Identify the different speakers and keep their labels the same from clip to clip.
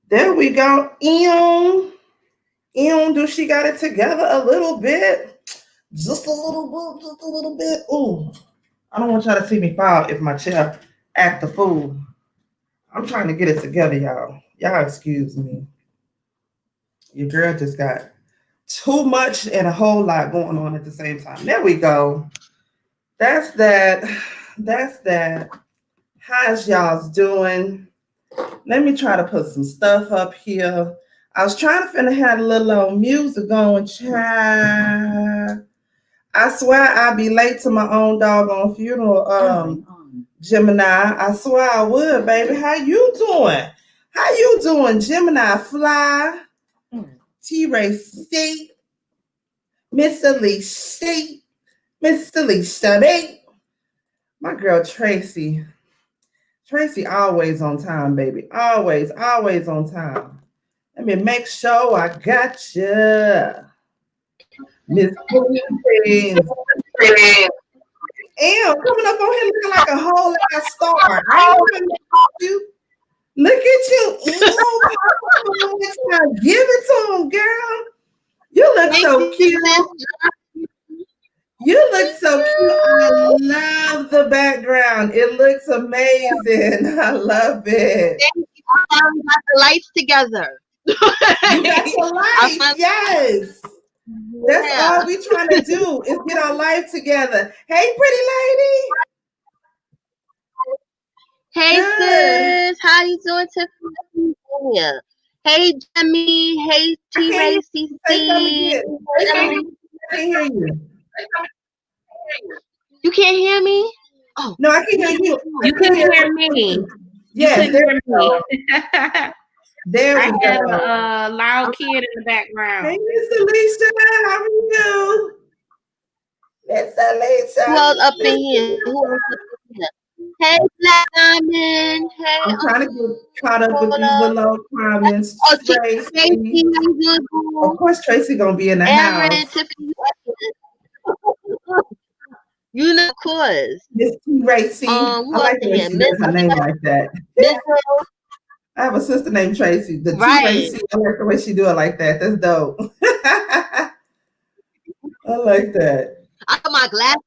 Speaker 1: There we go. Do she got it together a little bit? Just a little bit, just a little bit. Ooh, I don't want y'all to see me fall if my chair act a fool. I'm trying to get it together, y'all. Y'all excuse me. Your girl just got too much and a whole lot going on at the same time. There we go. That's that. That's that. How's y'all's doing? Let me try to put some stuff up here. I was trying to finna have a little old music going, child. I swear I'd be late to my own doggone funeral, Gemini. I swear I would, baby. How you doing? How you doing, Gemini Fly? T-Ray C, Miss Alicia, Miss Alicia B. My girl Tracy. Tracy always on time, baby. Always, always on time. Let me make sure I got you. Miss Queen. Ew, coming up on here looking like a whole ass star. I ain't even you. Look at you. Ew, give it to him, girl. You look so cute. You look so cute. I love the background. It looks amazing. I love it.
Speaker 2: We got the lights together.
Speaker 1: You got the lights, yes. That's all we trying to do is get our life together. Hey, pretty lady.
Speaker 2: Hey, good. Sis. How you doing, Tiffany? Hey, Jimmy. Hey, T-Ray CC.
Speaker 1: I can't hear you.
Speaker 2: You can't hear me?
Speaker 1: Oh. No, I can hear you.
Speaker 3: You can hear me.
Speaker 1: Yes, there we go. There we
Speaker 3: go. I have a loud kid in the background.
Speaker 1: Hey, Miss Alicia, how are you? Miss Alicia.
Speaker 2: Who else up in here? Hey, Black Diamond. Hey,
Speaker 1: I'm trying to get caught up with these little old comments.
Speaker 2: Oh,
Speaker 1: Tracy. Of course, Tracy gonna be in the house.
Speaker 2: You know, of course.
Speaker 1: Miss Tracy. I like the way she does her name like that. I have a sister named Tracy. The Tracy. I like the way she do it like that. That's dope. I like that.
Speaker 2: I got my glasses.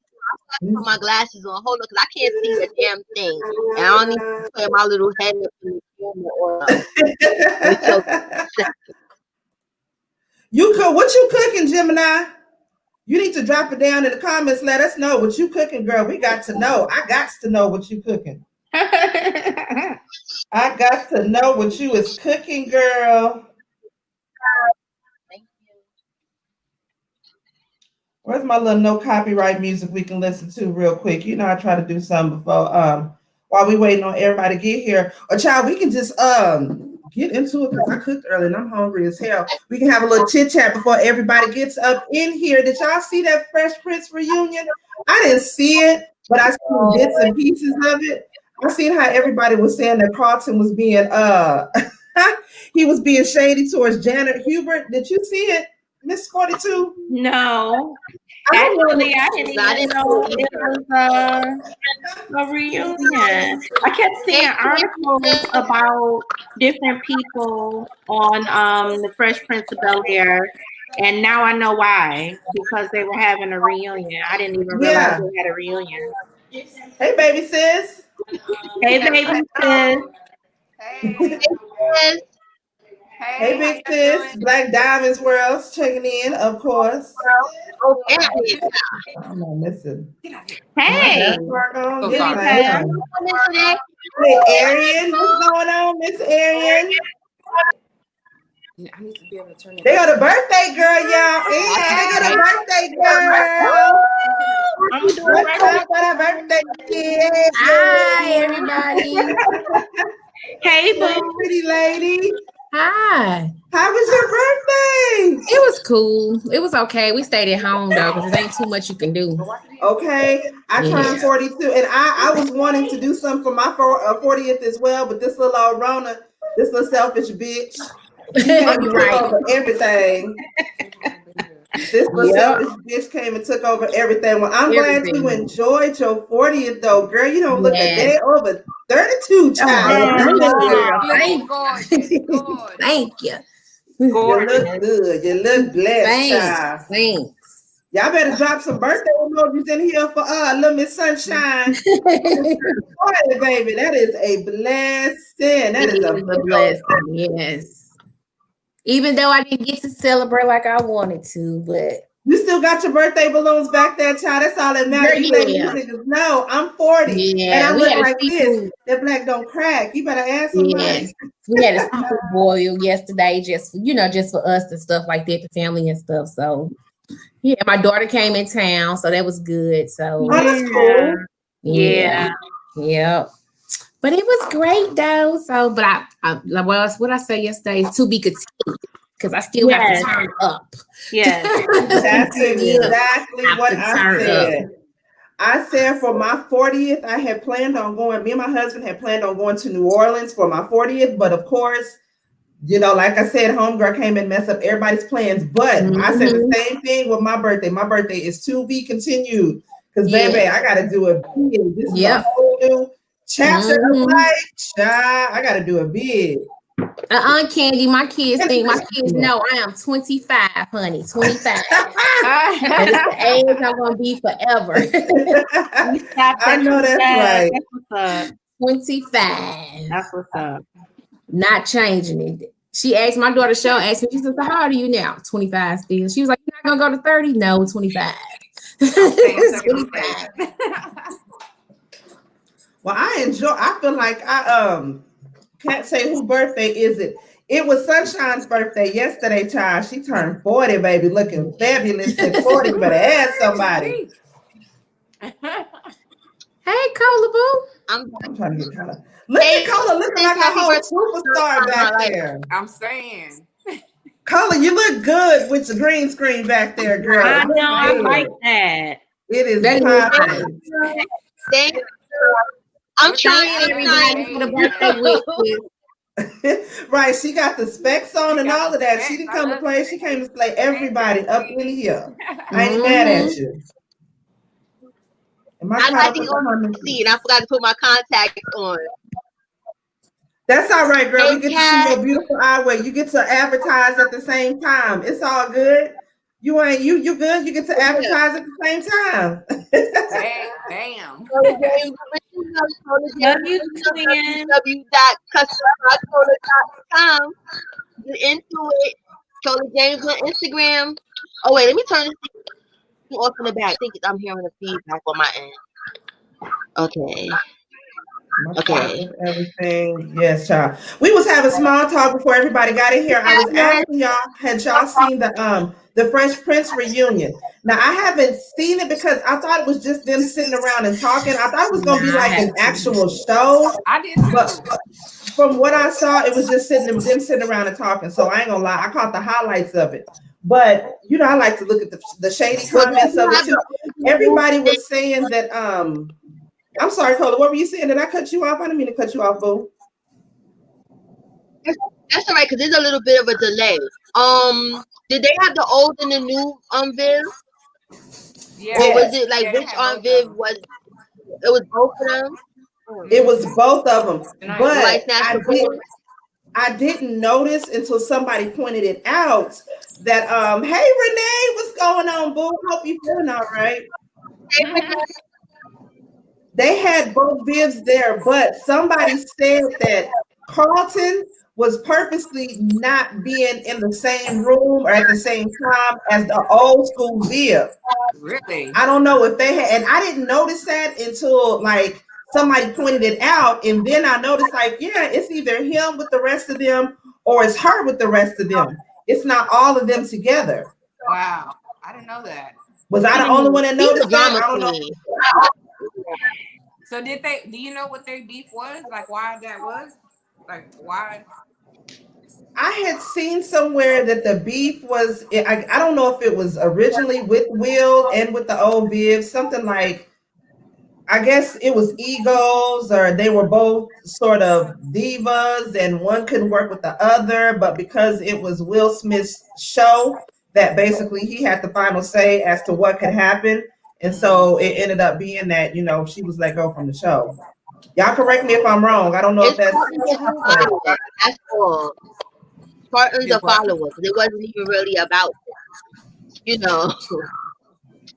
Speaker 2: Put my glasses on. Hold on, because I can't see a damn thing. And I don't need to put my little head up in the camera.
Speaker 1: What you cooking, Gemini? You need to drop it down in the comments. Let us know what you cooking, girl. We got to know. I got to know what you cooking. I got to know what you is cooking, girl. Where's my little no copyright music we can listen to real quick? You know, I try to do something before while we waiting on everybody to get here. Or child, we can just get into it because I cooked early and I'm hungry as hell. We can have a little chit chat before everybody gets up in here. Did y'all see that Fresh Prince reunion? I didn't see it, but I saw bits and pieces of it. I seen how everybody was saying that Carlton was being he was being shady towards Janet Hubert. Did you see it, Miss 42?
Speaker 3: No. Actually, I didn't even know it was a reunion. I kept seeing articles about different people on the Fresh Prince of Bel-Air, and now I know why, because they were having a reunion. I didn't even realize they had a reunion.
Speaker 1: Hey, baby sis.
Speaker 3: Hey, baby sis.
Speaker 1: Hey, sis. Hey, big sis. Black Diamonds World checking in, of course. I'm not missing.
Speaker 3: Hey.
Speaker 1: Hey, Arian. What's going on, Miss Arian?
Speaker 4: I need to be able to turn it.
Speaker 1: They got a birthday girl, y'all. They got a birthday girl. What's up for the birthday kid?
Speaker 4: Hi, everybody.
Speaker 3: Hey, boo.
Speaker 1: Pretty lady.
Speaker 4: Hi.
Speaker 1: How was your birthday?
Speaker 4: It was cool. It was okay. We stayed at home though, because there ain't too much you can do.
Speaker 1: Okay. I turned 42, and I was wanting to do something for my 40th as well, but this little old Rona, this little selfish bitch, right over everything. This bitch came and took over everything. Well, I'm glad you enjoyed your 40th, though, girl. You don't look a day over 32, child.
Speaker 4: Thank you.
Speaker 1: You look good. You look blessed, child.
Speaker 4: Thanks.
Speaker 1: Y'all better drop some birthday emojis in here for little Miss Sunshine. Baby, that is a blessing. That is a
Speaker 4: blessing. Yes. Even though I didn't get to celebrate like I wanted to, but
Speaker 1: you still got your birthday balloons back there, child. That's all that matters. You niggas know I'm 40 and I look like this. That black don't crack. You better ask somebody.
Speaker 4: Yes. We had a seafood boil yesterday, just for us and stuff like that, the family and stuff. So yeah, my daughter came in town, so that was good. So
Speaker 1: that's cool.
Speaker 4: Yeah. But it was great though. So, but what I said yesterday is to be continued because I still have to turn up.
Speaker 3: Yeah,
Speaker 1: that's exactly what I said. I said for my 40th, I had planned on going. Me and my husband had planned on going to New Orleans for my 40th, but of course, you know, like I said, homegirl came and messed up everybody's plans. But I said the same thing with my birthday. My birthday is to be continued because, baby, I got to do it big. This is a whole new chapter of life. Child, I got to do it big.
Speaker 4: Candy, my kids know I am 25, honey. 25. That's the age I'm going to be forever.
Speaker 1: I know that's right.
Speaker 3: That's what's up.
Speaker 4: 25.
Speaker 3: That's what's up.
Speaker 4: Not changing it. She asked my daughter, she said, how old are you now? 25 still. She was like, you're not going to go to 30? No, 25. 25.
Speaker 1: Well, I feel like I can't say whose birthday is it. It was Sunshine's birthday yesterday, child. She turned 40, baby, looking fabulous at 40. You better ask somebody.
Speaker 4: Hey, Cola Boo.
Speaker 2: I'm
Speaker 1: trying to get kind of. Look at Cola looking like a whole superstar back there.
Speaker 5: I'm saying.
Speaker 1: Cola, you look good with the green screen back there, girl.
Speaker 3: I know, I like that.
Speaker 1: It is
Speaker 2: Thank you. I'm trying everybody for the
Speaker 1: birthday right, she got the specs on and all of that. She didn't come to play. She came to play everybody up in here. I ain't mad at you.
Speaker 2: I got the see, and I forgot to put my contacts on.
Speaker 1: That's all right, girl. We get to see your beautiful eyewear. You get to advertise at the same time. It's all good. You good. You get to advertise at the same time.
Speaker 5: Damn.
Speaker 2: www.customer.com. Get into it. Cola James on Instagram. Oh wait, let me turn this off in the back. I think I'm hearing the feedback on my end. Okay.
Speaker 1: Everything. Yes, child. We was having small talk before everybody got in here. I was asking y'all, had y'all seen the Fresh Prince reunion? Now I haven't seen it because I thought it was just them sitting around and talking. I thought it was gonna be like an actual show.
Speaker 5: I did too.
Speaker 1: But from what I saw, it was just them sitting around and talking. So I ain't gonna lie, I caught the highlights of it. But you know, I like to look at the shady comments of it too. Everybody was saying that I'm sorry, Cola. What were you saying? Did I cut you off? I didn't mean to cut you off, boo.
Speaker 2: That's all right, because there's a little bit of a delay. Did they have the old and the new Viv?
Speaker 5: Yeah.
Speaker 2: Or was it like which Viv was? It was both of them.
Speaker 1: It was both of them, but I didn't notice until somebody pointed it out that hey Renee, what's going on, boo? Hope you feeling all right. They had both Vivs there, but somebody said that Carlton was purposely not being in the same room or at the same time as the old school Viv.
Speaker 5: Really?
Speaker 1: I don't know if they had, and I didn't notice that until like somebody pointed it out, and then I noticed like, yeah, it's either him with the rest of them or it's her with the rest of them. It's not all of them together.
Speaker 5: Wow, I didn't know that.
Speaker 1: Was I the only one that noticed that? I don't know.
Speaker 5: So do you know what their beef was? Like why that was? Like why?
Speaker 1: I had seen somewhere that the beef was, I don't know if it was originally with Will and with the old Viv, something like, I guess it was egos, or they were both sort of divas and one couldn't work with the other, but because it was Will Smith's show, that basically he had the final say as to what could happen. And so it ended up being that, she was let go from the show. Y'all correct me if I'm wrong. I don't know if
Speaker 2: It's
Speaker 1: that's
Speaker 2: Carton's a
Speaker 1: true, but
Speaker 2: follower. That's all. Carton's
Speaker 5: It
Speaker 2: a
Speaker 5: was.
Speaker 2: follower. It wasn't even really about, you know.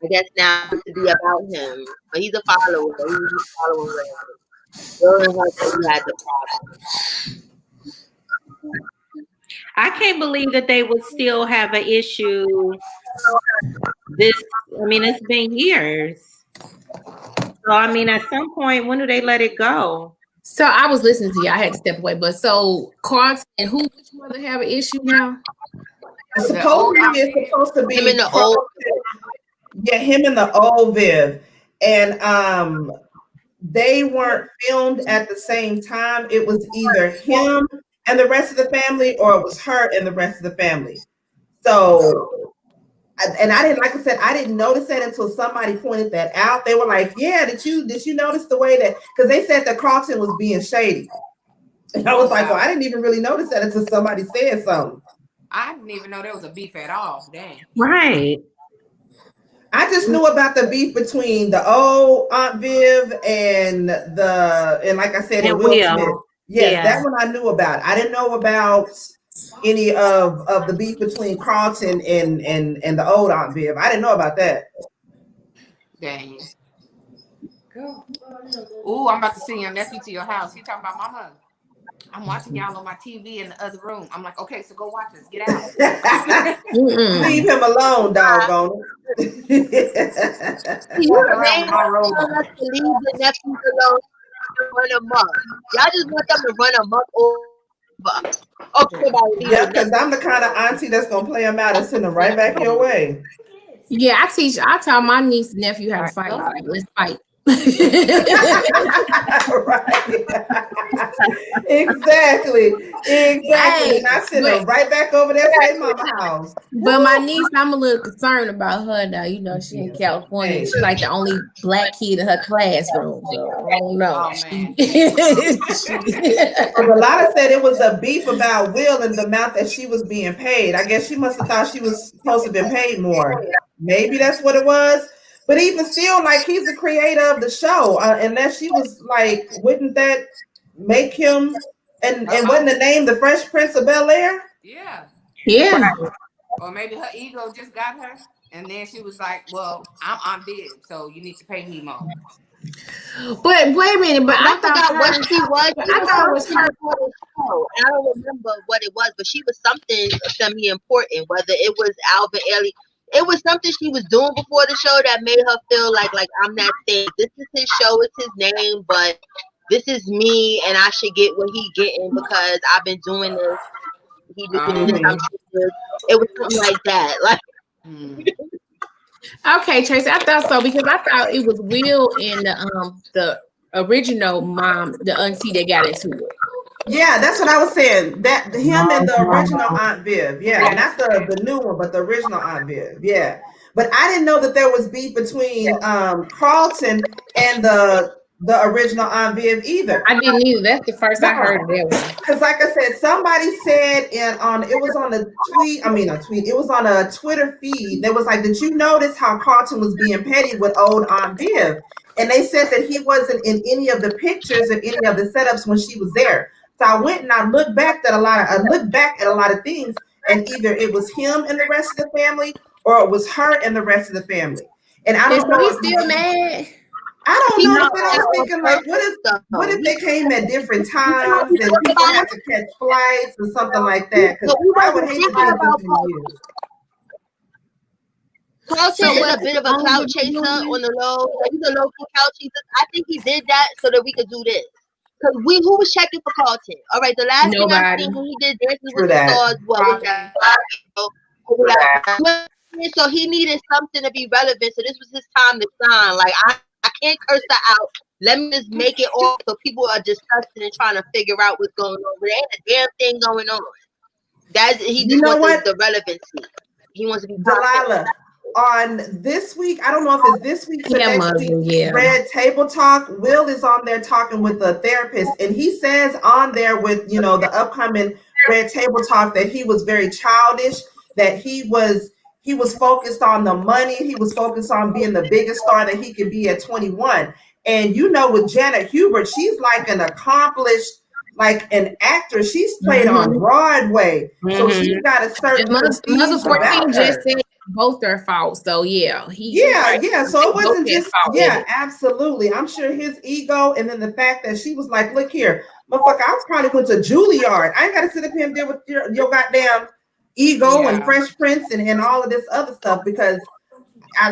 Speaker 2: I guess now it's to be about him, but he's a follower. He's following with Will and her said he had the
Speaker 3: I can't believe that they would still have an issue. It's been years. So, at some point, when do they let it go?
Speaker 4: So I was listening to you. I had to step away. But so Carlton and which brother have an issue now?
Speaker 1: it's supposed to be
Speaker 2: him in the old.
Speaker 1: Yeah, him and the old Viv. And they weren't filmed at the same time. It was either him and the rest of the family, or it was her and the rest of the family. So, and I didn't, like I said, I didn't notice that until somebody pointed that out. They were like, "Yeah, did you notice the way that?" Because they said that Carlton was being shady, and I was like, "Well, I didn't even really notice that until somebody said something."
Speaker 5: I didn't even know there was a beef at all. Dang.
Speaker 3: Right.
Speaker 1: I just knew about the beef between the old Aunt Viv and like I said, and Will Smith. Yes, that one I knew about. I didn't know about any of the beef between Carlton and the old Aunt Viv. I didn't know about that.
Speaker 5: Dang. Go. Ooh, I'm about to send your nephew to your house. He talking about, Mama, I'm watching y'all on my TV in the other room. I'm like, okay, so go watch us. Get out.
Speaker 1: Leave him alone, doggone
Speaker 2: You the main one us to leave the nephews alone and run amok. Y'all just want them to run amok over us. Okay,
Speaker 1: yeah, because I'm the kind of auntie that's gonna play him out and send him right back your way.
Speaker 4: Yeah, I tell my niece and nephew how to fight. Like, let's fight.
Speaker 1: Right. Exactly. Hey, and I send her right back over there to their mama's house.
Speaker 4: But my niece, I'm a little concerned about her now. She in California. She's like the only black kid in her classroom. So I don't know.
Speaker 5: Oh, man.
Speaker 1: A lot said it was a beef about Will and the amount that she was being paid. I guess she must have thought she was supposed to have been paid more. Maybe that's what it was. But even still, like, he's the creator of the show. Unless she was like, wouldn't that make him and wasn't the name the Fresh Prince of Bel-Air?
Speaker 5: Yeah.
Speaker 4: Yeah.
Speaker 5: Or maybe her ego just got her, and then she was like, "Well, I'm big, so you need to pay me more."
Speaker 4: But wait a minute, but I
Speaker 2: forgot what she was.
Speaker 4: I thought it was her.
Speaker 2: I don't remember what it was, but she was something semi-important. Whether it was Alvin Ailey, it was something she was doing before the show that made her feel like I'm that thing. This is his show, it's his name, but this is me, and I should get what he getting because I've been doing this. He just it was something like that. Like,
Speaker 4: okay, Tracy, I thought so because I thought it was Will and the original mom, the auntie that got into it.
Speaker 1: Yeah, that's what I was saying. That him and the original Aunt Viv. Yeah, not the new one, but the original Aunt Viv. Yeah. But I didn't know that there was beef between Carlton and the original Aunt Viv either.
Speaker 4: I didn't either. That's the first I heard of that one.
Speaker 1: Because like I said, somebody said it was on a tweet. I mean a tweet. It was on a Twitter feed. That was like, did you notice how Carlton was being petty with old Aunt Viv? And they said that he wasn't in any of the pictures or any of the setups when she was there. So I went and I looked back at a lot of things, and either it was him and the rest of the family, or it was her and the rest of the family. And I don't know.
Speaker 4: He's still mad.
Speaker 1: I don't know. But I was thinking, like, what if they came at different times and people had to catch flights or something like that? Because I would hate to be in you.
Speaker 2: Carlton is a bit of a clout chaser on the low. He's a low-key clout chaser. I think he did that so that we could do this. Because who was checking for Carlton? All right, the last thing I seen when he did Dances with the Stars was that. So he needed something to be relevant. So this was his time to shine. Like, I can't curse her out. Let me just make it all so people are discussing and trying to figure out what's going on. There ain't a damn thing going on. He just wants the relevancy. He wants to be
Speaker 1: Delilah. On this week, I don't know if it's this week or next week, Red Table Talk, Will is on there talking with a therapist, and he says on there with, the upcoming Red Table Talk that he was very childish, that he was He was focused on the money. He was focused on being the biggest star that he could be at 21. And you know, with Janet Hubert, she's like an accomplished, like an actress. She's played on Broadway, so she's got a certain
Speaker 4: Mother
Speaker 1: prestige
Speaker 4: 14
Speaker 1: about
Speaker 4: just
Speaker 1: her.
Speaker 4: said both their faults, though. Yeah,
Speaker 1: Yeah. So it wasn't just,
Speaker 4: yeah,
Speaker 1: absolutely. I'm sure his ego, and then the fact that she was like, "Look here, motherfucker, I probably went to Juilliard. I ain't got to sit up here and deal with your goddamn ego and Fresh Prince and all of this other stuff." Because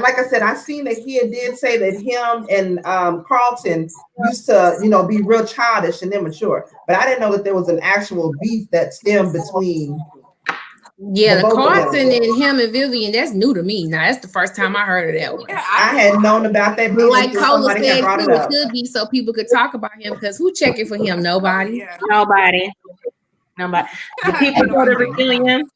Speaker 1: like I said, I seen that he did say that him and Carlton used to, be real childish and immature. But I didn't know that there was an actual beef that stemmed between
Speaker 4: the
Speaker 1: both of
Speaker 4: Carlton
Speaker 1: them.
Speaker 4: and him and Vivian, that's new to me. Now that's the first time I heard of that one.
Speaker 1: I had known about that beef
Speaker 4: Like
Speaker 1: until
Speaker 4: Cola
Speaker 1: somebody had
Speaker 4: said
Speaker 1: brought
Speaker 4: too,
Speaker 1: it up.
Speaker 4: it could be so people could talk about him, because who checking for him? Nobody.
Speaker 3: Nobody. The people go to reunion.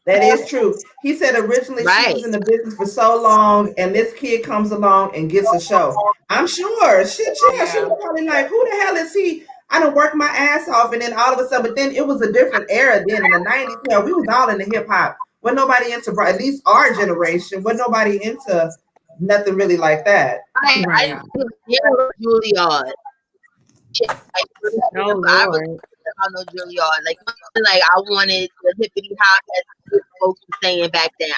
Speaker 1: That is true. He said originally she was in the business for so long, and this kid comes along and gets a show. I'm sure. Shit, yeah. She was probably like, who the hell is he? I done worked my ass off, and then all of a sudden, but then it was a different era then in the 90s. Yeah, we was all into hip hop. Wasn't nobody into, at least our generation, wasn't nobody into nothing really like that.
Speaker 2: I Juilliard. I know Juilliard. Like I wanted the hippity hop, as folks were saying back then.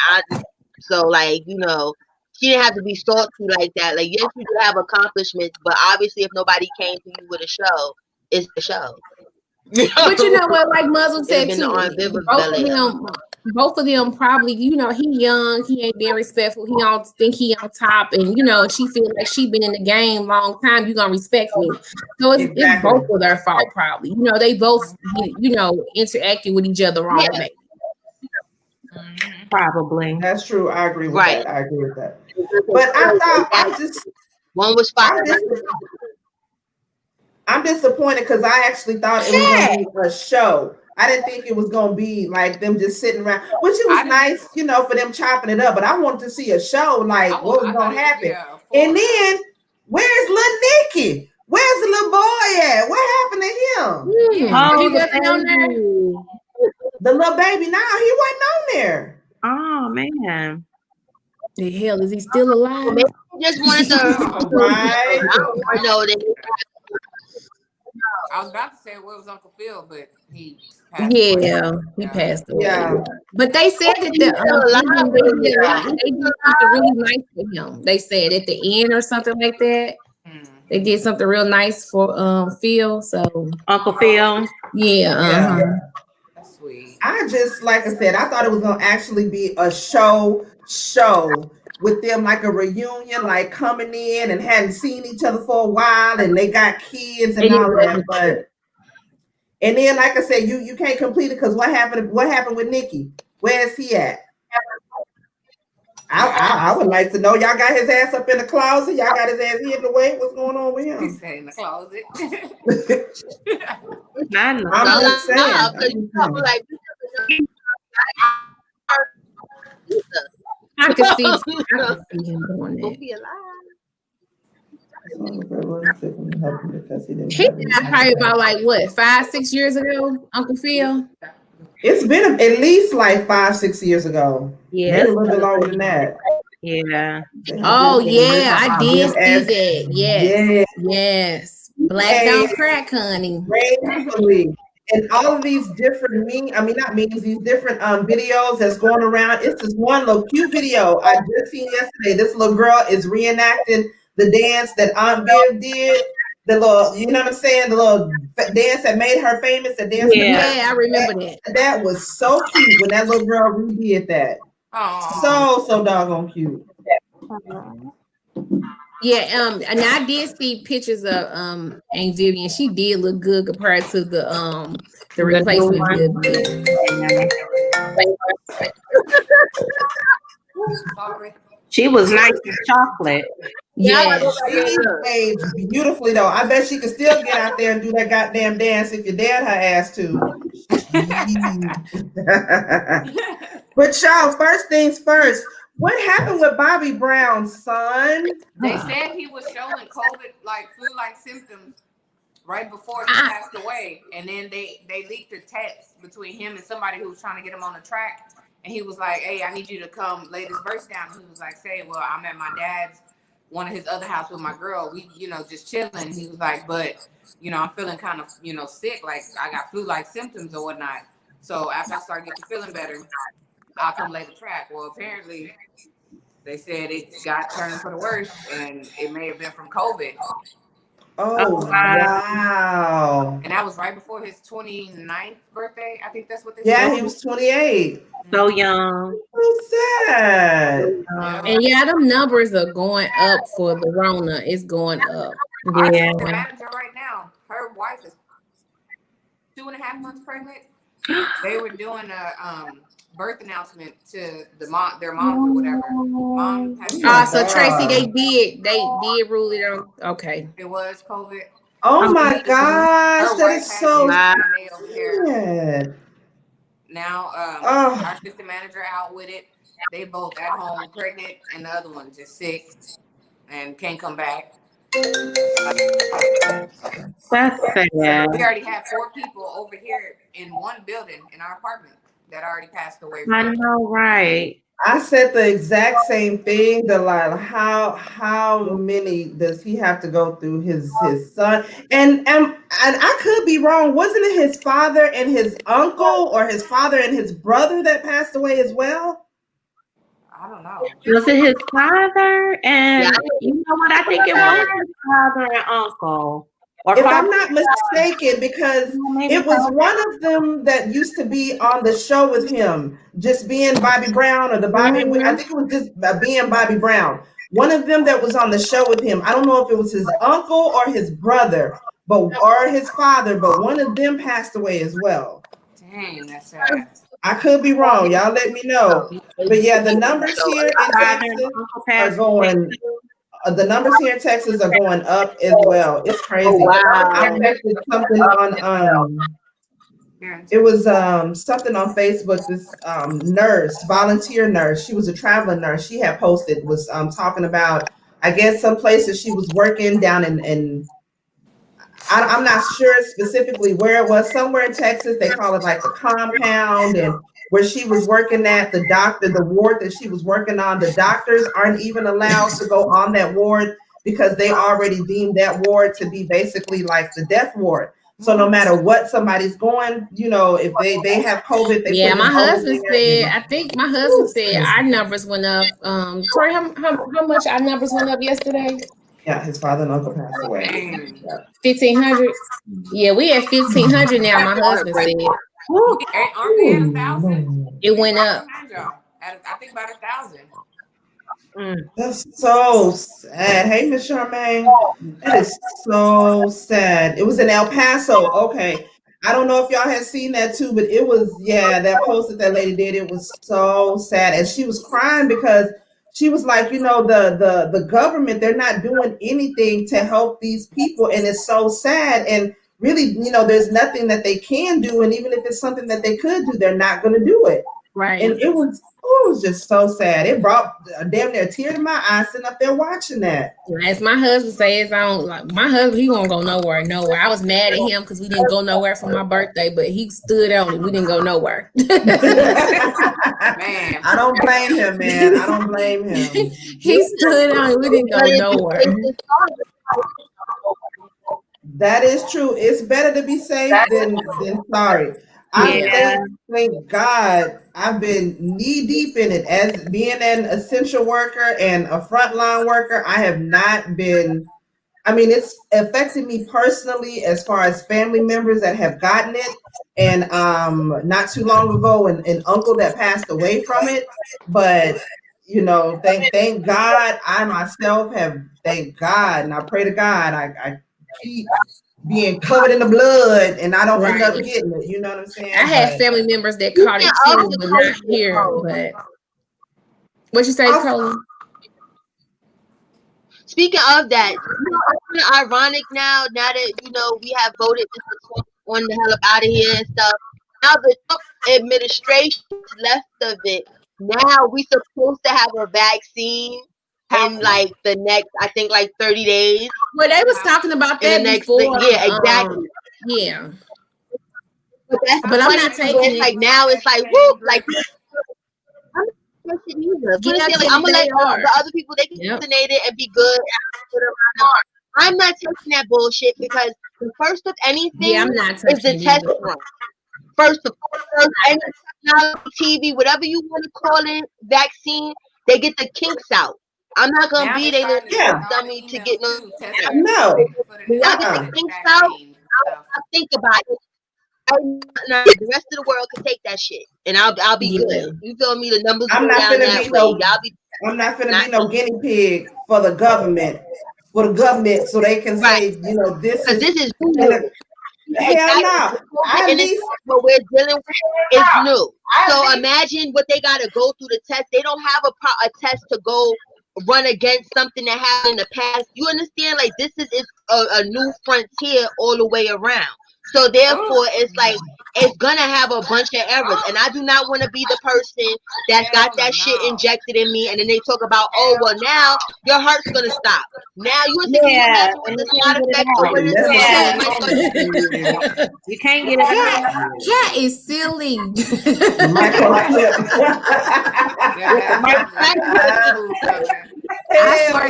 Speaker 2: So like, she didn't have to be salty like that. Like, yes, you do have accomplishments, but obviously if nobody came to you with a show, it's the show.
Speaker 4: But you know what, like Muzzle said too, both of them probably, he young, he ain't being respectful, he don't think he on top, and she feel like she been in the game long time, you gonna respect me. So it's both of their fault probably. They both interacting with each other wrong.
Speaker 2: Yeah.
Speaker 3: Probably.
Speaker 1: That's true. I agree with that. I agree with that. But I thought
Speaker 2: one was fire.
Speaker 1: I'm disappointed because I actually thought it was going to be a show. I didn't think it was going to be like them just sitting around, which it was nice, for them chopping it up. But I wanted to see a show, like what was going to happen. And then, where's Lil Nicky? Where's the little boy at? What happened to him?
Speaker 4: He wasn't on there.
Speaker 1: The little baby, he wasn't on there.
Speaker 3: Oh man.
Speaker 4: The hell, is he still alive?
Speaker 2: Maybe he just wanted to
Speaker 1: right.
Speaker 2: I know that.
Speaker 5: I was about to say where was Uncle Phil, but he
Speaker 4: passed away. Yeah. But they said that they did something really nice for him. They said at the end or something like that. They did something real nice for Phil. So
Speaker 3: Uncle Phil.
Speaker 1: Yeah.
Speaker 5: That's sweet.
Speaker 1: I just, like I said, I thought it was gonna actually be a show with them, like a reunion, like coming in and hadn't seen each other for a while, and they got kids and all that. But and then, like I said, you can't complete it because what happened with Nicky? Where is he at? I would like to know. Y'all got his ass up in the closet. Y'all got his ass hidden away. What's going on with him?
Speaker 5: He's in the closet.
Speaker 1: I'm just saying.
Speaker 4: I can see him doing that. He died probably about like what, 5-6 years ago, Uncle Phil?
Speaker 1: It's been at least like 5-6 years ago.
Speaker 3: Yeah,
Speaker 1: maybe a little bit longer than that.
Speaker 3: Yeah.
Speaker 4: Oh yeah, I did see that. Yes. Black don't crack, honey.
Speaker 1: And all of these different these different videos that's going around. It's this one little cute video I just seen yesterday. This little girl is reenacting the dance that Aunt Viv did. The little, you know what I'm saying? The little dance that made her famous. The dance.
Speaker 4: Yeah, I remember that.
Speaker 1: That was so cute when that little girl redid that. So doggone cute.
Speaker 4: Yeah, and I did see pictures of Aunt Vivian. She did look good compared to the replacement Vivian.
Speaker 3: She was nice as chocolate.
Speaker 4: Yes.
Speaker 1: She aged beautifully though. I bet she could still get out there and do that goddamn dance if you dared her ass to. But y'all, first things first. What happened with Bobby Brown's son?
Speaker 5: They said he was showing COVID, like flu-like symptoms, right before he passed away, and then they leaked a text between him and somebody who was trying to get him on the track, And he was like, "Hey, I need you to come lay this verse down." He was like, "Say, well, I'm at my dad's, one of his other house with my girl. We, just chilling." He was like, "But, I'm feeling kind of, sick. Like I got flu-like symptoms or whatnot. So after I start getting feeling better, I'll come lay the track." Well, apparently they said it got turned for the worse, and it may have been from COVID.
Speaker 1: Oh, wow.
Speaker 5: And that was right before his 29th birthday. I think that's what they
Speaker 1: said.
Speaker 5: said.
Speaker 1: Yeah, he was 28.
Speaker 3: So young.
Speaker 1: So sad.
Speaker 4: And them numbers are going up for the Rona. It's going up.
Speaker 5: Our manager right now, her wife is 2.5 months pregnant. They were doing a birth announcement to their moms or whatever.
Speaker 4: So Tracy, they did rule it out. Okay.
Speaker 5: It was COVID.
Speaker 1: Oh my gosh, that is so sad.
Speaker 5: Now, our assistant manager out with it. They both at home pregnant, and the other one just sick and can't come back.
Speaker 3: That's sad.
Speaker 5: We already had 4 people over here in one building in our apartment that already passed away.
Speaker 3: I know, right?
Speaker 1: I said the exact same thing. Delilah, how many does he have to go through? His son, and I could be wrong. Wasn't it his father and his uncle, or his father and his brother that passed away as well?
Speaker 5: I don't know.
Speaker 3: Was it his father? And you know what? I think it was his father and uncle.
Speaker 1: If I'm not mistaken, because it was one of them that used to be on the show with him, just being Bobby Brown, or the Bobby. I think it was just being Bobby Brown. One of them that was on the show with him. I don't know if it was his uncle or his brother, or his father, but one of them passed away as well.
Speaker 5: Dang, that's sad.
Speaker 1: I could be wrong. Y'all let me know. But yeah, the numbers here in Texas are going. The numbers here in Texas are going up as well. It's crazy. Oh, wow. I posted something on it was something on Facebook. This volunteer nurse, she was a traveling nurse. She had posted, was talking about, I guess, some places she was working down in I'm not sure specifically where it was, somewhere in Texas. They call it like the compound, and where she was working at, the ward that she was working on, the doctors aren't even allowed to go on that ward because they already deemed that ward to be basically like the death ward. So no matter what somebody's going, if they have COVID,
Speaker 4: my husband said, I think my husband said our numbers went up. Tori, how much our numbers went up yesterday?
Speaker 1: Yeah, his father and uncle passed away.
Speaker 4: 1,500. Yeah, we at 1,500 now. My husband said.
Speaker 5: Aren't we at 1,000?
Speaker 4: It went up.
Speaker 5: I think about 1,000.
Speaker 1: That's so sad. Hey, Miss Charmaine, that is so sad. It was in El Paso. Okay, I don't know if y'all had seen that too, but it was that post that lady did. It was so sad, and she was crying because she was like, the government, they're not doing anything to help these people, and it's so sad. And really, there's nothing that they can do, and even if it's something that they could do, they're not going to do it.
Speaker 4: Right.
Speaker 1: And it was just so sad. It brought damn near a tear to my eye sitting up there watching that.
Speaker 4: As my husband says, my husband, he won't go nowhere. I was mad at him because we didn't go nowhere for my birthday, but he stood on it. We didn't go nowhere.
Speaker 5: Man,
Speaker 1: I don't blame him, man. I don't blame him.
Speaker 4: He stood on it. We didn't go nowhere.
Speaker 1: That is true. It's better to be safe than sorry. Thank God I've been knee deep in it. As being an essential worker and a frontline worker, I have not been, it's affected me personally as far as family members that have gotten it. And not too long ago, an uncle that passed away from it. But, thank God I myself have, thank God, and I pray to God, I keep being covered in the blood, and I don't end up getting it. You know what I'm saying?
Speaker 4: I had family members that caught it too, but not here. But what you say, Colin?
Speaker 2: Speaking of that, it's ironic now that we have voted on the hell up out of here and stuff. Now the Trump administration left of it. Now we supposed to have a vaccine in like the next, I think, like 30 days.
Speaker 4: Well, they was talking about that before.
Speaker 2: Yeah, exactly.
Speaker 4: Yeah.
Speaker 2: But
Speaker 4: I'm not taking it.
Speaker 2: Like now it's like whoop, like that shit either.
Speaker 4: Yeah,
Speaker 2: Like, I'm gonna let the other people, they can vaccinate it and be good. I'm not taking that bullshit because the first of anything
Speaker 4: I'm not
Speaker 2: is the test run. First of all, any technology, TV, whatever you want to call it, vaccine, they get the kinks out. I'm not gonna be they little dummy to get no. When y'all get the kinks out, I'll think about it. The rest of the world can take that shit, and I'll be good. You feel me? The numbers go down that way. Y'all be.
Speaker 1: I'm not gonna be no guinea pig for the government. So they can say, you know, this is new. Hell no. At least
Speaker 2: what we're dealing with is new. So imagine what they gotta go through the test. They don't have a test to go run against something that happened in the past. You understand? Like this is a new frontier all the way around. So therefore, it's like it's gonna have a bunch of errors, and I do not want to be the person that's got that shit injected in me, and then they talk about, oh well, now your heart's gonna stop. Now you imagine what the side effects of what it is.
Speaker 3: You can't get it.
Speaker 4: Cat is silly. I swear,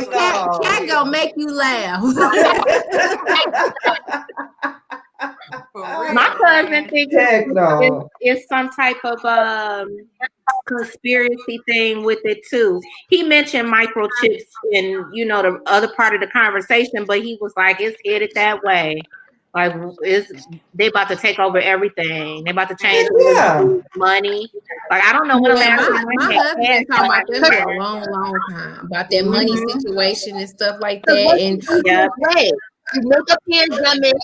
Speaker 4: cat gonna make you laugh.
Speaker 3: My cousin thinks it's some type of conspiracy thing with it too. He mentioned microchips in the other part of the conversation, but he was like, it's headed that way. Like they about to take over everything. They about to change money. Like I don't know what
Speaker 4: my husband been talking about this for a long time about that money situation and stuff like that. And
Speaker 2: you make a pandemic,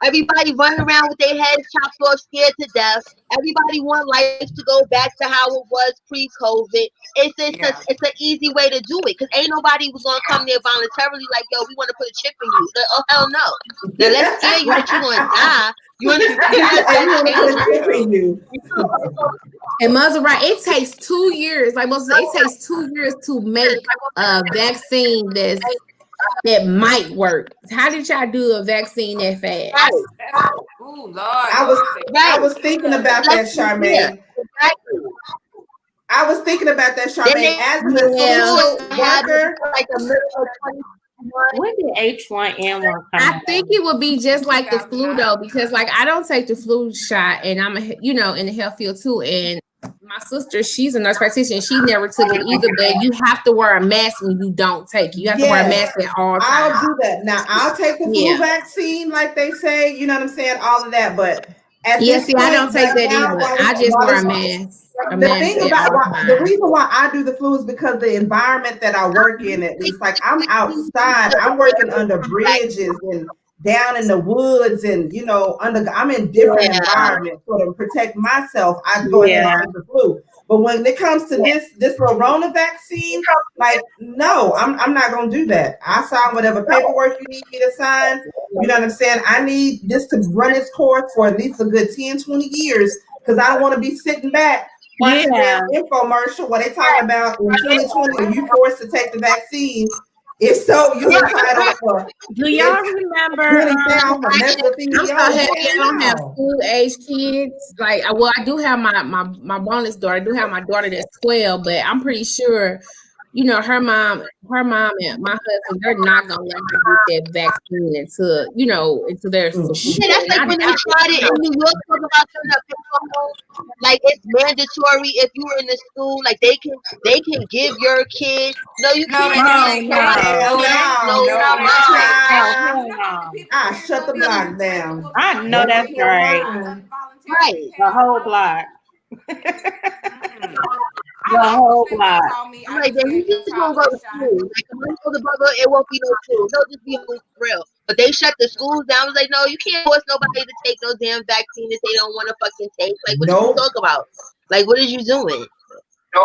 Speaker 2: everybody running around with their heads chopped off, scared to death. Everybody want life to go back to how it was pre-COVID. It's an easy way to do it because ain't nobody was gonna come there voluntarily like, yo, we want to put a chip in you. Oh hell no! Now let's scare you that you're gonna die.
Speaker 4: And Maserati, it takes 2 years. Like most, it takes 2 years to make a vaccine that might work. How did y'all do a vaccine that fast?
Speaker 5: Oh Lord!
Speaker 1: I was thinking about that, Charmaine. I was thinking about that, Charmaine. As an essential worker,
Speaker 2: like a middle of 2021.
Speaker 3: When did H1N1 come
Speaker 4: I think it would be just like the flu though, because like I don't take the flu shot, and I'm in the health field too, and my sister, she's a nurse practitioner. She never took it either, but you have to wear a mask when you don't take it. You have to wear a mask at all times.
Speaker 1: I'll do that. Now, I'll take the flu vaccine, like they say, you know what I'm saying? All of that, but at this point,
Speaker 4: I don't take that either. I just wear a mask.
Speaker 1: The reason why I do the flu is because the environment that I work in, at least, like I'm outside, I'm working under bridges and down in the woods, and I'm in different environments. So to protect myself, I go ahead and take the flu. But when it comes to this Corona vaccine, like no, I'm not gonna do that. I sign whatever paperwork you need me to sign. You know what I'm saying? I need this to run its course for at least a good 10-20 years because I don't want to be sitting back watching that infomercial where they talking about in 2020 are you forced to take the vaccine. If so, you're entitled for.
Speaker 3: Do y'all remember?
Speaker 4: I don't have school age kids. Like, I do have my bonus daughter. I do have my daughter that's 12, but I'm pretty sure, her mom and my husband, they're not gonna let her get that vaccine until they're.
Speaker 2: That's like when they tried it in New York. Talk about something like it's mandatory if you were in the school. Like they can give your kid. No, you can't.
Speaker 1: No. Shut the block down.
Speaker 3: I know that's right.
Speaker 2: Right,
Speaker 3: the whole block. The whole block.
Speaker 2: I'm like, then you just gonna go to school. Like, if you go to Bubba, it won't be no school. They'll just be home for real. But they shut the schools down. I was like, no, you can't force nobody to take no damn vaccine if they don't want to fucking take. Like, what are you talking about? Like, what are you doing?
Speaker 1: I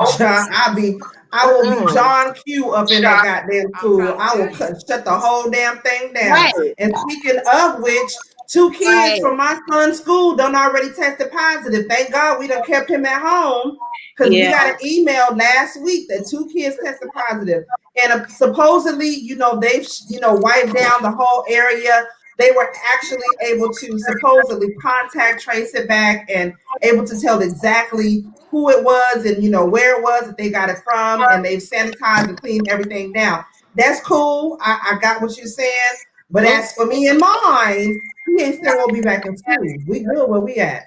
Speaker 1: will be John Q up in that goddamn school. I will shut the whole damn thing down. Right. And speaking of which, 2 kids from my son's school don't already tested positive. Thank God we done kept him at home because we got an email last week that 2 kids tested positive. And supposedly, they've, wiped down the whole area. they were actually able to supposedly contact, trace it back, and able to tell exactly who it was and where it was that they got it from, and they've sanitized and cleaned everything down. That's cool. I got what you're saying. But as for me and mine, he ain't still won't be back in school. We good where we at.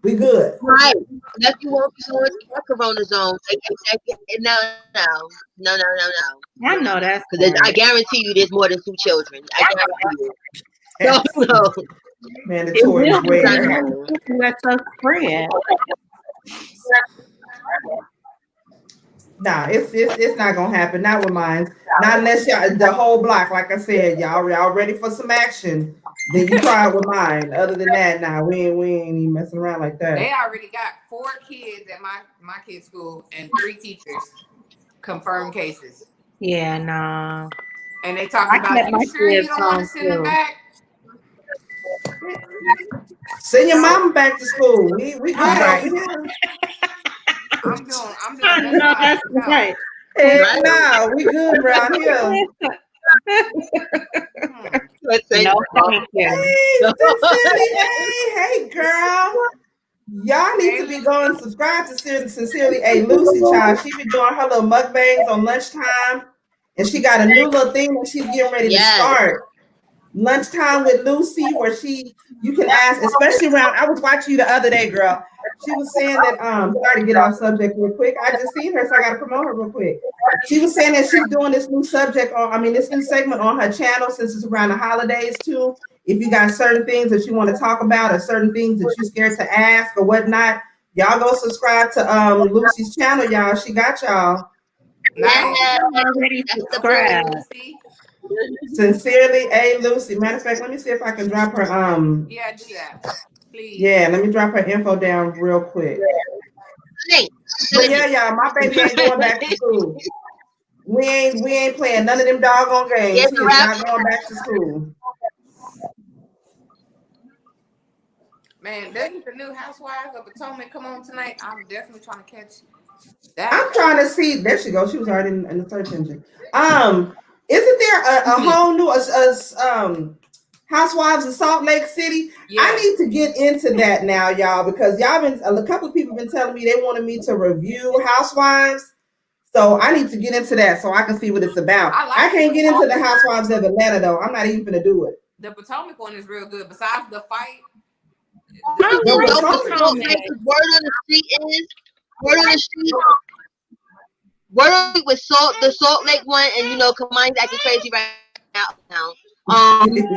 Speaker 1: We good.
Speaker 2: Right. Unless you won't be going to the Corona zone. No.
Speaker 3: I know that's
Speaker 2: because I guarantee you there's more than 2 children. I guarantee you. No.
Speaker 1: Mandatory wear.
Speaker 3: That's a spread.
Speaker 1: Nah, it's not gonna happen. Not with mine. Not unless y'all the whole block, like I said, y'all ready for some action. Then you try it with mine. Other than that, nah, we ain't even messing around like that.
Speaker 5: They already got 4 kids at my kid's school and 3 teachers confirmed cases.
Speaker 3: Yeah, no.
Speaker 5: And they talking about, you sure you don't want to send them back?
Speaker 1: Send your mama back to school. We good.
Speaker 5: I'm doing
Speaker 3: that's right.
Speaker 1: Hey, no, we good around here.
Speaker 2: Let's say
Speaker 3: no, thank you.
Speaker 1: Hey, girl. Y'all need to be going subscribe to Sincerely A Lucy, child. She be doing her little mukbangs on lunchtime, and she got a new little thing that she's getting ready to start. Lunchtime with Lucy, where you can ask, especially around. I was watching you the other day, girl. She was saying that sorry to get off subject real quick. I just seen her, so I gotta promote her real quick. She was saying that she's doing this new this new segment on her channel since it's around the holidays too. If you got certain things that you want to talk about or certain things that you're scared to ask or whatnot, y'all go subscribe to Lucy's channel, y'all. She got y'all.
Speaker 3: I'm already subscribed.
Speaker 1: Sincerely A Lucy. Matter of fact, let me see if I can drop her
Speaker 5: Yeah, do that. Please.
Speaker 1: Yeah, let me drop her info down real quick. But yeah, y'all, my baby ain't going back to school. We ain't playing none of them doggone games. He is not going back to school.
Speaker 5: Man, doesn't the new Housewives of Potomac come on tonight? I'm definitely trying to catch that.
Speaker 1: I'm trying to see. There she goes. She was already in the search engine. Isn't there a whole new Housewives of Salt Lake City? Yeah. I need to get into that now, y'all, because a couple of people been telling me they wanted me to review Housewives. So I need to get into that so I can see what it's about. I can't get into the Housewives of Atlanta though. I'm not even gonna do it.
Speaker 5: The Potomac one is real good. Besides the fight,
Speaker 2: word on the street with the Salt Lake one, and Kamani's acting crazy right now.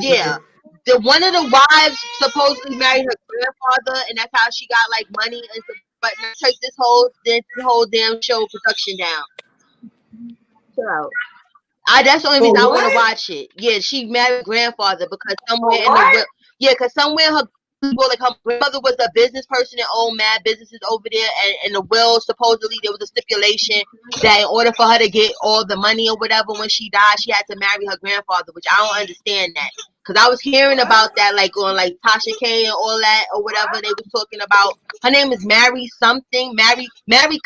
Speaker 2: Yeah. The one of the wives supposedly married her grandfather, and that's how she got like money and stuff. But now take this whole damn show production down. So that's the only reason I want to watch it. Yeah, she married her grandfather because somewhere her grandmother was a business person and owned mad businesses over there, and the will supposedly there was a stipulation that in order for her to get all the money or whatever when she died, she had to marry her grandfather, which I don't understand that. Because I was hearing about that like on like Tasha K and all that or whatever they was talking about. Her name is Mary something, Mary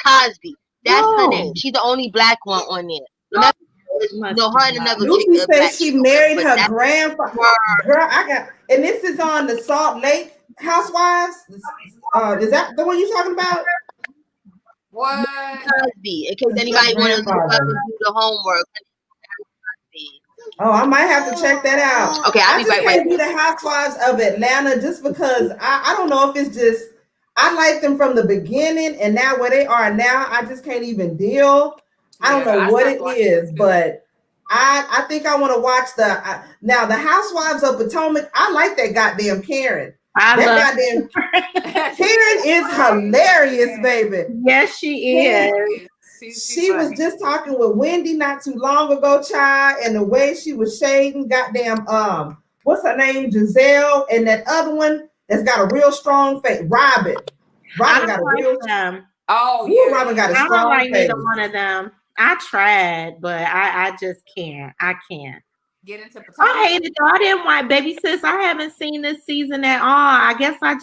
Speaker 2: Cosby. That's her name. She's the only black one on there. No, her and another
Speaker 1: Lucy said she married her grandfather. Girl, and this is on the Salt Lake Housewives. Is that the one you're talking about?
Speaker 2: What? Cosby. In case anybody wants to do the homework.
Speaker 1: Oh, I might have to check that out.
Speaker 2: Okay,
Speaker 1: I just can't do the Housewives of Atlanta just because I don't know if it's just I like them from the beginning and now where they are now, I just can't even deal. I don't know what it is, but I think I want to watch now the Housewives of Potomac. I like that goddamn Karen. Karen is hilarious, baby.
Speaker 3: Yes, she is.
Speaker 1: She was just talking with Wendy not too long ago, child, and the way she was shading goddamn what's her name, Giselle, and that other one that's got a real strong face, Robin. Robin got a real. Robin got a strong face. I don't like
Speaker 3: neither one of them. I tried, but I just can't. I can't
Speaker 5: get into Potomac.
Speaker 3: I hate it though. I didn't want Baby Sis. I haven't seen this season at all. I guess I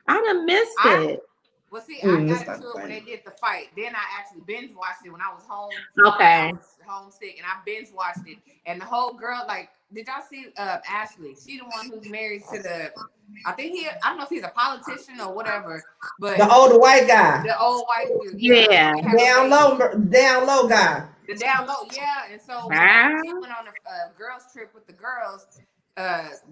Speaker 3: done missed it.
Speaker 5: Well, see, I got into it when they did the fight. Then I actually binge watched it when I was home.
Speaker 3: Okay.
Speaker 5: I was homesick, and I binge watched it. And the whole girl, like, did y'all see Ashley? She the one who's married to the. I don't know if he's a politician or whatever, but
Speaker 1: the older white guy.
Speaker 5: The old white dude.
Speaker 3: Yeah.
Speaker 1: Down low guy.
Speaker 5: The down low, yeah. And so when she went on a girls trip with the girls,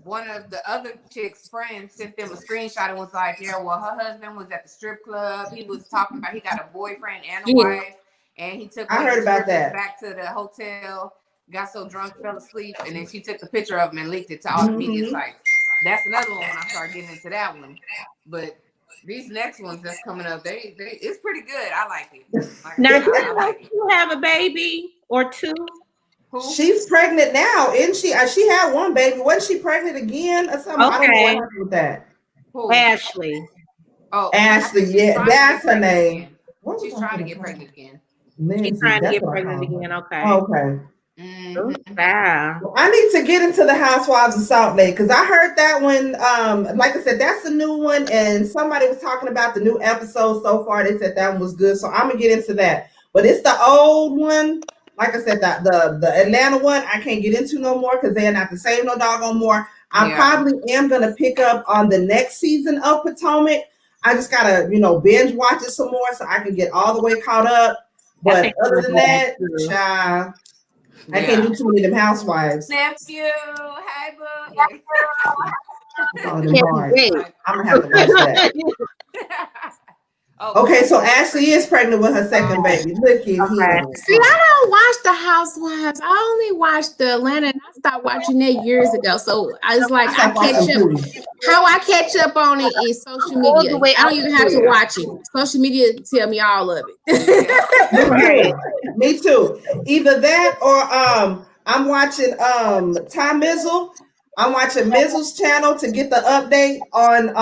Speaker 5: one of the other chicks' friends sent them a screenshot and was like, yeah, well, her husband was at the strip club. He was talking about he got a boyfriend and a wife, and he took one of the strippers back to the hotel, got so drunk, fell asleep, and then she took the picture of him and leaked it to all the media sites. That's another one when I start getting into that one. But these next ones that's coming up, they it's pretty good. I like it.
Speaker 3: Now, you have a baby or two?
Speaker 5: Who?
Speaker 1: She's pregnant now, isn't she? She had one baby. Wasn't she pregnant again or something?
Speaker 3: Okay.
Speaker 1: I don't know what happened with that.
Speaker 5: Who?
Speaker 3: Ashley.
Speaker 5: Oh,
Speaker 1: Ashley, yeah, that's her name.
Speaker 5: She's trying to get pregnant again.
Speaker 1: Lindsay,
Speaker 3: she's trying to get pregnant again. Okay.
Speaker 1: Okay.
Speaker 5: Mm-hmm.
Speaker 3: Wow.
Speaker 1: I need to get into the Housewives of Salt Lake because I heard that one. Like I said, that's a new one, and somebody was talking about the new episode so far. They said that one was good, so I'm gonna get into that. But it's the old one. Like I said, the Atlanta one, I can't get into no more because they're not the same no doggone more. I probably am gonna pick up on the next season of Potomac. I just gotta, binge watch it some more so I can get all the way caught up. But other than that, child, I can't do too many of them housewives.
Speaker 5: Nephew, hi, boo.
Speaker 1: I'm gonna have to watch that. Okay, so Ashley is pregnant with her second baby. Look at here.
Speaker 4: See, I don't watch the Housewives. I only watched the Atlanta, and I stopped watching that years ago. So I was like, how I catch up on it is social media. I don't even have to watch it. Social media tell me all of
Speaker 1: it. Me too. Either that or I'm watching Tom Mizzle. I'm watching Mizzle's channel to get the update on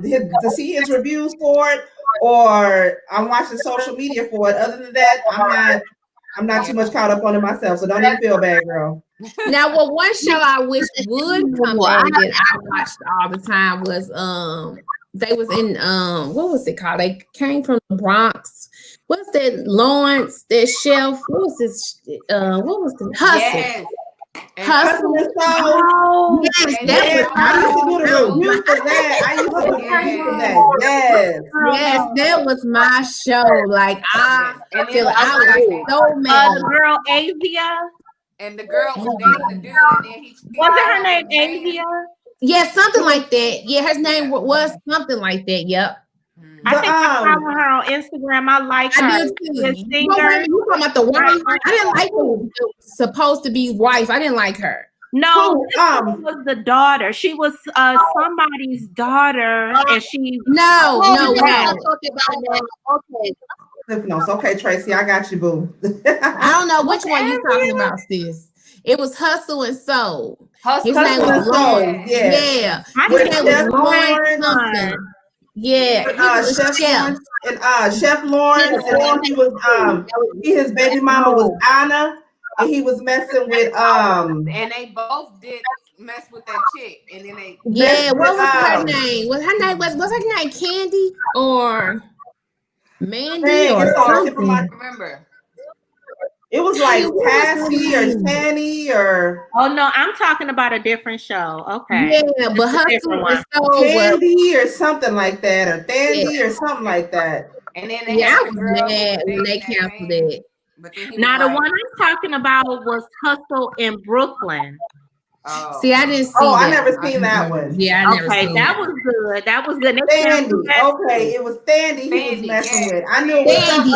Speaker 1: to see his reviews for it, or I'm watching social media for it. Other than that, I'm not too much caught up on it myself, so don't even feel bad, girl.
Speaker 4: Now, one show I wish would come back that I watched all the time was they was in what was it called? They came from the Bronx. What's that? Lawrence, that chef. What was this? What was the Hustle?
Speaker 5: Yes.
Speaker 1: Hustle and Soul.
Speaker 4: Oh, yes,
Speaker 1: I used to do the review for that. Yes,
Speaker 4: that was my show. Like I was so mad.
Speaker 3: The girl Avia.
Speaker 5: And the girl was dating the dude, and then he
Speaker 3: wasn't her name Avia?
Speaker 4: Yeah, something like that. Yeah, her name was something like that. Yep.
Speaker 3: I think I follow her on Instagram. I like her.
Speaker 4: I do too. You talking about the wife? I didn't like the supposed to be wife. I didn't like her.
Speaker 3: No, this was the daughter. She was somebody's daughter, and she.
Speaker 4: No.
Speaker 1: Okay, Tracy, I got you, boo.
Speaker 4: I don't know which one you're talking about, sis. It was Hustle and Soul. His name was Lauren. Yeah. His name was Lauren something. Yeah,
Speaker 1: Chef Lawrence, and he was his baby mama was Anna, and he was messing with
Speaker 5: and they both did mess with that chick, and then they
Speaker 4: what was her name? Was her name Candy or Mandy or something?
Speaker 5: I remember.
Speaker 1: It was like Tassie or Tanny or.
Speaker 3: Oh no, I'm talking about a different show. Okay.
Speaker 4: Yeah, but Hustle and Soul
Speaker 1: Candy or something like that, or Tandy or something like that.
Speaker 5: And then I was
Speaker 4: mad when they canceled it.
Speaker 3: Now the one I'm talking about was Hustle in Brooklyn.
Speaker 5: Oh.
Speaker 4: See, I didn't see.
Speaker 1: I never seen that one.
Speaker 4: Yeah, I never seen
Speaker 3: that. Was good. That was good.
Speaker 1: Sandy. Okay, it was Sandy he was messing with. I knew it was
Speaker 4: Sandy.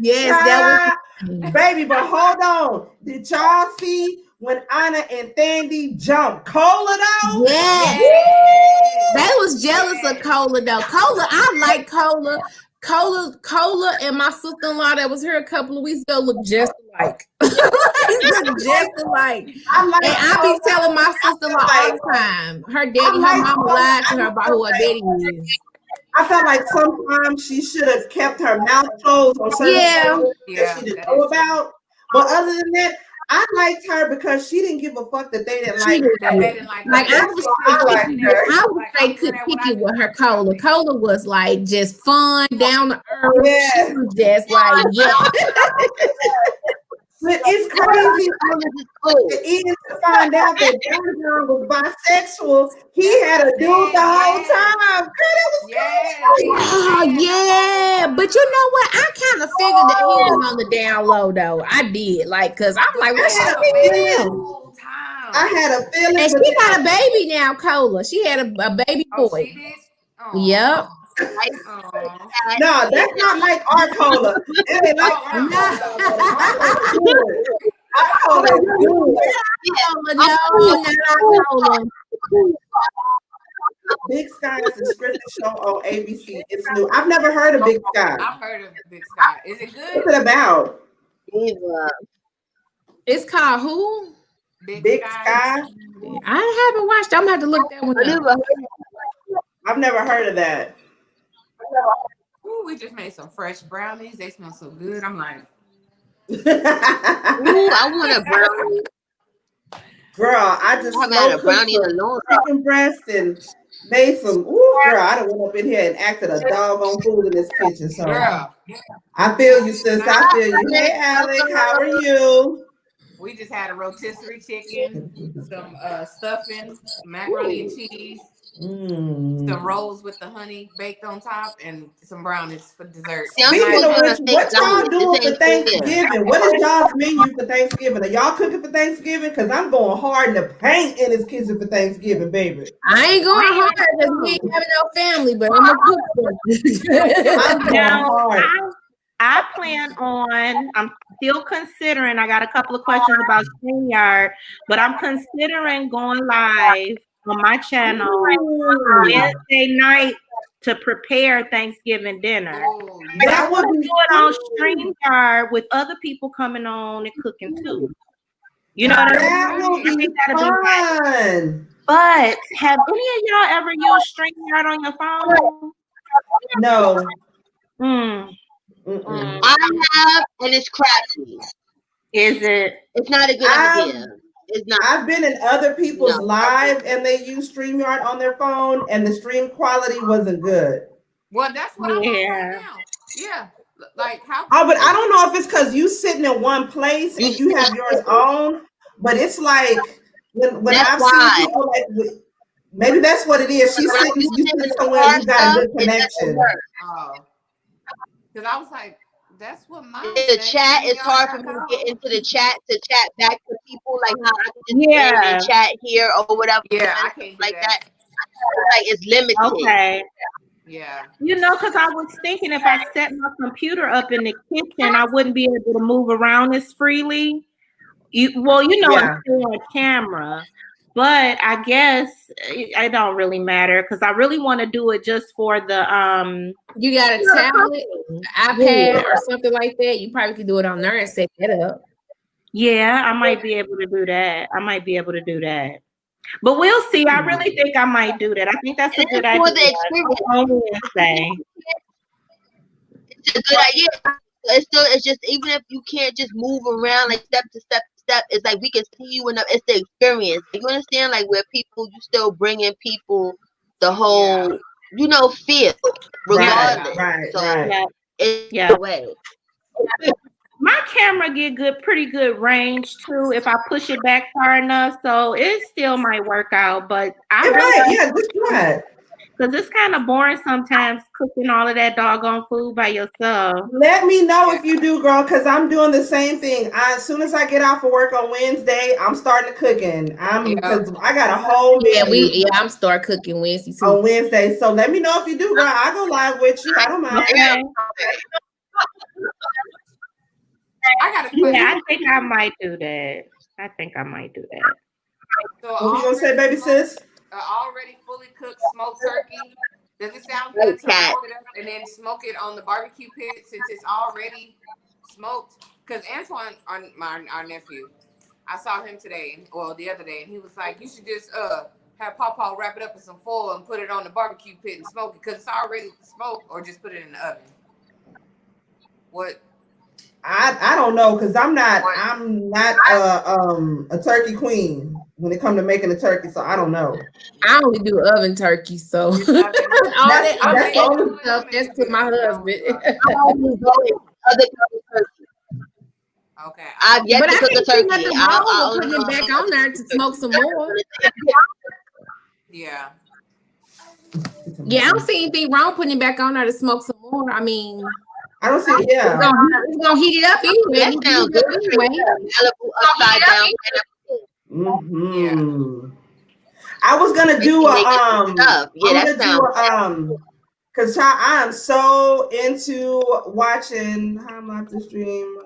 Speaker 4: Yes, that was.
Speaker 1: Baby, but hold on. Did y'all see when Anna and Sandy jumped Cola though?
Speaker 4: Yes. They was jealous of Cola though. Cola, I like Cola. Cola and my sister-in-law that was here a couple of weeks ago look just alike. Just alike. I be telling my sister-in-law all the time. Her daddy, her mama lied to her about who her daddy is.
Speaker 1: I felt like sometimes she should have kept her mouth closed on certain things that she didn't know about. But other than that, I liked her because she didn't give a fuck that they didn't like
Speaker 3: didn't.
Speaker 1: her.
Speaker 3: They didn't like I was straight picky with her. Cola was like just fun, down to earth.
Speaker 1: Yes.
Speaker 3: She was just like, yeah.
Speaker 1: But it's crazy to find out that John was bisexual. He had a dude the whole time. Girl, that was crazy.
Speaker 3: Oh, yeah. But you know what? I kind of figured that he was on the down low, though. I did. Like, because I'm like, what's up with him?
Speaker 1: I had a feeling.
Speaker 3: And she got a baby now, Cola. She had a baby boy.
Speaker 5: She did?
Speaker 3: Yep.
Speaker 1: No, that's not like our Cola. It ain't like our Cola. No. Big Sky is a scripted show on ABC. It's new. I've never heard of Big Sky.
Speaker 5: I've heard of Big Sky. Is it good?
Speaker 1: What's it about?
Speaker 3: It's called who?
Speaker 1: Big Sky.
Speaker 3: I haven't watched. I'm gonna have to look that one up.
Speaker 1: I've never heard of that.
Speaker 5: Ooh, we just made some fresh brownies. They smell so good. I'm like,
Speaker 2: ooh, I want a brownie.
Speaker 1: Girl, I just
Speaker 2: had a brownie alone.
Speaker 1: Chicken breast and made some. Ooh, girl, I done went up in here and acted a doggone fool in this kitchen. So
Speaker 5: girl,
Speaker 1: I feel you, sis. I feel you. Hey, Alex, how are you?
Speaker 5: we just had a rotisserie chicken, some stuffing, macaroni and cheese, some rolls with the honey baked on top, and some brownies for dessert.
Speaker 1: Speaking of which, what y'all doing for Thanksgiving? What is y'all's menu for Thanksgiving? Are y'all cooking for Thanksgiving? Because I'm going hard in the paint in this kitchen for Thanksgiving, baby.
Speaker 3: I ain't going hard because we ain't having no family, but I'm gonna cook for
Speaker 1: I'm going hard.
Speaker 6: I plan on, I'm still considering, I got a couple of questions about StreamYard, but I'm considering going live on my channel Wednesday night to prepare Thanksgiving dinner.
Speaker 1: That would be
Speaker 6: do it on StreamYard with other people coming on and cooking too. You know what I mean?
Speaker 1: That would be fun.
Speaker 6: But have any of y'all ever used StreamYard on your phone?
Speaker 1: No.
Speaker 2: I have, and it's crappy.
Speaker 6: Is it?
Speaker 2: It's not a good idea. It's not.
Speaker 1: I've been in other people's live and they use StreamYard on their phone and the stream quality wasn't good.
Speaker 5: Well, that's what I'm on right now. Yeah. Like how?
Speaker 1: Oh, but I don't know if it's because you sitting in one place and you have yours on, but it's like when I've seen people like maybe that's what it is. She's sitting, you sit somewhere and you got a good connection.
Speaker 5: Oh. Because I was like, that's what mine
Speaker 2: the chat is hard for me to get into the chat to chat back to people like how I can just and chat here or whatever.
Speaker 5: Yeah, I can't
Speaker 2: like that. Like it's limited.
Speaker 6: Okay.
Speaker 5: Yeah.
Speaker 6: You know, because I was thinking if I set my computer up in the kitchen, I wouldn't be able to move around as freely. It's still on camera. But I guess it don't really matter because I really want to do it just for the
Speaker 3: You got a tablet, iPad, or something like that. You probably could do it on there and set that up.
Speaker 6: Yeah, I might be able to do that. But we'll see. I really think I might do that. I think that's a good idea.
Speaker 2: For the experience. It's a good idea. It's just even if you can't just move around like step to step. It's like we can see you enough. It's the experience. You understand? Like where people, you still bringing people the whole, feel regardless.
Speaker 1: Right.
Speaker 2: It's the way.
Speaker 6: My camera get pretty good range too if I push it back far enough. So it still might work out. But because it's kind of boring sometimes cooking all of that doggone food by yourself.
Speaker 1: Let me know if you do, girl, because I'm doing the same thing. As soon as I get off of work on Wednesday, I'm starting cooking. Because I got a whole menu.
Speaker 3: I'm start cooking Wednesday too.
Speaker 1: On Wednesday. So let me know if you do, girl. I'll go live with you. I don't mind.
Speaker 6: Okay.
Speaker 5: I got a question.
Speaker 6: Yeah, I think I might do that.
Speaker 5: So
Speaker 1: what you gonna say, baby sis?
Speaker 5: Already fully cooked smoked turkey. Does it sound good to roll it up and then smoke it on the barbecue pit since it's already smoked? Because Antoine, our nephew, I saw him today, the other day, and he was like, "You should just have Pawpaw wrap it up in some foil and put it on the barbecue pit and smoke it because it's already smoked, or just put it in the oven." What?
Speaker 1: I don't know because I'm not a turkey queen when it comes to making a turkey, so I don't know.
Speaker 4: I only do oven turkey, so all that
Speaker 1: only
Speaker 4: stuff that's to my husband.
Speaker 2: I only go with other turkey.
Speaker 5: Okay.
Speaker 2: I've yet to cook a turkey.
Speaker 4: Nothing wrong with putting it back on there to smoke some more.
Speaker 5: Yeah.
Speaker 4: Yeah, I don't see anything wrong putting it back on there to smoke some more. I mean,
Speaker 1: I don't see. Yeah,
Speaker 4: it's gonna heat it up anyway.
Speaker 2: That sounds good. Malibu upside down.
Speaker 1: Mm-hmm. Yeah. I was gonna do because I am so into watching. How am I to stream?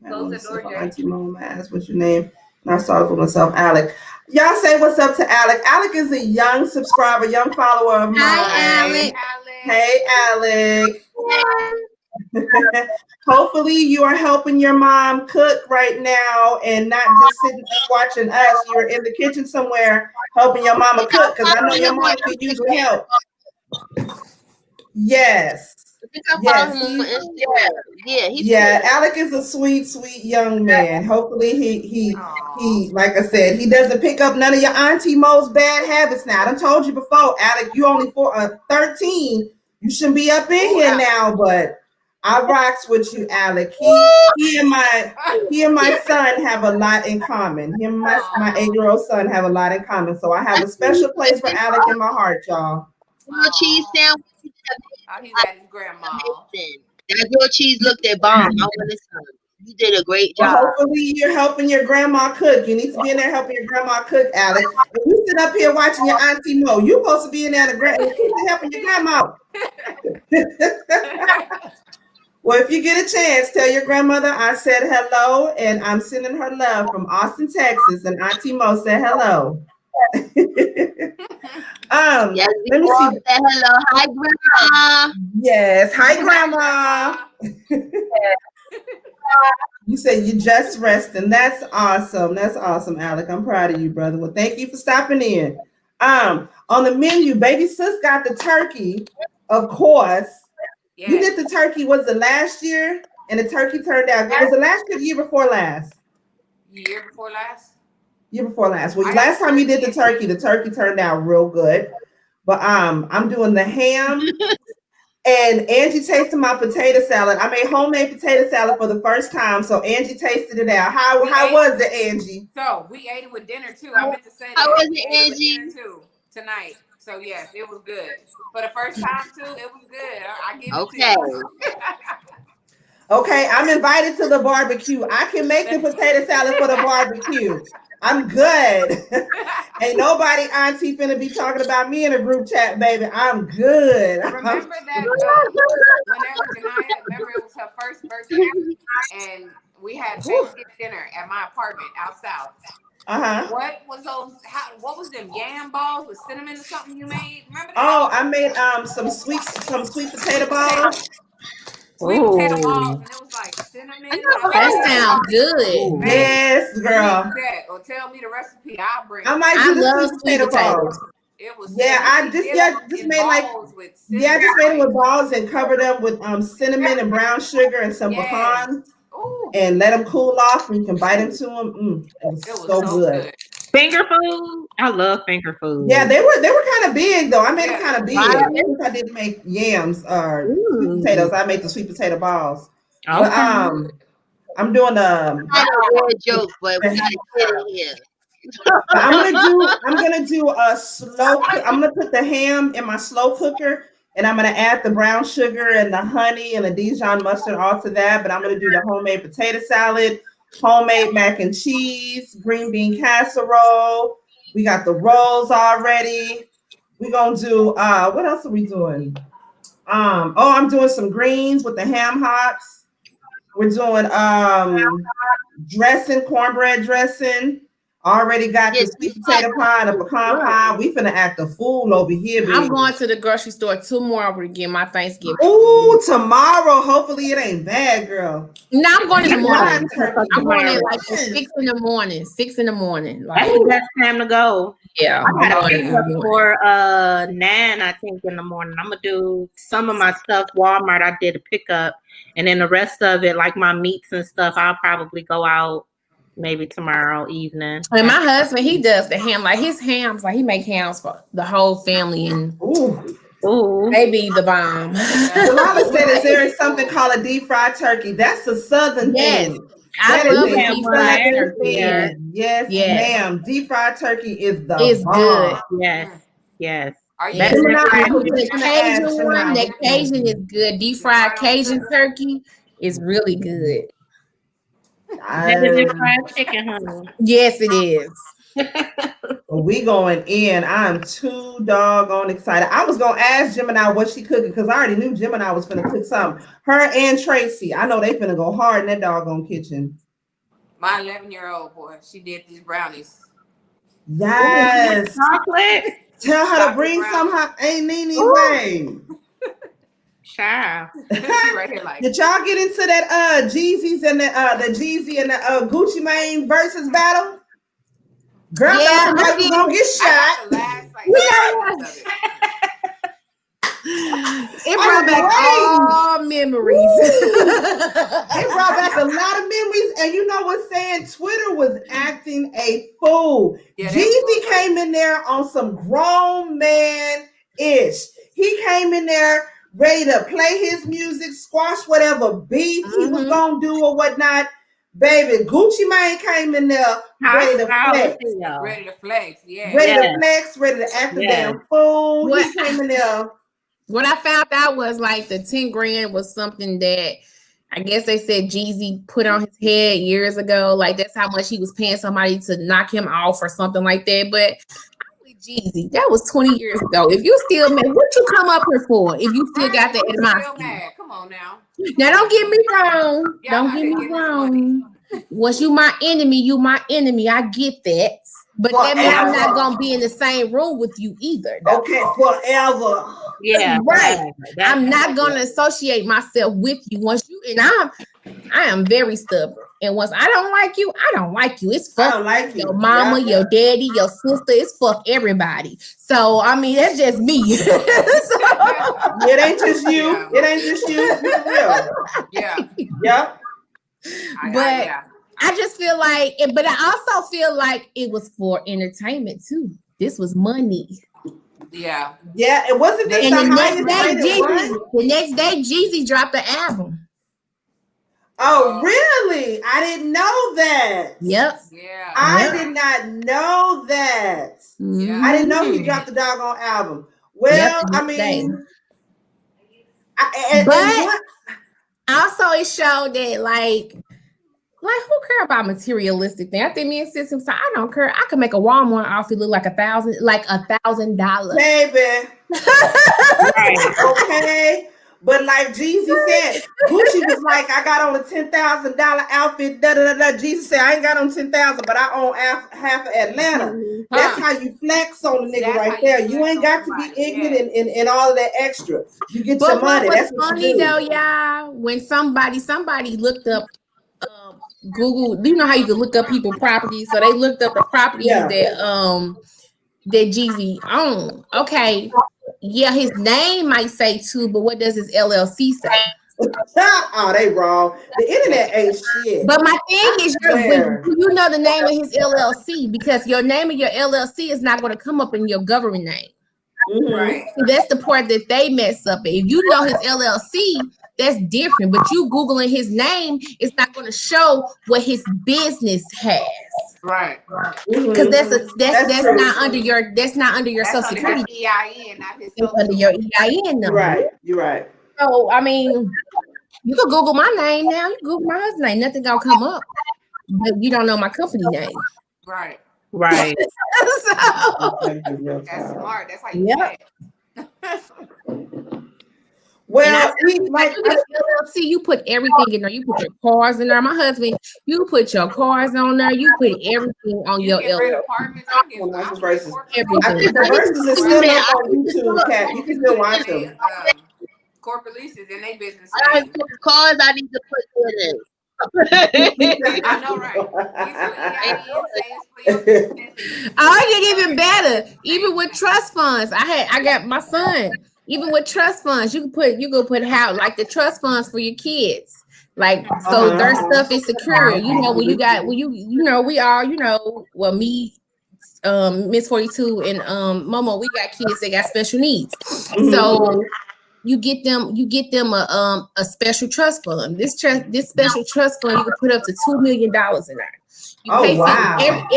Speaker 5: Close the door, Jay.
Speaker 1: Auntie Mom asked, "What's your name?" And I started for myself, Alec. Y'all say what's up to Alec. Alec is a young subscriber, young follower of mine.
Speaker 4: Hi, Alec.
Speaker 1: Hey, Alec. Hopefully you are helping your mom cook right now and not just sitting and watching us. You're in the kitchen somewhere helping your mama cook because I know your mom could use your help. Yes. Yeah, Alec is a sweet, sweet young man. Hopefully he like I said, he doesn't pick up none of your Auntie Mo's bad habits now. I done told you before, Alec, you only 13. You shouldn't be up in here now, but I rocks with you, Alec. He and my son have a lot in common. Him and my 8-year-old son have a lot in common. So I have a special place for Alec in my heart, y'all.
Speaker 2: Cheese sandwich.
Speaker 5: Oh, he's at his grandma.
Speaker 2: That grilled cheese looked at bomb. I want to say you did a great job.
Speaker 1: Well, hopefully you're helping your grandma cook. You need to be in there helping your grandma cook, Alec. If you sit up here watching your Auntie Mo, you're supposed to be in there helping your grandma. Well, if you get a chance, tell your grandmother I said hello and I'm sending her love from Austin, Texas, and Auntie Mo said hello.
Speaker 2: Yes,
Speaker 1: let me see.
Speaker 2: Hello, hi grandma.
Speaker 1: Yes, hi grandma. You said you just resting. That's awesome. That's awesome, Alec. I'm proud of you, brother. Well, thank you for stopping in. On the menu, baby sis got the turkey, of course. Yes. You did the turkey. Was it last year? And the turkey turned out. Was it last year? Year before last?
Speaker 5: Year before last.
Speaker 1: Year before last. Well, last time you did the turkey turned out real good. But I'm doing the ham. And Angie tasted my potato salad. I made homemade potato salad for the first time. So Angie tasted it out. How was it, Angie?
Speaker 5: So we ate it with dinner too. I meant to say that.
Speaker 2: How was it, Angie?
Speaker 5: Too, tonight. So yes, it was good. For the first time too, it was good. I give it to you.
Speaker 1: Okay, I'm invited to the barbecue. I can make the potato salad for the barbecue. I'm good. Ain't nobody auntie finna be talking about me in a group chat, baby. I'm good.
Speaker 5: Remember that whenever remember it was her first birthday and we had Thanksgiving dinner at my apartment out south. What was what was them yam balls with cinnamon or something you made? Remember that?
Speaker 1: Oh, I made some sweet potato balls.
Speaker 5: Sweet potato balls, and it was like cinnamon.
Speaker 4: That sounds good.
Speaker 1: Yes, girl.
Speaker 5: Or tell me the recipe. I'll bring.
Speaker 1: I might do the sweet potato balls.
Speaker 5: It was.
Speaker 1: I just made it with balls and covered them with cinnamon and brown sugar and some pecans. And let them cool off, and you can bite into them. It was so good.
Speaker 6: Finger food, I love finger food.
Speaker 1: Yeah, they were kind of big though. I made it kind of big. I didn't make yams or sweet potatoes. I made the sweet potato balls. Okay. But, I'm doing
Speaker 2: I know a joke, but we gotta get it here.
Speaker 1: I'm gonna do a slow. I'm gonna put the ham in my slow cooker. And I'm going to add the brown sugar and the honey and the Dijon mustard all to that. But I'm going to do the homemade potato salad, homemade mac and cheese, green bean casserole. We got the rolls already. We're going to do, what else are we doing? I'm doing some greens with the ham hocks. We're doing dressing, cornbread dressing. Already got the sweet potato pie and the pecan pie. We finna act a fool over here, baby.
Speaker 4: I'm going to the grocery store tomorrow to get my Thanksgiving.
Speaker 1: Ooh, tomorrow. Hopefully it ain't bad, girl.
Speaker 4: No, I'm going in the morning. I'm going at like 6 in the morning. 6 in the morning. Like,
Speaker 6: that's the best time to go.
Speaker 4: Yeah,
Speaker 6: I got to pick up for 9, I think, in the morning. I'm gonna do some of my stuff. Walmart, I did a pickup, and then the rest of it, like my meats and stuff, I'll probably go out maybe tomorrow evening.
Speaker 4: And my husband, he does the ham. Like his hams, like he make hams for the whole family, and they be the bomb.
Speaker 1: Delala said, "Is there something called a deep fried turkey? That's a southern thing."
Speaker 4: I love deep fried turkey.
Speaker 1: Yes, ma'am. Deep fried turkey is the
Speaker 4: good.
Speaker 6: Yes.
Speaker 5: Are you
Speaker 4: that Cajun is good. Deep fried Cajun turkey is really good.
Speaker 6: Deep fried chicken, honey.
Speaker 4: Yes, it is.
Speaker 1: We going in. I'm too doggone excited. I was gonna ask Gemini what she cooking because I already knew Gemini was finna cook something. Her and Tracy, I know they finna go hard in that doggone kitchen.
Speaker 5: My 11-year-old boy, she did these brownies.
Speaker 1: Yes.
Speaker 6: Chocolate.
Speaker 1: Tell her to bring some. Ain't Nene way.
Speaker 6: Child.
Speaker 5: Right here, like.
Speaker 1: Did y'all get into that Jezzy's and the Jezzy and the Gucci Mane versus battle? Girl,
Speaker 4: yeah,
Speaker 1: I was gonna get shot.
Speaker 4: It brought back all memories.
Speaker 1: It brought back a lot of memories, and you know what's saying? Twitter was acting a fool.
Speaker 5: Yeah,
Speaker 1: Jezzy came in there on some grown man-ish. He came in there ready to play his music, squash whatever beef he was gonna do or whatnot. Baby, Gucci Mane came in there ready to flex.
Speaker 5: Ready to flex, yeah.
Speaker 1: Ready to flex, ready to act a damn fool. He came in there.
Speaker 4: What I found out was like the 10 grand was something that I guess they said Jezzy put on his head years ago. Like that's how much he was paying somebody to knock him off or something like that. But Jezzy, that was 20 years ago. If you still mad, what you come up here for? If you still got the animosity.
Speaker 5: Come on now.
Speaker 4: Now don't get me wrong. Don't get me wrong. Once you my enemy, you my enemy. I get that. But that means I'm not gonna be in the same room with you either. Though.
Speaker 1: Okay, forever.
Speaker 6: Yeah,
Speaker 4: right. I'm not gonna associate myself with you once you and I am very stubborn. And once I don't like you, I don't like you. It's fuck your mama, your daddy, your sister. It's fuck everybody. So I mean, that's just me.
Speaker 1: It ain't just you. Yeah. It ain't just you. Yeah.
Speaker 4: But I just feel like, but I also feel like it was for entertainment too. This was money.
Speaker 5: Yeah.
Speaker 1: It wasn't this.
Speaker 4: And the next day, Jezzy dropped the album.
Speaker 1: Oh, really? I didn't know that.
Speaker 4: Yep.
Speaker 5: Yeah.
Speaker 1: I did not know that.
Speaker 4: Yeah.
Speaker 1: I didn't know he dropped the doggone album. Well, I mean,
Speaker 4: but also it showed that like who care about materialistic thing? I think me and Sis was like, I don't care. I could make a Walmart outfit look like $1,000,
Speaker 1: baby. Right. Okay. But like Jezzy said, Gucci was like, I got on a $10,000 outfit. Jezzy said, I ain't got on 10,000, but I own half of Atlanta. That's how you flex on the nigga right there. You ain't got to be ignorant and all of that extra. You get your money. That's
Speaker 4: funny though, y'all. When somebody looked up Google, you know how you can look up people properties. So they looked up the properties that Jezzy owned. Okay. Yeah, his name might say too, but what does his LLC say?
Speaker 1: Oh, they wrong. The internet ain't shit.
Speaker 4: But my thing is, you know the name of his LLC because your name of your LLC is not going to come up in your government name.
Speaker 1: Mm-hmm.
Speaker 4: Right. So that's the part that they mess up. If you know his LLC, that's different. But you Googling his name, it's not going to show what his business has.
Speaker 5: Right.
Speaker 4: Because that's not under your Social Security
Speaker 5: EIN, not his
Speaker 4: under your EIN number.
Speaker 1: Right. You're right.
Speaker 4: So I mean, you can Google my name now. You Google my husband's name, nothing gonna come up. But you don't know my company name.
Speaker 5: Right.
Speaker 6: Right.
Speaker 4: So,
Speaker 5: that's smart. That's how you do it.
Speaker 1: Well,
Speaker 4: like you get LLC, you put everything in there. You put your cars in there. My husband, you put your cars on there. You put everything on your LLC.
Speaker 5: Apartments.
Speaker 1: I think the Verzuz is still up on YouTube, Cat. You can still watch them.
Speaker 5: Corporate leases in their business
Speaker 2: name. Cars I need to put in.
Speaker 5: I know, right?
Speaker 4: I get even better. Even with trust funds, I got my son. Even with trust funds, you can put how like the trust funds for your kids. Like so their stuff is secure. You know, when you know, we all, you know, well me, Miss 42 and Momo, we got kids that got special needs. So you get them a special trust fund. This special trust fund, you can put up to $2 million in there. You pay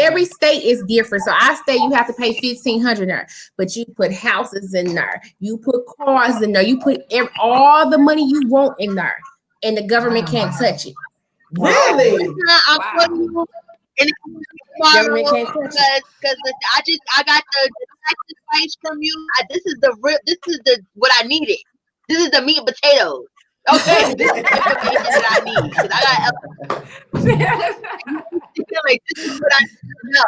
Speaker 4: every state is different. So our state you have to pay $1,500 there, but you put houses in there, you put cars in there, you put all the money you want in there, and the government can't touch it.
Speaker 1: Really?
Speaker 2: Government can't touch it. Because I got the advice from you. This is the what I needed. This is the meat and potatoes. Okay, this is the information that I need. Because I got like this is what I know.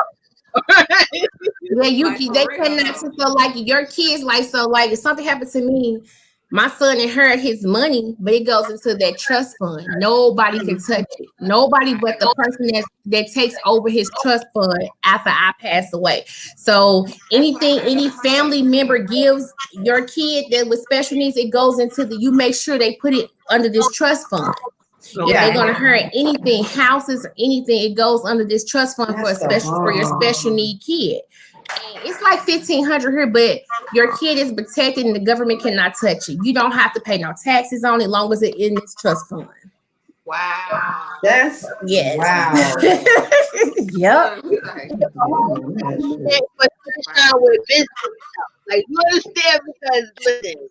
Speaker 4: Yeah, they cannot so like your kids like so like if something happened to me, my son inherit his money, but it goes into that trust fund. Nobody can touch it. Nobody but the person that takes over his trust fund after I pass away. So anything any family member gives your kid that with special needs, it goes into you make sure they put it under this trust fund. If they're gonna hurt anything, houses or anything, it goes under this trust fund for your special need kid. And it's like $1,500 here, but your kid is protected and the government cannot touch it. You don't have to pay no taxes on it, as long as it's in this trust fund.
Speaker 5: Wow.
Speaker 1: That's wow.
Speaker 4: Yep.
Speaker 2: With business, like you understand because listen,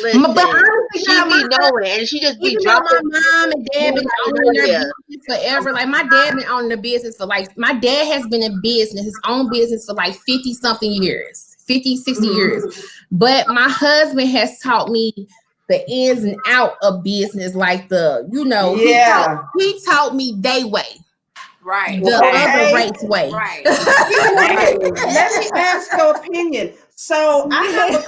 Speaker 4: but honestly,
Speaker 2: she be knowing, and she just be dropping.
Speaker 4: My mom and dad been owning their business forever. Like my dad been owning the business for my dad has been in business, his own business for like 50 something years, 50, 60 years. But my husband has taught me the ins and out of business, like he taught me day way.
Speaker 5: Right.
Speaker 4: The other race way.
Speaker 5: Right.
Speaker 1: Let me ask your opinion. So I have a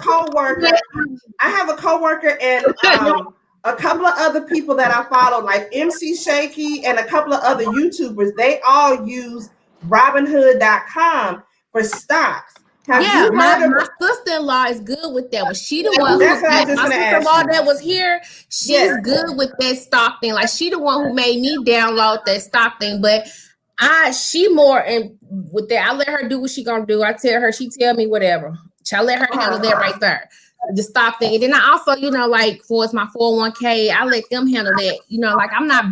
Speaker 1: coworker and a couple of other people that I follow, like MC Shaky and a couple of other YouTubers. They all use Robinhood.com for stocks.
Speaker 4: My sister-in-law is good with that one. She the one my sister-in-law that was here. She's good with that stock thing. Like she the one who made me download that stock thing. But she more in with that. I let her do what she gonna do. I tell her, she tell me whatever. I let her handle that right there. The stock thing. And then I also, like for my 401k, I let them handle that. Like I'm not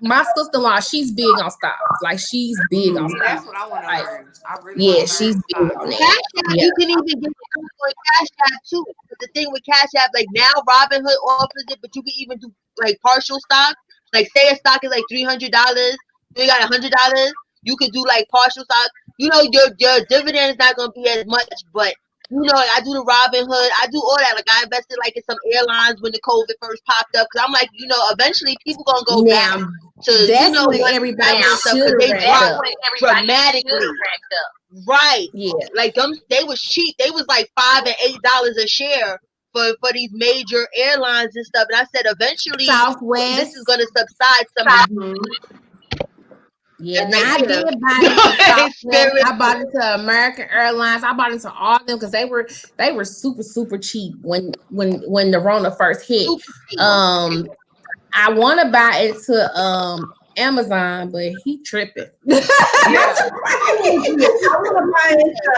Speaker 4: my sister-in-law, she's big on stocks. Like she's big on stocks.
Speaker 5: That's what I want to learn. I really
Speaker 4: she's big on that.
Speaker 2: You can even get on Cash App too. The thing with Cash App, like now Robinhood offers it, but you can even do like partial stock. Like say a stock is like $300, you got $100, you could do like partial stock. Your dividend is not gonna be as much, but I do the Robinhood. I do all that. Like I invested like in some airlines when the COVID first popped up. Cause I'm like, eventually people gonna go back to
Speaker 4: what everybody should
Speaker 2: they dropped dramatically. Right. Yeah. Like they was cheap. They was like $5 and $8 a share for these major airlines and stuff. And I said eventually
Speaker 4: Southwest,
Speaker 2: this is gonna subside some.
Speaker 4: Yeah, now I did buy it. I bought into American Airlines. I bought into all of them because they were super, super cheap when the Rona first hit. I want to buy into Amazon, but he tripping.
Speaker 1: I want to buy into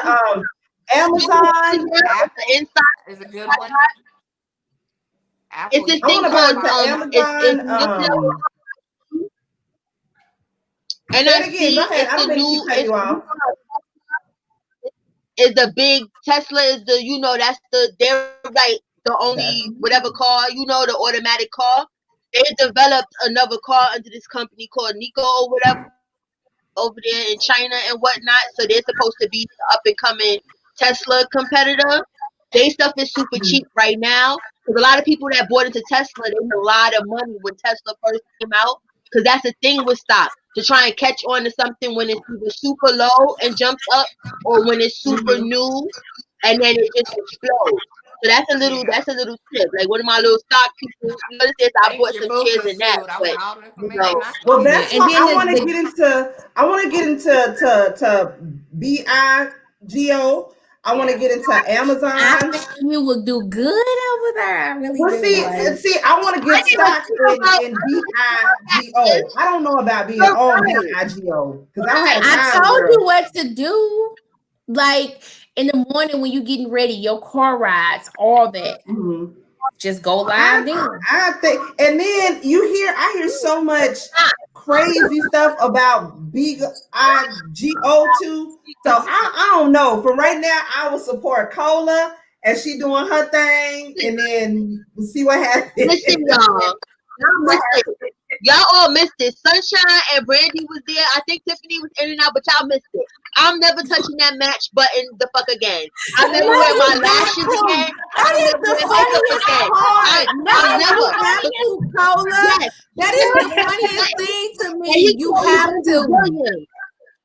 Speaker 1: Amazon.
Speaker 2: Apple Inside
Speaker 5: is a good one.
Speaker 2: It's this thing called Amazon. And is the big Tesla is they're like the only whatever car, the automatic car. They developed another car under this company called Nico or whatever over there in China and whatnot. So they're supposed to be the up and coming Tesla competitor. They stuff is super cheap right now. Because a lot of people that bought into Tesla, they made a lot of money when Tesla first came out. Because that's the thing with stock. To try and catch on to something when it's either super low and jumps up or when it's super new and then it just explodes. So that's a little tip. Like one of my little stock people, you know, this I bought some shares in that. But,
Speaker 1: well, that's why I want to get into to BIGO. I want to get into Amazon.
Speaker 4: I think you will do good over there. I really do.
Speaker 1: See, I want to get stock in BIGO. I don't know about being on BIGO because I
Speaker 4: told you what to do. Like in the morning when you're getting ready, your car rides, all that. Mm-hmm. Just go live then.
Speaker 1: I think, and then I hear so much crazy stuff about BIGO too. So I don't know. For right now, I will support Cola as she doing her thing, and then we'll see what happens.
Speaker 2: Listen, y'all all missed it. Sunshine and Brandy was there. I think Tiffany was in and out, but y'all missed it. I'm never touching that match button the fuck again. I'll never wear my lashes again. I'll never wear makeup again. I'll never.
Speaker 4: Yes. That is the funniest thing to me. You have to.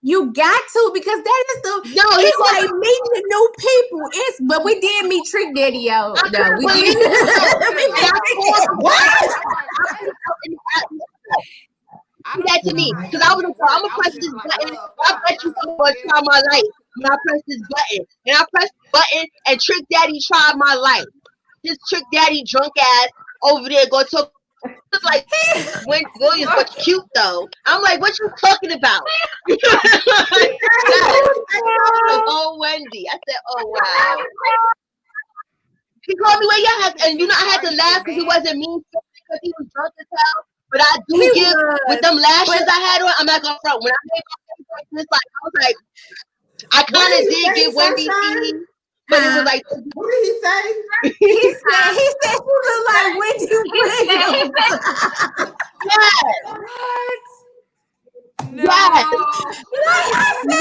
Speaker 4: You got to, because that is it's like meeting the new people. But we did meet Trick Daddy, yo. No, we did.
Speaker 2: That to me, because I'm gonna press this button. I bet you I'm gonna try my life when I press this button. And I press the button, and Trick Daddy tried my life. This Trick Daddy drunk ass over there go talk. Like Wendy Williams, but cute though. I'm like, what you talking about? Oh, Wendy. I said, oh wow. He called me where you had, and you know I had to laugh because he wasn't mean because he was drunk as hell. But I do give with them lashes I had on. I'm not gonna front. When I made my face, it's like I was like, I kind of did get Wendy feeling. But it was like,
Speaker 1: what did he say?
Speaker 4: He said you look like Wendy Williams.
Speaker 2: Yes.
Speaker 5: What? No.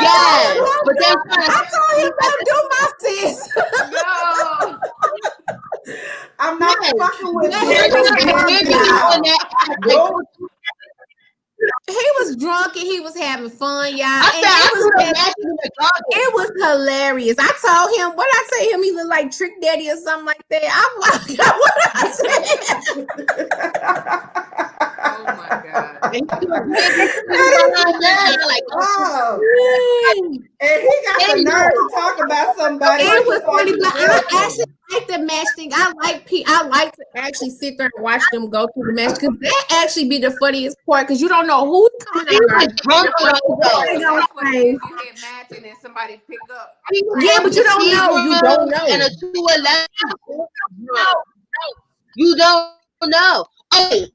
Speaker 2: Yes. But then
Speaker 4: I told him don't do my sis.
Speaker 5: No.
Speaker 1: I'm not fucking with
Speaker 4: He was drunk and he was having fun, y'all. It was hilarious. I told him, what I tell him, he looked like Trick Daddy or something like that. What I said.
Speaker 5: Oh my God.
Speaker 1: And he got the nerve to talk about somebody.
Speaker 4: It was funny, but I actually like the match thing. I like to actually sit there and watch them go through the match because that actually be the funniest part because you don't know who's coming out.
Speaker 2: Drunk
Speaker 5: You get match and then somebody pick up.
Speaker 4: Yeah, but you don't know. You don't know.
Speaker 2: And a 211. You don't know. Oh,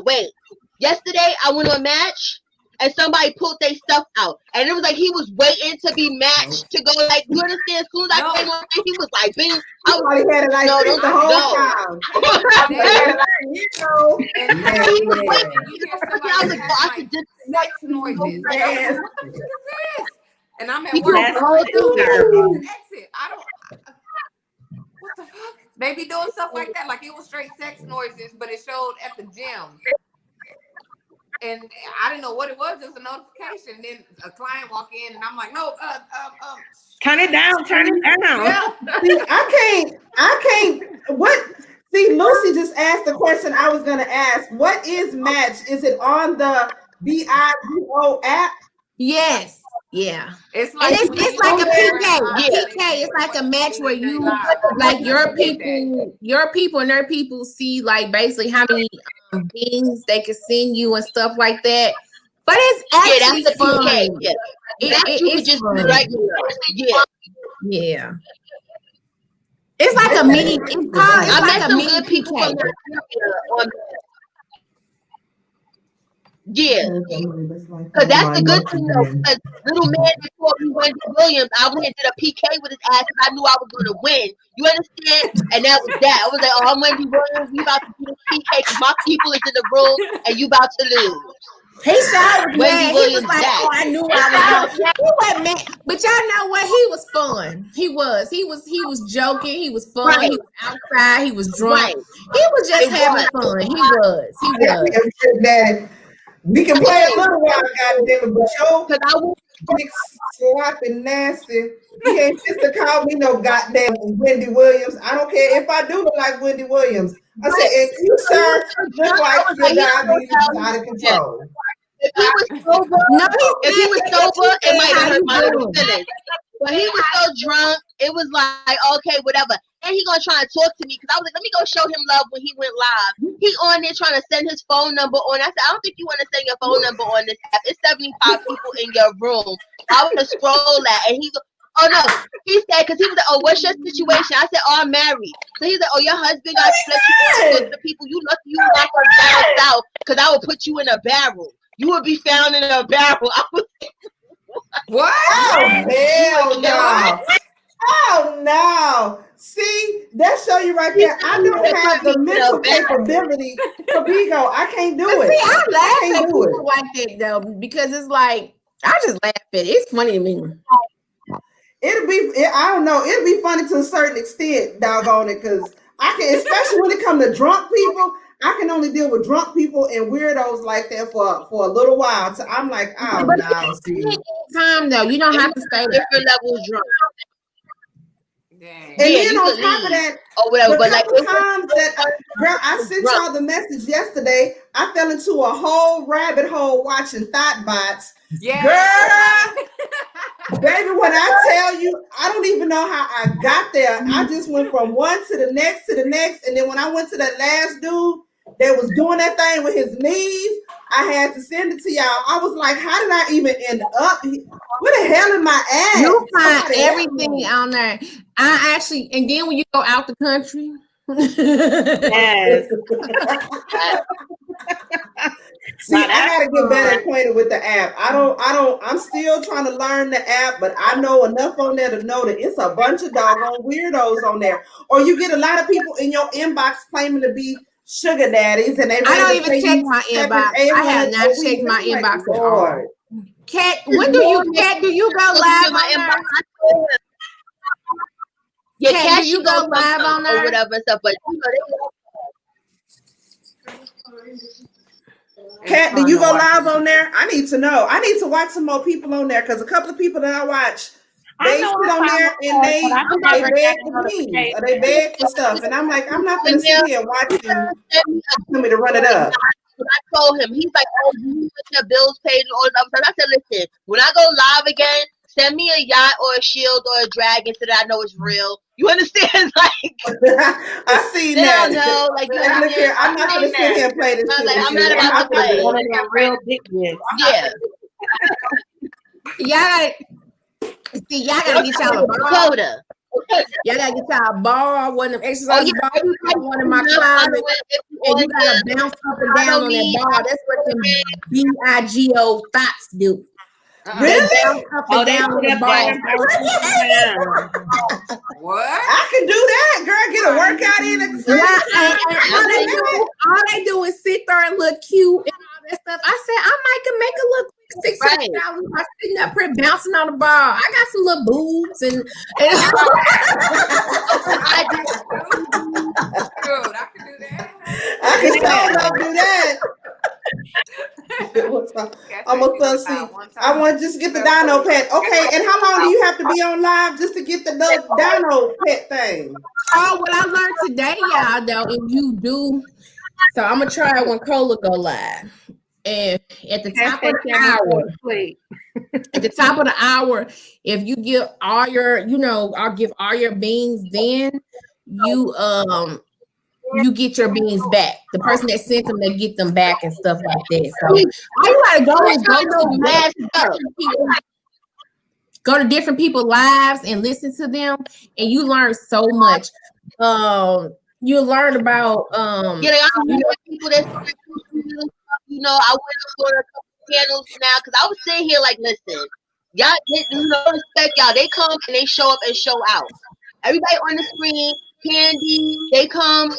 Speaker 2: wait. Yesterday I went on match and somebody pulled their stuff out. And it was like he was waiting to be matched to go, like, you understand? As soon as I came on, he was like, bing. I was
Speaker 1: had it like the whole time.
Speaker 5: I was like, I could just sex noises. And I'm at work. Exit. I don't. What the fuck? They be doing stuff like that. Like it was straight sex noises, but it showed at the gym. And I didn't know what it was. It was a notification. Then a client walked in, and I'm like, "No,
Speaker 6: turn it down, turn it down."
Speaker 5: Yeah.
Speaker 1: See, I can't. What? See, Lucy just asked the question I was gonna ask. What is match? Is it on the BIGO app?
Speaker 4: Yes. Yeah.
Speaker 5: It's like
Speaker 4: it's like a PK. PK. It's like a match where you like your people and their people see like basically how many things they can send you and stuff like that. But it's actually
Speaker 2: that's
Speaker 4: fun.
Speaker 2: PK. Yeah. It's just regular.
Speaker 4: Yeah. It's like a mini. It's called.
Speaker 2: I met some good people from yeah, because that's the good thing though. Because little man before we went to Williams, I went and did a PK with his ass because I knew I was going to win. You understand? And that was that. I was like, oh, I'm Wendy Williams. We about to do this PK because my people is in the room and you about to lose.
Speaker 4: He saw was mad. He was like,
Speaker 2: Jack.
Speaker 4: "Oh, I knew I was going." He wasn't mad, but y'all know what? He was fun. He was joking. He was fun.
Speaker 2: Right.
Speaker 4: He was outside. He was drunk.
Speaker 2: Right.
Speaker 4: He was just having fun. He was.
Speaker 1: We can play a little while, goddamn, but yo,
Speaker 2: because I was
Speaker 1: big sloppy nasty. He ain't just to call me no goddamn Wendy Williams. I don't care if I do look like Wendy Williams. I said, if you, sir, look like your diabetes is out of control.
Speaker 2: If he was sober, it might have hurt my little feelings. But he was so drunk, it was like, okay, whatever. And he gonna try and talk to me because I was like, let me go show him love when he went live. He on there trying to send his phone number on. I said, I don't think you want to send your phone number on this app. It's 75 people in your room. I want to scroll that, and he go, oh no, he said, because he was like, oh, what's your situation? I said, oh, I'm married. So he's like, oh, your husband got split you to people. You lucky you not from down south, because I will put you in a barrel. You will be found in a barrel. I was like,
Speaker 5: what?
Speaker 1: Oh hell no! Oh no! See, that show you right there. I don't have the mental capability for Bigo. I can't do it.
Speaker 4: See, I laugh at people like that though, because it's like I just laugh at it. It's funny to me.
Speaker 1: I don't know. It'll be funny to a certain extent, doggone it, because I can, especially when it comes to drunk people. I can only deal with drunk people and weirdos like that for a little while. So I'm like, oh no, see.
Speaker 4: Time though, you don't have to stay
Speaker 2: different levels drunk.
Speaker 1: And then on top of that,
Speaker 2: or whatever,
Speaker 1: the couple times that girl, I sent y'all the message yesterday. I fell into a whole rabbit hole watching thought bots.
Speaker 5: Yeah.
Speaker 1: Girl, baby, when I tell you, I don't even know how I got there. I just went from one to the next, and then when I went to that last dude that was doing that thing with his knees, I had to send it to y'all. I was like, how did I even end up here? Where the hell am I at?
Speaker 4: You'll find everything on there. I actually, and then when you go out the country,
Speaker 6: yes.
Speaker 1: See, I gotta get better acquainted with the app. I'm still trying to learn the app, but I know enough on there to know that it's a bunch of doggone weirdos on there. Or you get a lot of people in your inbox claiming to be sugar daddies, and I
Speaker 4: don't even check my inbox. I have not checked my inbox at all. Kat, do you go live on there?
Speaker 2: Yeah,
Speaker 4: Kat, do you go live on there?
Speaker 2: Or whatever stuff, but
Speaker 1: Kat, do you go live on there? I need to know. I need to watch some more people on there because a couple of people that I watch, they sit on there and they beg for me or they beg for stuff, and I'm like, I'm not gonna sit here watching me to run it up.
Speaker 2: I told him, he's like, oh, you with your bills paid and all that stuff. I said, listen, when I go live again, send me a yacht or a shield or a dragon so that I know it's real. You understand? Like,
Speaker 1: I see that.
Speaker 2: No, like,
Speaker 1: I'm not gonna sit here and play this.
Speaker 2: I'm not about to play.
Speaker 6: One of them real big ones.
Speaker 2: Yeah.
Speaker 4: Y'all gotta get y'all a ball. Y'all gotta get y'all a ball, one of them exercise balls, one of my climbing, and you gotta bounce up and down on that ball. That's what them BIGO thoughts do.
Speaker 1: Really?
Speaker 4: Bounce up and down on the ball.
Speaker 5: What?
Speaker 1: I can do that, girl. Get a workout in.
Speaker 4: All they do is sit there and look cute and all that stuff. I said I might can make a little $600 by sitting up here bouncing on the ball. I got some little boobs and
Speaker 5: I can do that.
Speaker 1: I can do that. I'm gonna see. I want to just get the dino pet. Okay, and how long do you have to be on live just to get the dino pet thing?
Speaker 4: Oh, what I learned today, y'all, though, if you do, so I'm gonna try it when Cola go live. And at the top of the hour, if you give all your, I'll give all your beans, then you get your beans back. The person that sent them, they get them back and stuff like that. So all you gotta go is go to different people's lives and listen to them, and you learn so much. You learn about
Speaker 2: people that I went to a couple channels now because I was sitting here like, listen, y'all respect y'all. They come and they show up and show out. Everybody on the screen, Candy, they come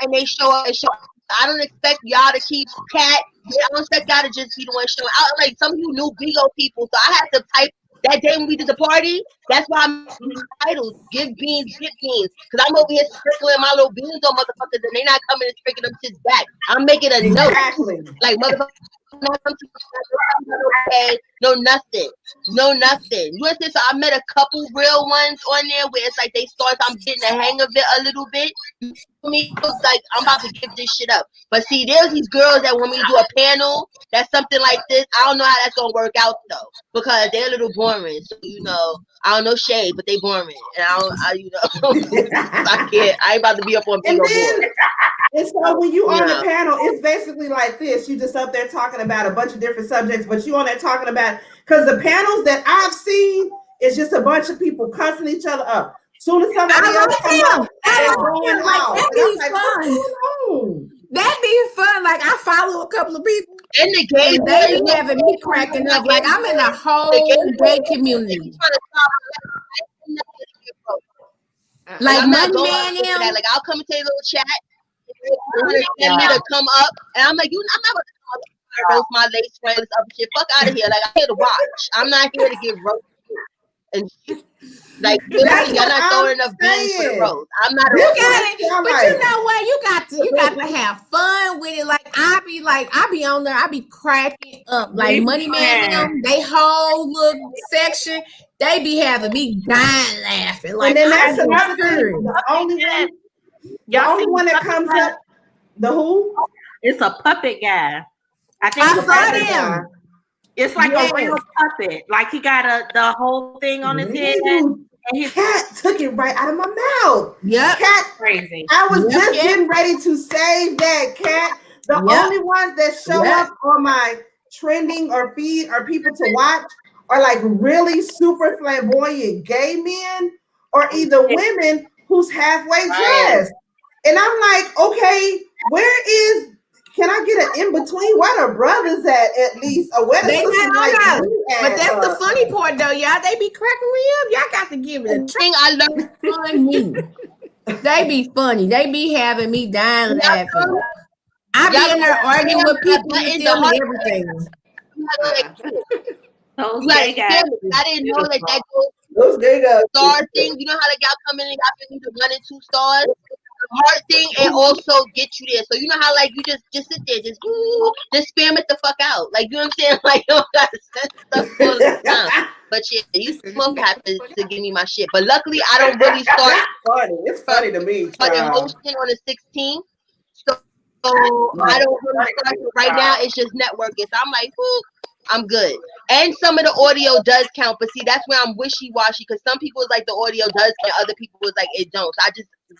Speaker 2: and they show up and show out. I don't expect y'all to keep cat. I don't expect y'all to just be the one showing out. Like some of you new Bigo people, so I had to type that day when we did the party. That's why I'm titles. Give beans, get beans. Because I'm over here sprinkling my little beans on motherfuckers and they not coming and sprinkling them shits back. I'm making a note. Like motherfuckers not come to okay, no nothing. No nothing. You understand? So I met a couple real ones on there where it's like they start, I'm getting the hang of it a little bit. Me like I'm about to give this shit up. But see, there's these girls that want me to do a panel that's something like this. I don't know how that's gonna work out though, because they're a little boring. So I don't know shade, but they boring, and I ain't about to be up on big board.
Speaker 1: And so when you on the panel, it's basically like this. You just up there talking about a bunch of different subjects, but you on there talking about, because the panels that I've seen is just a bunch of people cussing each other up. Soon as somebody else comes up, they're going out.
Speaker 4: That'd be fun. Like I follow a couple of people,
Speaker 2: and the gay
Speaker 4: and they be having me cracking up. Like I'm in a whole gay community. Like money man,
Speaker 2: like I'll come into a little chat. And me to come up, and I'm like, I'm not about to roast my lace friends up shit. Fuck out of here. Like I'm here to watch. I'm not here to get roasted. And like y'all not throwing enough beans for the roast. I'm not.
Speaker 4: You got it, but you know what? You got to have fun with it. Like I be on there. I be cracking up. Like money man, they whole little section. They be having me dying laughing. Like
Speaker 1: and then that's another thing. The only one that comes up, the who?
Speaker 6: It's a puppet guy. I think
Speaker 4: I saw them.
Speaker 6: It's like a real puppet. Like he got the whole thing on his head. And
Speaker 1: his cat took it right out of my mouth.
Speaker 4: Yep.
Speaker 1: Cat
Speaker 6: crazy.
Speaker 1: I was just getting ready to say that, Cat. The only ones that show up on my trending or feed or people to watch are like really super flamboyant gay men or either women who's halfway dressed. And I'm like, okay, can I get an in between? Where the brothers at least? Or where the sisters like
Speaker 4: but that's the funny part though, y'all. They be cracking me up. Y'all got to give it a try.
Speaker 2: I love
Speaker 4: funny. They be funny. They be having me dying laughing. I be in there arguing with people and filming everything.
Speaker 2: Like, I didn't know that
Speaker 1: those
Speaker 2: star thing. You know how y'all come in and y'all can do 1 and 2 stars. Heart thing and also get you there. So you know how like you just sit there, just spam it the fuck out. Like you know what I'm saying? Like you don't gotta send stuff all the time. But yeah, you smoke have to give me my shit. But luckily I don't really start.
Speaker 1: It's funny to me.
Speaker 2: But hosting on the 16th. So I don't really start right now. It's just networking. So I'm like, I'm good. And some of the audio does count, but see, that's where I'm wishy-washy because some people is like the audio does count, other people is like it don't.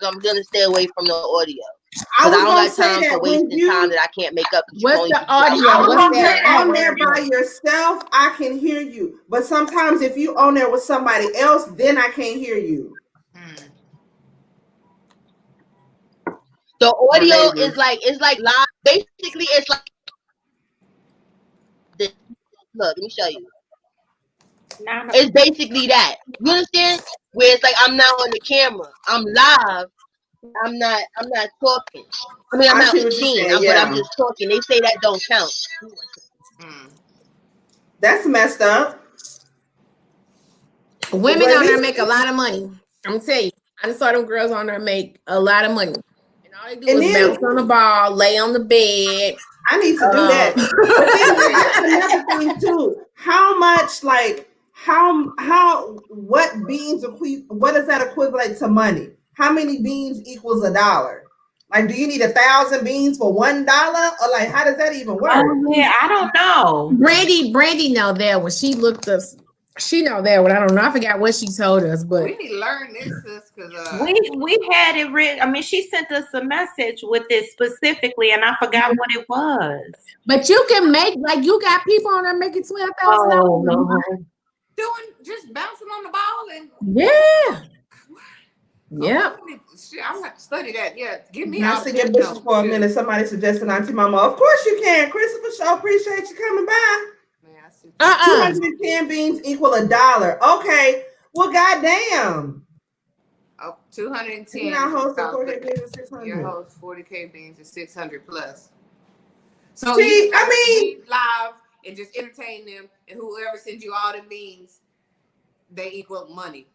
Speaker 2: So I'm gonna stay away from the audio. I don't got time for wasting time that I can't make up.
Speaker 4: What's the audio?
Speaker 1: When you're on there by yourself, I can hear you. But sometimes if you on there with somebody else, then I can't hear you.
Speaker 2: The audio is like live. Basically, it's like this. Look, let me show you. It's basically that. You understand? Where it's like I'm not on the camera. I'm live. I'm not talking. I mean, I'm not machine, but I'm just talking. They say that don't count.
Speaker 1: That's messed up.
Speaker 4: Women on there make a lot of money. I'm gonna tell you. I just saw them girls on there make a lot of money. And all they do is bounce on the ball, lay on the bed.
Speaker 1: I need to do that. But then that's another thing too. How much, like, what beans what is that equivalent to money? How many beans equals $1? Like, do you need 1,000 beans for $1? Or like, how does that even work?
Speaker 6: Oh yeah, I don't know.
Speaker 4: Brandy know that when she looked us. She know that one. I don't know. I forgot what she told us, but
Speaker 5: we need to learn this, sis, because
Speaker 6: we had it written. I mean, she sent us a message with it specifically, and I forgot what it was.
Speaker 4: But you can make like you got people on there making $12,000.
Speaker 5: Doing just bouncing on the ball and I'm gonna study that. Yeah, give me.
Speaker 1: I see your business for a minute. Somebody suggested Auntie Mama. Of course you can, Christopher. Shaw, appreciate you coming by. 210 beans equal $1. Okay. Well, goddamn.
Speaker 5: Oh, 210.
Speaker 1: You're not hosting 40K beans at 600.
Speaker 5: Your host 40K beans is 600 plus. So
Speaker 1: see,
Speaker 5: you
Speaker 1: I mean,
Speaker 5: live and just entertain them, and whoever sends you all the beans, they equal money.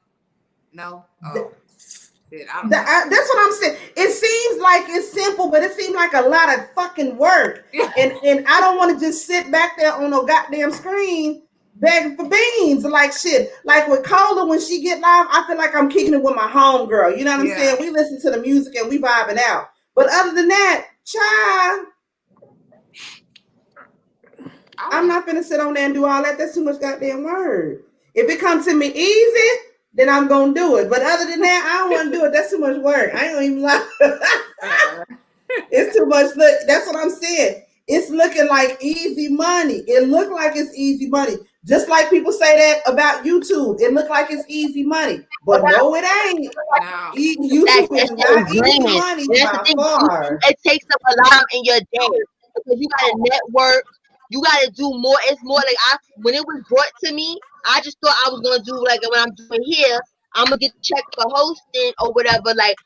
Speaker 5: No,
Speaker 1: that's what I'm saying. It seems like it's simple, but it seems like a lot of fucking work. and I don't want to just sit back there on no goddamn screen begging for beans like shit. Like with Cola, when she get live, I feel like I'm kicking it with my homegirl. You know what I'm saying? We listen to the music and we vibing out. But other than that, child, I'm not gonna sit on there and do all that. That's too much goddamn work. If it comes to me easy, then I'm gonna do it. But other than that, I don't want to do it. That's too much work. I ain't gonna even lie. It's too much. Look, that's what I'm saying. It's looking like easy money. It look like it's easy money. Just like people say that about YouTube. It look like it's easy money. But no, it ain't. No. YouTube is not easy money by far.
Speaker 2: It takes up a lot in your day because you gotta network. You gotta do more. It's more like when it was brought to me, I just thought I was gonna do like what I'm doing here. I'm gonna get checked for hosting or whatever. Like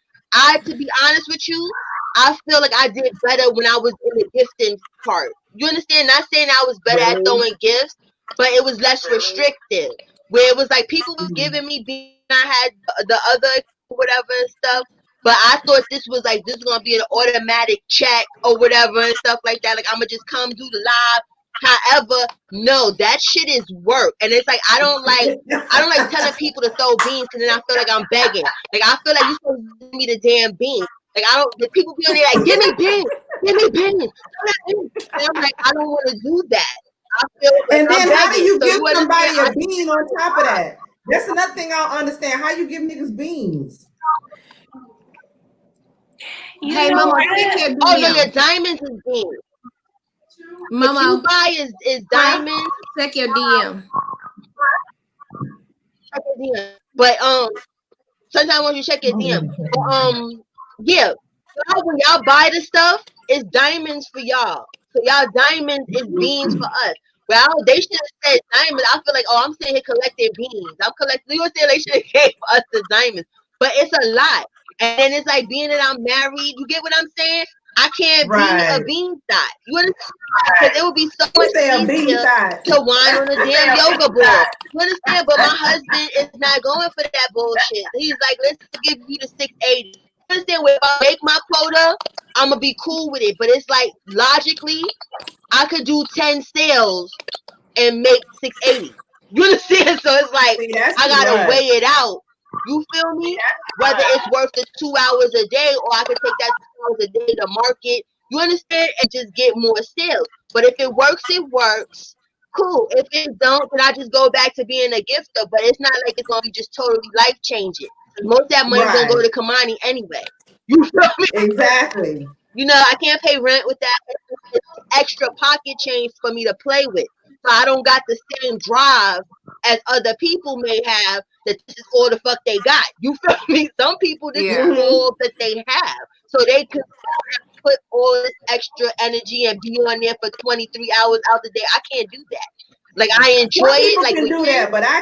Speaker 2: to be honest with you, I feel like I did better when I was in the gifting part. You understand? Not saying I was better at throwing gifts, but it was less restrictive. Where it was like people was giving me beans, I had the other whatever and stuff. But I thought this was gonna be an automatic check or whatever and stuff like that. Like I'm gonna just come do the live. However, no, that shit is work, and it's like I don't like telling people to throw beans, and then I feel like I'm begging. Like I feel like you supposed to give me the damn beans. Like the people be on there like, give me beans. And I'm like, I don't want to do that. I feel like
Speaker 1: and then how do you give somebody a bean on top of that? That's another thing I don't understand. How you give niggas beans?
Speaker 4: Hey, Mama,
Speaker 2: oh no, your diamonds is beans. Mama, what you buy is diamonds.
Speaker 4: Check your DM.
Speaker 2: Check your DM. But sometimes when you check your DM, yeah. When y'all buy the stuff, it's diamonds for y'all. So y'all diamonds is beans for us. Well, they should have said diamonds. I feel like, I'm sitting here collecting beans. I'm collecting. You say they should have gave us the diamonds, but it's a lot. And then it's like being that I'm married. You get what I'm saying? I can't be a bean thot. You understand? Because it would be so much easier to whine on a damn yoga board. You understand? But my husband is not going for that bullshit. He's like, let's give you the 680. You understand? If I make my quota, I'm going to be cool with it. But it's like, logically, I could do 10 sales and make 680. You understand? So it's like, I got to weigh it out. You feel me? Whether it's worth the 2 hours a day or I can take that 2 hours a day to market. You understand? And just get more sales. But if it works, it works. Cool. If it don't, then I just go back to being a gifter. But it's not like it's going to be just totally life changing. Most of that money's going to go to Kamani anyway. You feel me?
Speaker 1: Exactly.
Speaker 2: You know, I can't pay rent with that. It's extra pocket change for me to play with. So I don't got the same drive as other people may have that this is all the fuck they got. You feel me? Some people, this is all that they have. So they could put all this extra energy and be on there for 23 hours out the day. I can't do that. Like I enjoy it. Like
Speaker 1: can do that, but I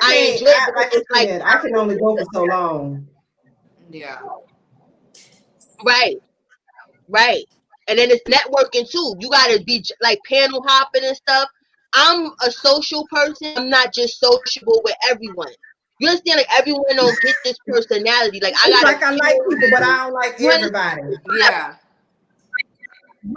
Speaker 1: can't. I can only go for so long.
Speaker 5: Yeah.
Speaker 2: Right. And then it's networking too. You gotta be like panel hopping and stuff. I'm a social person. I'm not just sociable with everyone. You understand? Like everyone don't get this personality. Like I like
Speaker 1: people, but I don't like everybody.
Speaker 5: Yeah.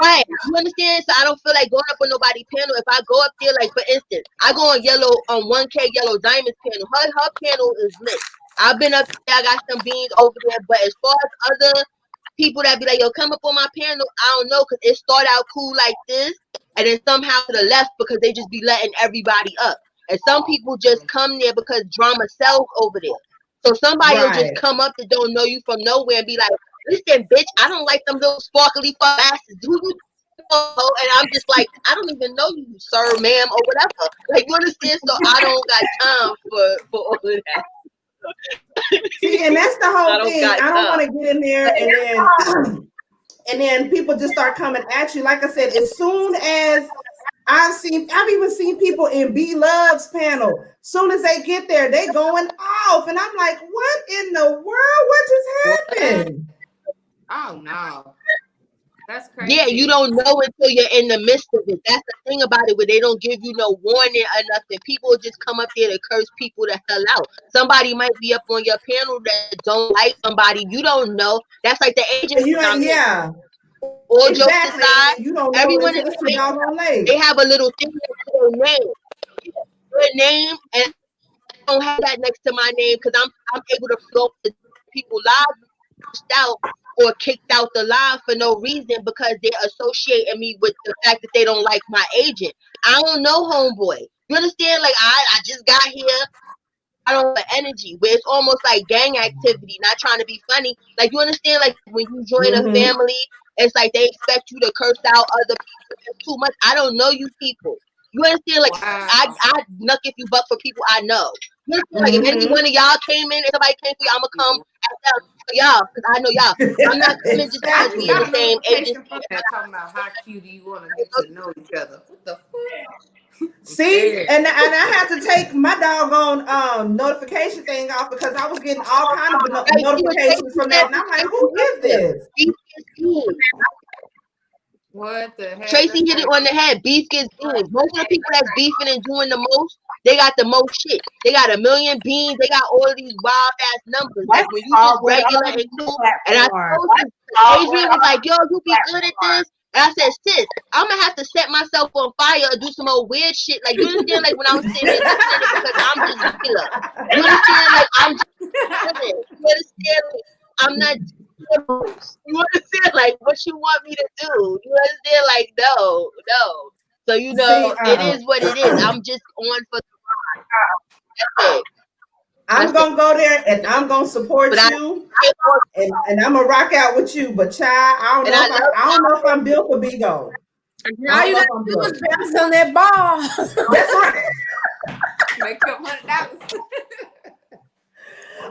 Speaker 2: Right. You understand? So I don't feel like going up on nobody's panel. If I go up there, like for instance, I go on 1K Yellow Diamonds panel. Her panel is lit. I've been up there. I got some beans over there. But as far as other people that be like, yo, come up on my panel, I don't know, because it start out cool like this, and then somehow to the left because they just be letting everybody up. And some people just come there because drama sells over there. So somebody will just come up that don't know you from nowhere and be like, listen, bitch, I don't like them little sparkly bastards. Who you know? And I'm just like, I don't even know you, sir, ma'am, or whatever. Like, you understand? So I don't got time for all of that.
Speaker 1: See, and that's the whole thing. I don't want to get in there and then people just start coming at you. Like I said, as soon as I've even seen people in B Love's panel. Soon as they get there, they going off, and I'm like, what in the world? What just happened?
Speaker 5: Oh no. That's crazy.
Speaker 2: Yeah, you don't know until you're in the midst of it. That's the thing about it, where they don't give you no warning or nothing. People just come up there to curse people the hell out. Somebody might be up on your panel that don't like somebody. You don't know. That's like the agent.
Speaker 1: Yeah.
Speaker 2: All jokes aside,
Speaker 1: you don't know
Speaker 2: everyone in the page, they have a little thing next to their name. Your name, and I don't have that next to my name because I'm able to float people live out or kicked out the line for no reason because they're associating me with the fact that they don't like my agent. I don't know homeboy. You understand? Like I just got here. I don't have energy where it's almost like gang activity, not trying to be funny. Like you understand? Like when you join a family, it's like they expect you to curse out other people. It's too much. I don't know you people. You understand? Like I nuck if you buck for people I know. You understand? Like if any one of y'all came in and somebody came for you, I'ma come for y'all because I know y'all. I'm not coming just because we in the same agency.
Speaker 5: Talking about how cute do you want to get to know each other? What the fuck?
Speaker 1: See, and I have to take my doggone notification thing off because I was getting all kind of notifications from that, and I'm like, who is this?
Speaker 5: What the heck?
Speaker 2: Tracy hit it on the head. Beef gets beans. Most of the people that's beefing and doing the most, they got the most shit. They got a million beans. They got all of these wild ass numbers. Like when you just regular and cool. And I told you, Adrian was like, yo, you be good at this. And I said, sis, I'm gonna have to set myself on fire or do some old weird shit. Like you understand, like when I was sitting there listening because I'm just regular. You understand, like I'm just chilling. You understand, like, I'm not. You understand, like what you want me to do? You understand, like no. So you know, it is what it is. I'm just on for the ride. That's it.
Speaker 1: I'm gonna go there and I'm gonna support you, and I'm gonna rock out with you. But child, I don't know if I'm built for Bigo.
Speaker 4: All you gotta do is bounce on that ball.
Speaker 1: That's right.
Speaker 5: Make up $100.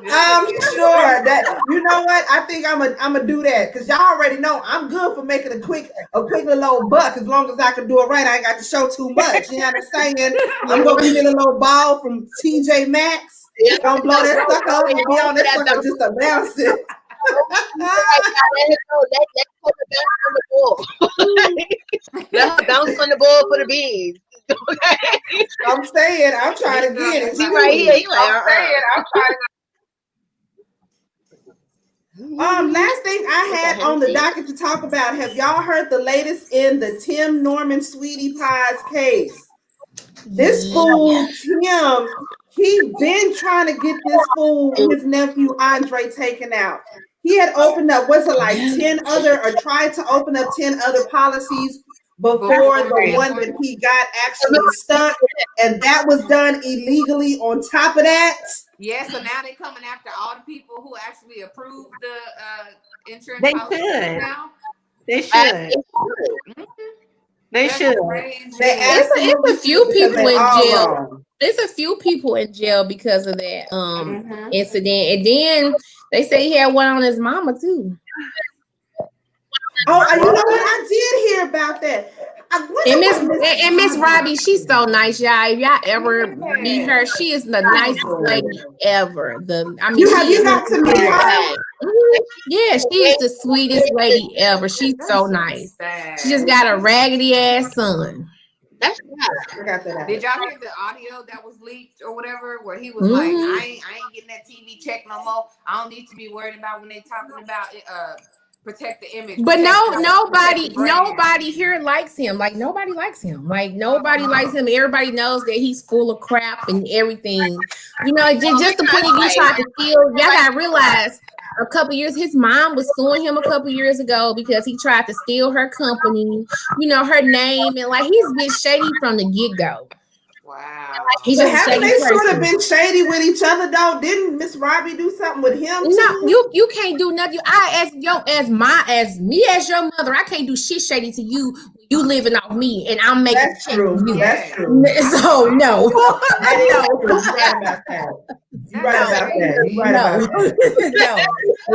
Speaker 1: I'm sure that you know what I think I'm gonna do that because y'all already know I'm good for making a quick little old buck as long as I can do it right. I ain't got to show too much. You know what I'm saying? I'm gonna get a little ball from TJ Maxx. Don't blow that sucker up and be on that sucker just to bounce it.
Speaker 2: Let her bounce on the ball for the beans.
Speaker 1: I'm saying I'm trying to get it.
Speaker 2: She right here. You like,
Speaker 1: I'm trying to. Last thing I had on the docket to talk about. Have y'all heard the latest in the Tim Norman Sweetie Pie's case? This fool Tim, he been trying to get this fool, his nephew Andre, taken out. He had opened up, was it like 10 other, or tried to open up 10 other policies before the one that he got actually stuck, and that was done illegally on top of that.
Speaker 5: Yeah, so now they're coming after all the people who actually approved the insurance
Speaker 6: they
Speaker 5: policy
Speaker 6: should.
Speaker 5: now.
Speaker 6: They should. They should.
Speaker 4: It's a few people in jail. There's a few people in jail because of that incident, and then they say he had one on his mama too.
Speaker 1: Oh, you know what? I did hear about that.
Speaker 4: And Miss Robbie, she's so nice, y'all. If y'all ever meet her, she is the nicest lady ever.
Speaker 1: You got to meet her.
Speaker 4: Yeah, she is the sweetest lady ever. She's so nice. She just got a raggedy ass son.
Speaker 2: That's
Speaker 5: Did y'all hear the audio that was leaked or whatever, where he was like, I ain't getting that TV check no more. I don't need to be worried about when they talking about it. Protect the image.
Speaker 4: But nobody here likes him. Like nobody likes him. Like nobody likes him. Everybody knows that he's full of crap and everything. You know, just the point he tried to steal. Y'all gotta realize a couple years, his mom was suing him a couple years ago because he tried to steal her company, you know, her name, and like he's been shady from the get-go.
Speaker 5: Wow.
Speaker 1: Haven't they sort of been shady with each other though? Didn't Miss Robbie do something with him too?
Speaker 4: No, you can't do nothing. As me as your mother, I can't do shit shady to you when you living off me, and I'm making
Speaker 1: That's true. That's true.
Speaker 4: So no.
Speaker 1: That is true. You're right about that. You're right about that. You're right about that.
Speaker 4: No.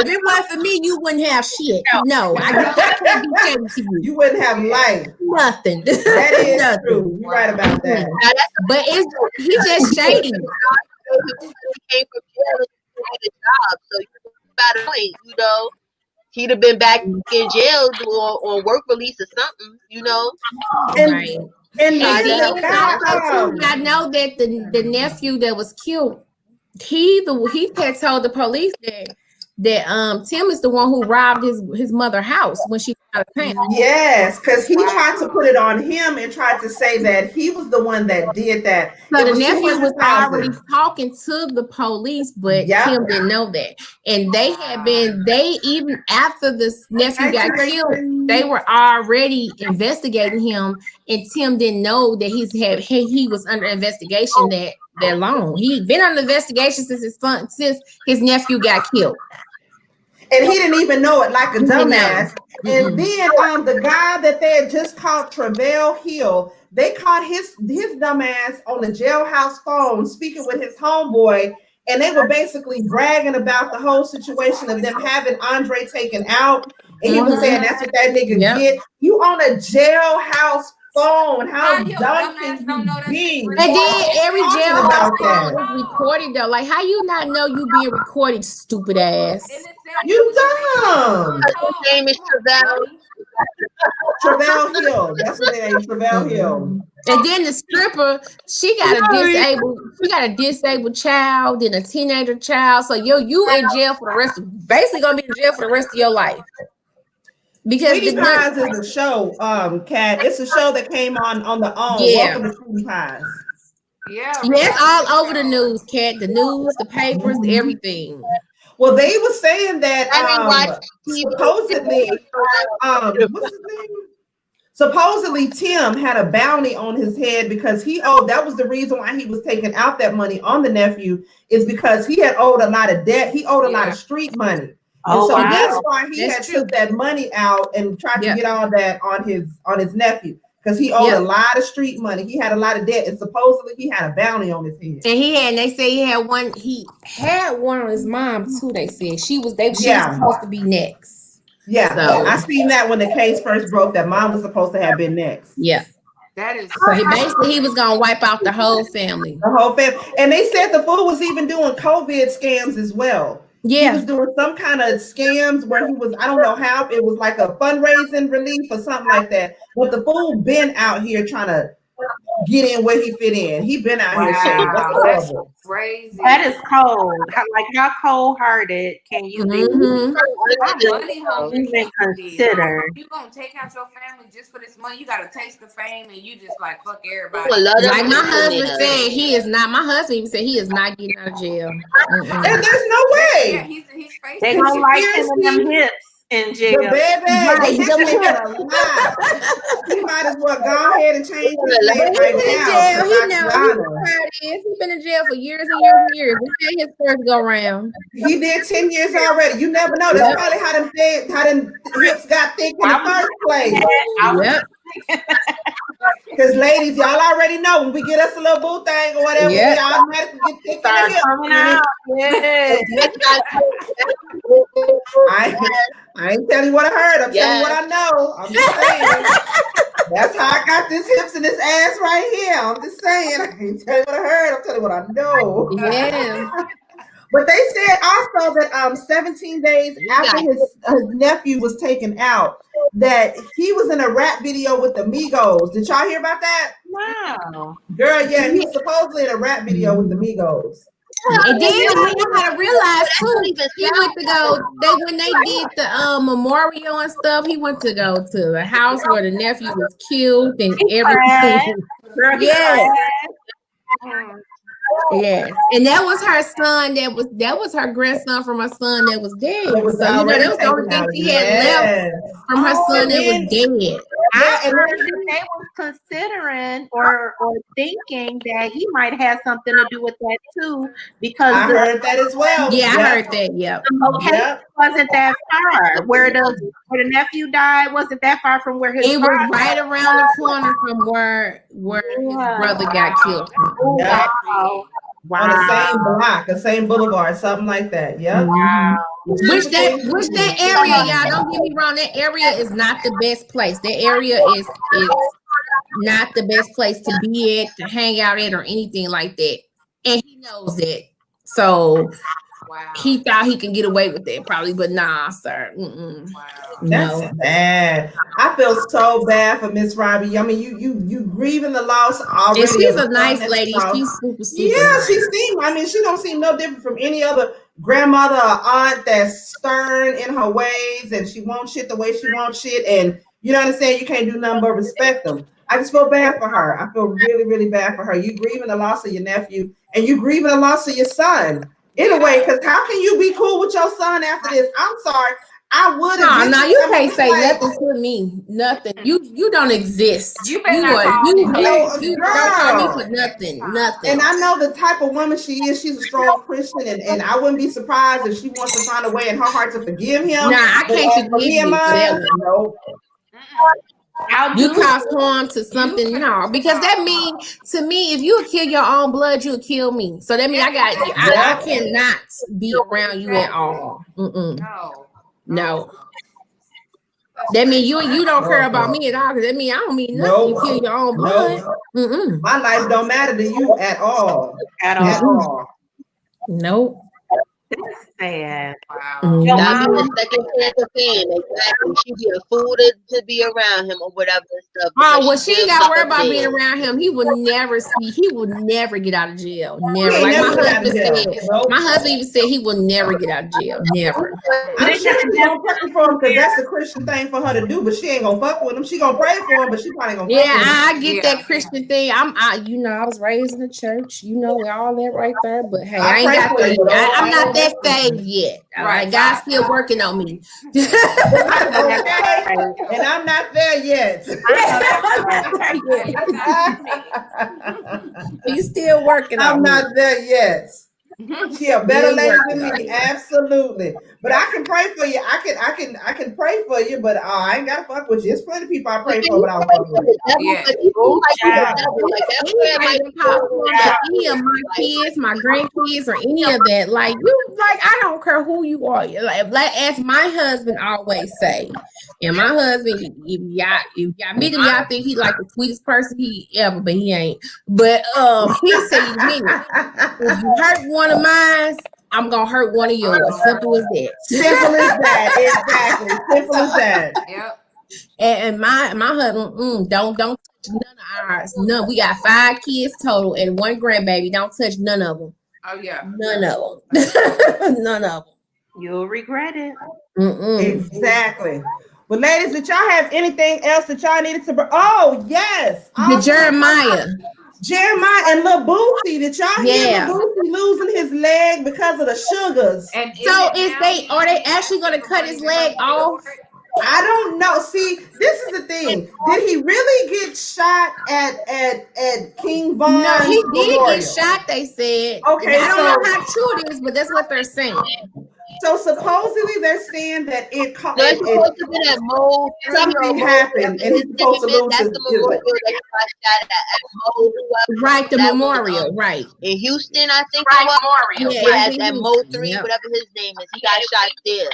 Speaker 4: If it wasn't for me, you wouldn't have shit. No, I can't be shady to you.
Speaker 1: You wouldn't have life.
Speaker 4: Nothing.
Speaker 1: That is
Speaker 4: Nothing.
Speaker 1: true. You're right about that.
Speaker 4: But he just shady.
Speaker 2: He came from jail and had a job, so by the point, you know, he'd have been back in jail on work release or something, you know.
Speaker 1: And,
Speaker 4: right.
Speaker 1: And
Speaker 4: I know that the nephew that was killed, he had told the police that Tim is the one who robbed his mother's house when she got out of town.
Speaker 1: Yes, because he tried to put it on him and tried to say that he was the one that did that.
Speaker 4: So the nephew was already talking to the police, but Tim didn't know that. And they even after this nephew got killed, they were already investigating him, and Tim didn't know that he was under investigation that long. He'd been under investigation since his nephew got killed.
Speaker 1: And he didn't even know it, like a dumbass. And then the guy that they had just caught, Travell Hill, they caught his dumbass on the jailhouse phone speaking with his homeboy, and they were basically bragging about the whole situation of them having Andre taken out. And he was saying that's what that nigga get. You on a jailhouse phone. How dumb can you be?
Speaker 4: And then every jailhouse phone was recorded though. Like, how you not know you being recorded, stupid ass?
Speaker 1: You dumb.
Speaker 2: His name is
Speaker 1: Travell Hill. That's what name is, Travell Hill.
Speaker 4: And then the stripper, she got a disabled child and a teenager child. So you in jail for the basically gonna be in jail for the rest of your life. Because
Speaker 1: Sweetie Pies is a show, Kat. It's a show that came on the OWN. Welcome to Sweetie Pies.
Speaker 5: Yeah,
Speaker 4: it's all over the news, Kat. The news, the papers, everything.
Speaker 1: Well, they were saying that supposedly, what's his name? Supposedly Tim had a bounty on his head because that was the reason why he was taking out that money on the nephew, is because he had owed a lot of debt. He owed a lot of street money. And so that's why he took that money out and tried to get all that on his nephew, because he owed a lot of street money. He had a lot of debt, and supposedly he had a bounty on his head.
Speaker 4: And they say he had one on his mom too. They said she was supposed to be next.
Speaker 1: Yeah, so I seen that when the case first broke, that mom was supposed to have been next.
Speaker 4: Yeah.
Speaker 5: That is
Speaker 4: so he was gonna wipe out the whole family.
Speaker 1: The whole family. And they said the fool was even doing COVID scams as well.
Speaker 4: Yeah,
Speaker 1: he was doing some kind of scams where he was, I don't know how, it was like a fundraising relief or something like that. But the fool been out here trying to get in where he fit in. He been out here.
Speaker 5: That's crazy.
Speaker 6: That is cold. Like, how cold-hearted can you be?
Speaker 5: Even consider.
Speaker 6: You
Speaker 5: gonna take out your family just for this money? You gotta taste the fame, and you just like fuck everybody.
Speaker 4: Like my husband said, he is not. My husband even said he is not getting out of jail.
Speaker 1: And there's no way.
Speaker 5: Yeah, he's facing.
Speaker 6: They don't like him in them hips in jail.
Speaker 1: The baby, he might as well go ahead and change his name right now.
Speaker 4: He's been in jail for years and years and years. This ain't his first go round.
Speaker 1: He did 10 years already. You never know. That's probably how them hips got thick in the first place.
Speaker 4: Yep.
Speaker 1: Because ladies, y'all already know when we get us a little boo thing or whatever, we automatically get thick in the hips. I ain't telling you what I heard. I'm telling you what I know. I'm just saying. That's how I got this hips and this ass right here. I'm just saying. I ain't telling you what I heard. I'm telling you what I know.
Speaker 4: Yeah.
Speaker 1: But they said also that 17 days after his nephew was taken out, that he was in a rap video with the Migos. Did y'all hear about that?
Speaker 6: Wow.
Speaker 1: Girl, yeah, he was supposedly in a rap video with the Migos.
Speaker 4: And then you gotta realize too, he went to go. When they did the memorial and stuff, he went to go to the house where the nephew was killed and everything. Yeah, and that was her son. That was her grandson from her son that was dead. So that was the only thing she had left from her son that was dead.
Speaker 6: I heard that they was considering or thinking that he might have something to do with that too, because
Speaker 1: I heard that as well.
Speaker 4: Yeah, I heard that. Yep.
Speaker 6: The location wasn't that far. Where the nephew died wasn't that far from where his
Speaker 4: it was right around the corner from where his brother got killed.
Speaker 1: Yep.
Speaker 6: Wow.
Speaker 1: On the same block, the same boulevard, something like that. Yep.
Speaker 6: Wow.
Speaker 4: Which that area, y'all, don't get me wrong, that area is not the best place. That area is not the best place to be at, to hang out at, or anything like that. And he knows that. So he thought he can get away with it, probably, but nah, sir.
Speaker 1: That's bad. I feel so bad for Miss Robbie. I mean, you grieving the loss already.
Speaker 4: And she's a nice lady. She's super nice.
Speaker 1: She seems. I mean, she don't seem no different from any other grandmother or aunt that's stern in her ways, and she wants shit the way she wants shit. And you know what I'm saying? You can't do nothing but respect them. I just feel bad for her. I feel really, really bad for her. You grieving the loss of your nephew, and you grieving the loss of your son. In a way, because how can you be cool with your son after this? I'm sorry. I would have.
Speaker 4: No, you can't say nothing to me. Nothing. You don't exist. You don't call me for nothing. Nothing.
Speaker 1: And I know the type of woman she is. She's a strong Christian, and I wouldn't be surprised if she wants to find a way in her heart to forgive him.
Speaker 4: Nah, I can't forgive you for that one. You cause harm to something, because that means, to me, if you kill your own blood, you'll kill me. So that means I cannot be around you at all. No. That means you don't care about me at all, because that means I don't mean nothing. You kill your own blood.
Speaker 1: My life don't matter to you at all. At all.
Speaker 4: Nope.
Speaker 6: That's sad.
Speaker 2: Wow. That's the second chance of fame. Exactly. She be a fool to be around him or whatever stuff.
Speaker 4: Oh, well, she ain't got to worry about being around him. He will never get out of jail. Never. Like my husband even said he will never get out of jail. Never.
Speaker 1: I'm sure she's gonna pray for him, because that's the Christian thing for her to do, but she ain't gonna fuck with him. She gonna pray for him, but she probably gonna fuck with him.
Speaker 4: I get that Christian thing. I was raised in the church, all that right there. But hey, I ain't got that. I'm not that saved yet. All right, God's still working on me.
Speaker 1: And I'm not there yet.
Speaker 4: He's still working on me.
Speaker 1: I'm not there yet. She a better lady than me, absolutely. But I can pray for you. I can pray for you, but I ain't gotta fuck with you. There's plenty of people I pray for, but I don't fuck with you.
Speaker 4: Any of my kids, my grandkids, or any of that, I don't care who you are. Like as my husband always say, and my husband, if y'all meet him, y'all think he like the sweetest person he ever, but he ain't. But he said to me, if you hurt one of mine, I'm gonna hurt one of yours. Simple as that.
Speaker 1: Simple as that. Exactly. Simple as that.
Speaker 5: Yep.
Speaker 4: And my husband, don't touch none of ours. None. We got 5 kids total and 1 grandbaby. Don't touch none of them.
Speaker 5: Oh yeah.
Speaker 4: None of them. None of them.
Speaker 6: You'll regret it.
Speaker 1: Exactly. Well, ladies, did y'all have anything else that y'all needed to? Oh yes.
Speaker 4: The Jeremiah
Speaker 1: and Lil Boosie. Did y'all hear Lil Boosie losing his leg because of the sugars?
Speaker 4: And so are they actually going to cut his leg off?
Speaker 1: I don't know. See, this is the thing. Did he really get shot at King Von?
Speaker 4: No, he did get shot, they said.
Speaker 1: Okay,
Speaker 4: I don't know how true it is, but that's what they're saying.
Speaker 1: So supposedly they're saying that something happened, and he's supposed to lose his leg.
Speaker 4: Right, the memorial, right.
Speaker 2: In Houston, I think it was. At Mo 3, whatever his name is. He got shot there.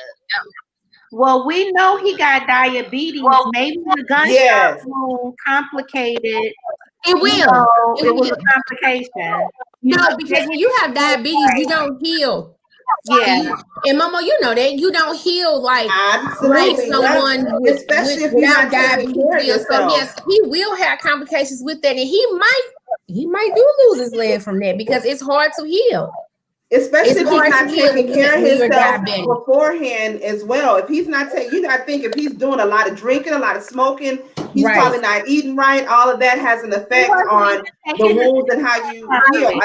Speaker 6: Well, we know he got diabetes. Maybe the gunshot wound complicated.
Speaker 4: It will.
Speaker 6: It was a complication.
Speaker 4: No, because when you have diabetes, you don't heal.
Speaker 6: Yeah.
Speaker 4: And Mama, you know that you don't heal like someone without diabetes. So yes, he will have complications with that, and he might lose his leg from that because it's hard to heal.
Speaker 1: Especially if he's not taking care of himself beforehand as well. If he's not taking, you got to think if he's doing a lot of drinking, a lot of smoking, he's probably not eating right. All of that has an effect on the wounds and how you heal.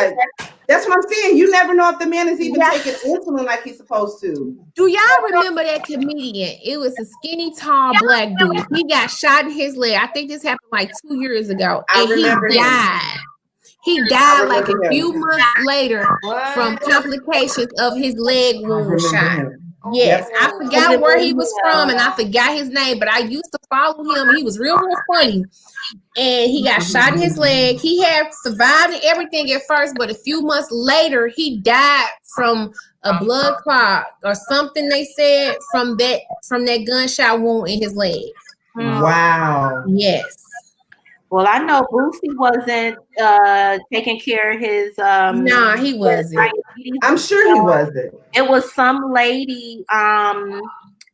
Speaker 1: That's what I'm saying. You never know if the man is even taking insulin like he's supposed to.
Speaker 4: Do y'all remember that comedian? It was a skinny, tall black dude. He got shot in his leg. I think this happened like 2 years ago. And he died. He died like a few months later from complications of his leg wound shot. Yes, I forgot where he was from and I forgot his name, but I used to follow him. He was real funny. And he got shot in his leg. He had survived and everything at first, but a few months later, he died from a blood clot or something. They said from that gunshot wound in his leg.
Speaker 1: Wow.
Speaker 4: Yes.
Speaker 6: Well, I know Boosie wasn't taking care of his.
Speaker 4: Nah, he wasn't.
Speaker 1: I'm sure he wasn't.
Speaker 6: It was some lady. A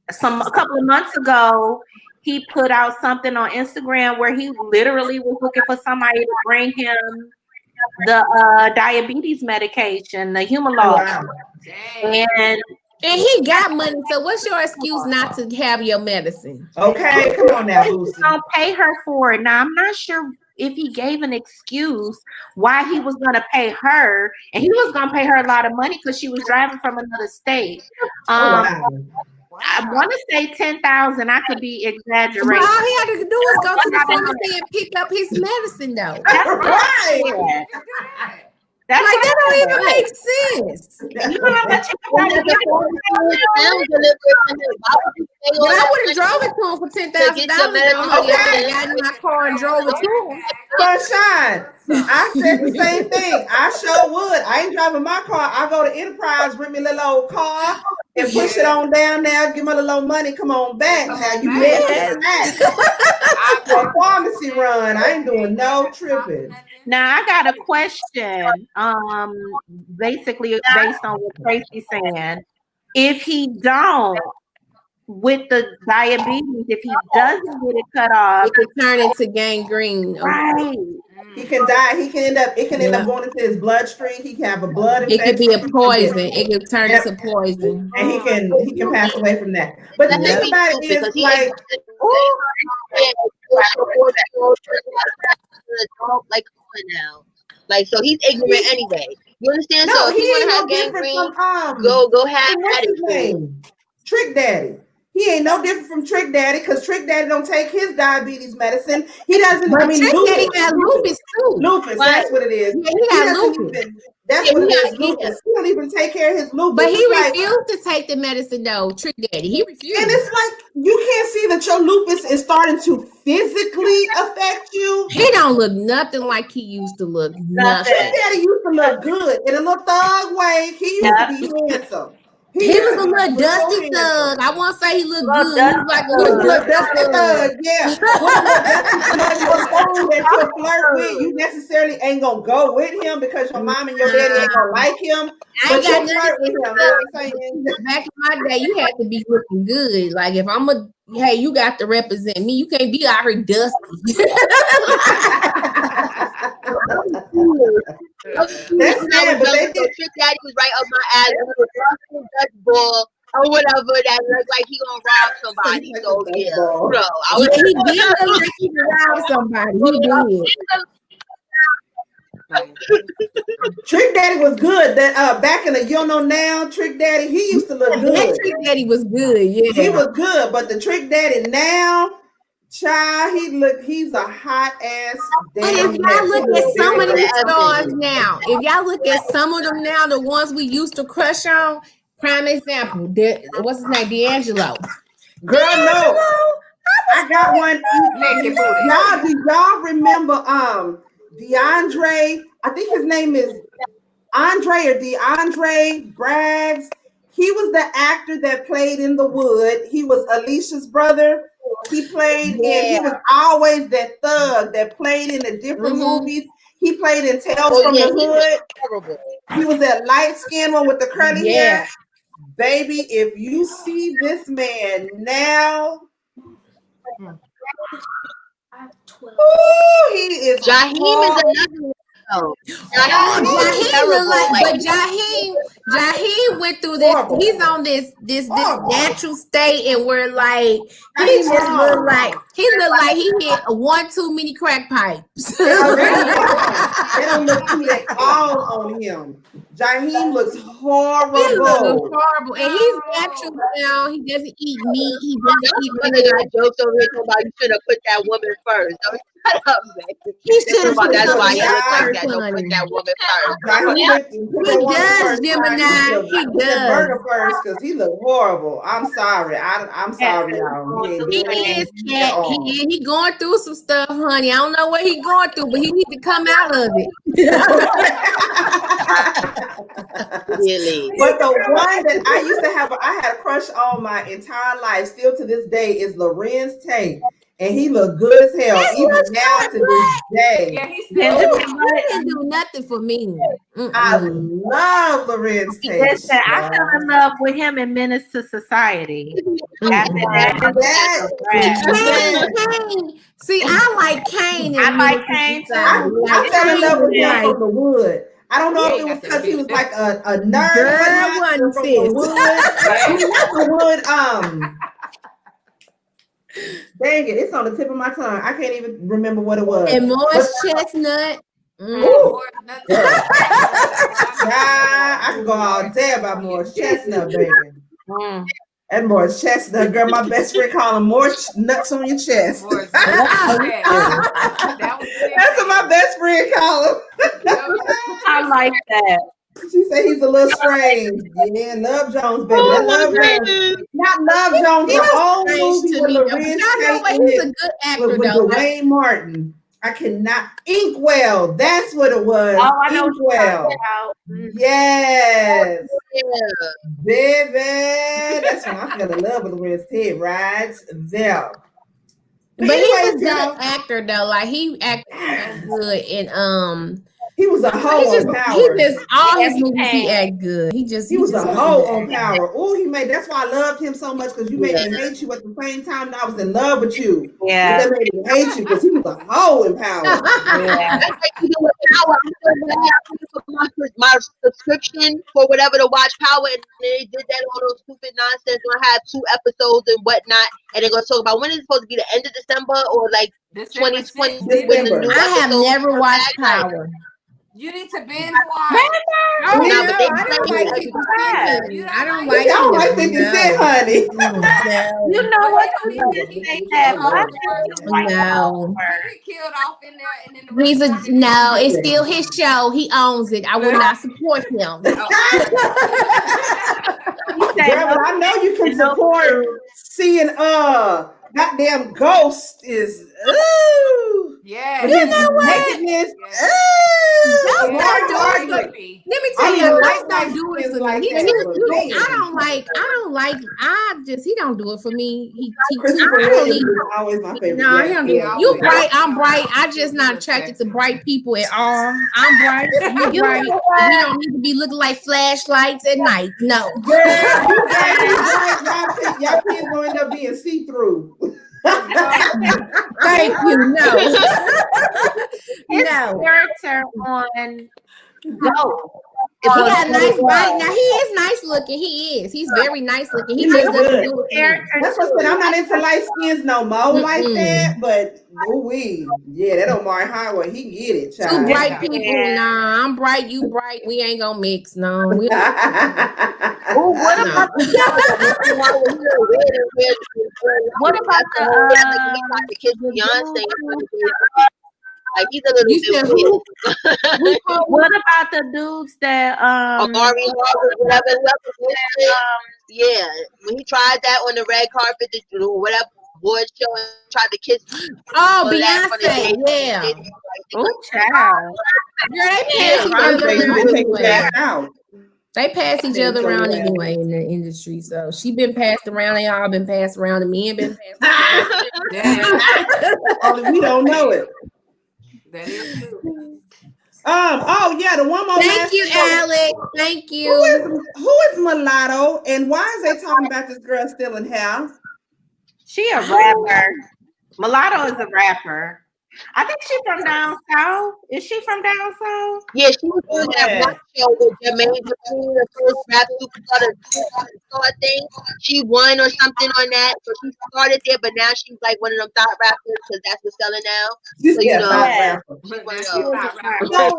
Speaker 6: couple of months ago, he put out something on Instagram where he literally was looking for somebody to bring him the diabetes medication, the Humalog.
Speaker 4: And he got money, so what's your excuse not to have your medicine?
Speaker 1: Okay, come on now, Boosie.
Speaker 6: He's gonna pay her for it. Now, I'm not sure if he gave an excuse why he was gonna pay her, and he was gonna pay her a lot of money because she was driving from another state. I want to say 10,000. I could be exaggerating.
Speaker 4: But all he had to do was go to the pharmacy and pick up his medicine, though.
Speaker 6: That's right.
Speaker 4: That's like that don't even make sense.
Speaker 6: You know how much
Speaker 4: But I would have drove it to him for $10,000. I got in my car and drove it to him.
Speaker 1: Sunshine, I said the same thing. I sure would. I ain't driving my car. I go to Enterprise, bring me a little old car, and push it on down there. Give me a little old money. Come on back. Now you bet for a pharmacy run. I ain't doing no tripping.
Speaker 6: Now I got a question. Basically based on what Tracy's saying, if he don't with the diabetes, if he doesn't get it cut off,
Speaker 4: it could turn into gangrene.
Speaker 6: Right.
Speaker 1: He can die. He can end up going into his bloodstream. He can have a blood infection.
Speaker 4: It could be a poison. It could turn into poison.
Speaker 1: And he can pass away from that. But the thing about it is like
Speaker 2: now. Like, so he's ignorant anyway. You understand?
Speaker 1: No,
Speaker 2: so if
Speaker 1: he
Speaker 2: you want
Speaker 1: ain't
Speaker 2: to have
Speaker 1: no different
Speaker 2: gangrene,
Speaker 1: from
Speaker 2: go have
Speaker 1: what's
Speaker 2: at
Speaker 1: his name? Trick Daddy. He ain't no different from Trick Daddy because Trick Daddy don't take his diabetes medicine. He doesn't.
Speaker 4: But Trick Daddy got lupus too.
Speaker 1: Lupus, that's what it is.
Speaker 4: Yeah, he got lupus.
Speaker 1: That's what it is. Lupus. He don't even take care of his lupus.
Speaker 4: But he refused to take the medicine though. Trick Daddy, he refused.
Speaker 1: And it's like you can't see that your lupus is starting to physically affect you.
Speaker 4: He don't look nothing like he used to look. Nothing.
Speaker 1: Trick Daddy used to look good in a little thug way. He used to be handsome.
Speaker 4: He was a little dusty thug. I won't say he looked good. He was like a little dusty thug.
Speaker 1: Yeah. That you flirt with, you necessarily ain't gonna go with him because your mom and your daddy ain't gonna like him. But you flirt with him. You know what I'm saying?
Speaker 4: Back in my day, you had to be looking good. Like if I'm hey, you got to represent me. You can't be out here dusty.
Speaker 2: That's sad, but Trick Daddy was right up my alley. He was a Dutch ball or whatever that looked like he gonna rob somebody. So yeah, bro,
Speaker 4: he did look like he robbed somebody. He did.
Speaker 1: Trick Daddy was good. That back in the You Know Now, Trick Daddy, he used to look good.
Speaker 4: That Trick Daddy was good. Yeah,
Speaker 1: he was good. But the Trick Daddy now. Child, he's a hot ass.
Speaker 4: But if y'all look at some of them stars now, if y'all look at some of them now, the ones we used to crush on, prime example, what's his name? D'Angelo.
Speaker 1: Girl, no. I got one. Do y'all remember DeAndre? I think his name is Andre or DeAndre Braggs. He was the actor that played in The Wood. He was Alicia's brother. He played and he was always that thug that played in the different movies. He played in Tales from the Hood. He was that light skinned one with the curly hair. Baby, if you see this man now, he is
Speaker 2: Jaheim is another one.
Speaker 4: Jaheim went through this. He's on this this natural state, and we're like he just look like he hit one too many crack pipes.
Speaker 1: They don't look cute at all on him. Jaheim looks horrible.
Speaker 4: He looks horrible, and he's natural now. He doesn't eat meat. He doesn't eat
Speaker 2: meat. Got jokes over here talking about you should have put that woman first. Don't shut up, man.
Speaker 4: He should have.
Speaker 2: That's why he looks like that. Don't put that woman first.
Speaker 4: He does, Gemini. He does.
Speaker 1: Burger first because he look horrible. I'm sorry. I'm sorry, y'all.
Speaker 4: He is cat. He going through some stuff, honey. I don't know what he going through, but he needs to come out of it.
Speaker 2: Really?
Speaker 1: But the one that I used to have, I had a crush on my entire life, still to this day, is Lorenz Tate. And he looked good as hell, even now to this day.
Speaker 3: Yeah,
Speaker 4: he didn't do nothing for me.
Speaker 1: I love Lorenz Tate.
Speaker 6: Listen, I fell in love with him in Menace to Society. After
Speaker 4: Kane. See, I like Kane.
Speaker 6: I like Kane too.
Speaker 1: I fell in love with him from the wood. I don't know if it was because he was like a nerd.
Speaker 4: Girl,
Speaker 1: from the wood. Dang it, it's on the tip of my tongue. I can't even remember what it was.
Speaker 4: And Morris Chestnut.
Speaker 1: I can go all day about Morris Chestnut, baby. And Morris Chestnut, girl, my best friend call him Morris nuts on your chest. That's what my best friend call him.
Speaker 6: I like that.
Speaker 1: She said he's a little strange. Yeah, Love Jones, baby. Love Jones. Not Love Jones, the old movie with Lorenz Tate
Speaker 4: he's a good actor,
Speaker 1: with Dwayne Martin. I cannot. Inkwell, that's what it was.
Speaker 6: Oh, I know.
Speaker 1: Inkwell. Yes. Baby. That's when I fell in love with Lorenz Tate right there.
Speaker 4: But he's a good actor though. Like he acted good and
Speaker 1: he was a hoe on Power.
Speaker 4: He just all his movies he act good. He was
Speaker 1: a hoe on Power. Oh, that's why I loved him so much because you made me hate you at the same time that I was in love with you.
Speaker 6: Yeah,
Speaker 1: that made me hate you because he was a hoe in Power.
Speaker 2: Yeah. My subscription for whatever to watch Power, and they did that all those stupid nonsense. I had 2 episodes and whatnot, and they're gonna talk about when it's supposed to be the end of December or like 2020.
Speaker 4: I have never watched Power.
Speaker 5: You need to binge watch.
Speaker 4: I don't like 50 Cent. I don't like
Speaker 1: 50 Cent, honey.
Speaker 6: You know what?
Speaker 4: No.
Speaker 5: He killed off in there, and then
Speaker 4: it's still his show. He owns it. I will not support him.
Speaker 1: Girl, but I know you can support seeing goddamn Ghost is
Speaker 5: yeah.
Speaker 4: You know what?
Speaker 1: Nakedness.
Speaker 4: Let me tell you, Ghost don't do it for me. He don't do it for me.
Speaker 1: Always my favorite.
Speaker 4: No, he don't do it. You bright, I'm bright. I just not attracted to bright people at all. I'm bright. You bright. We don't need to be looking like flashlights at night. No.
Speaker 1: Y'all kids gonna end up being see-through.
Speaker 4: Thank you. No.
Speaker 6: His character on Go.
Speaker 4: He got a nice body. Now he is nice looking. He is. He's very nice looking. He just doesn't do it.
Speaker 1: That's what I said. I'm not into light skins no more like that. But that Omari Highway, he can get it. Child.
Speaker 4: Two bright people. Nah, I'm bright. You bright. We ain't gonna mix. No.
Speaker 6: What about
Speaker 2: the kids Beyonce? Like he's a little bit weird.
Speaker 6: What about the dudes that
Speaker 2: Omari Harvard, whatever, yeah, when he tried that on the red carpet, whatever award show, and tried to kiss.
Speaker 4: Oh, Beyonce, yeah.
Speaker 6: Oh, child.
Speaker 4: They pass each other around anyway in the industry. So she been passed around. They all been passed around. The men been passed around.
Speaker 1: Only we don't know it.
Speaker 5: That is true.
Speaker 1: The one more.
Speaker 4: Thank you, Alex. Thank you.
Speaker 1: Who is Mulatto, and why is they talking about this girl stealing hair?
Speaker 6: She a rapper. Mulatto is a rapper. I think she's from down south. Is she from down south?
Speaker 2: Yeah, she was on that rap show with Jermaine Dupri, the first rap superstar thing. She won or something on that, so she started there. But now she's like one of them thought rappers because that's what's selling now.
Speaker 1: She's
Speaker 2: So you know,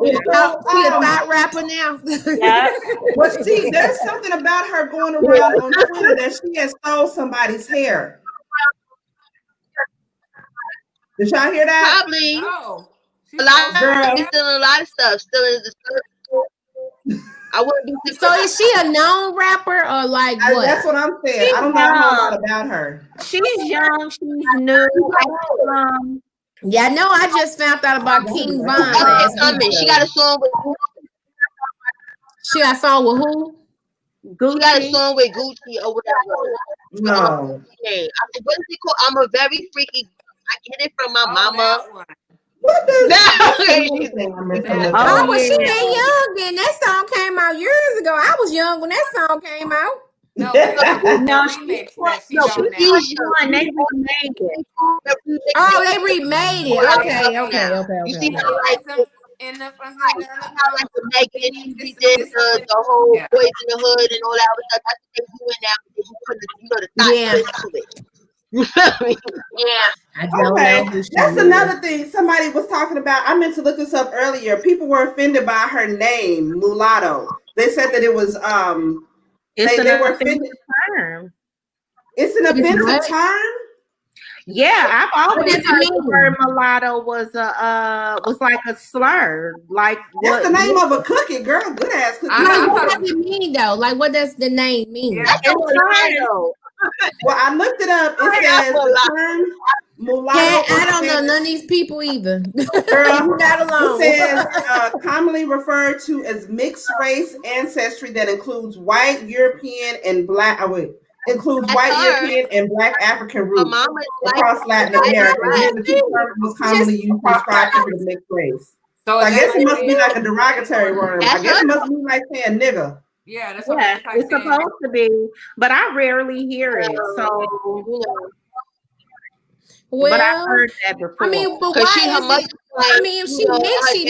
Speaker 4: she a thought rapper now.
Speaker 6: Yeah.
Speaker 1: But see, there's something about her going around on Twitter that she has stole somebody's hair. Did y'all hear that?
Speaker 2: Probably.
Speaker 5: Oh,
Speaker 2: A lot of still a lot of stuff. Still in the I wouldn't be.
Speaker 4: So is she a known rapper or like what?
Speaker 1: That's what I'm saying. I don't know a lot about her.
Speaker 6: She's young. She's new.
Speaker 4: Yeah, no, I just found out about King Von last week.
Speaker 2: She got a song with.
Speaker 4: She got a song with who?
Speaker 6: Gucci.
Speaker 2: She got a song with Gucci or whatever.
Speaker 1: No.
Speaker 2: What is it called? I'm a very freaky. I get it from my mama.
Speaker 1: What does
Speaker 4: Oh, well, she ain't young then. That song came out years ago. I was young when that song came out.
Speaker 5: No,
Speaker 6: she's one. They remade it.
Speaker 4: Oh, they remade it. Okay.
Speaker 2: You see how like the whole Boys in the Hood and all that other stuff. That's what they doing now. You put the thoughts into it.
Speaker 4: I don't know.
Speaker 1: That's another thing somebody was talking about. I meant to look this up earlier. People were offended by her name, mulatto. They said that it was they were offended.
Speaker 6: Term.
Speaker 1: It's an offensive term.
Speaker 6: Yeah, I've always heard the word mulatto was like a slur. Like
Speaker 1: that's the name of a cookie, girl. Good ass cookie.
Speaker 4: What does it mean though? Like, what does the name mean?
Speaker 1: Well, I looked it up. It says the term mulatto.
Speaker 4: I don't know none of these people either.
Speaker 1: Girl,
Speaker 4: you're not alone.
Speaker 1: It says commonly referred to as mixed race ancestry that includes white, European, and black. European and black African roots across Latin America. The term was commonly used to describe people of mixed race. So I guess it must be like a derogatory word. I guess it must be like saying nigga.
Speaker 5: Yeah, that's
Speaker 6: what it's supposed to be, but I rarely hear it. So,
Speaker 4: well,
Speaker 6: but I've heard that before.
Speaker 4: I mean, but why she if she mixed, she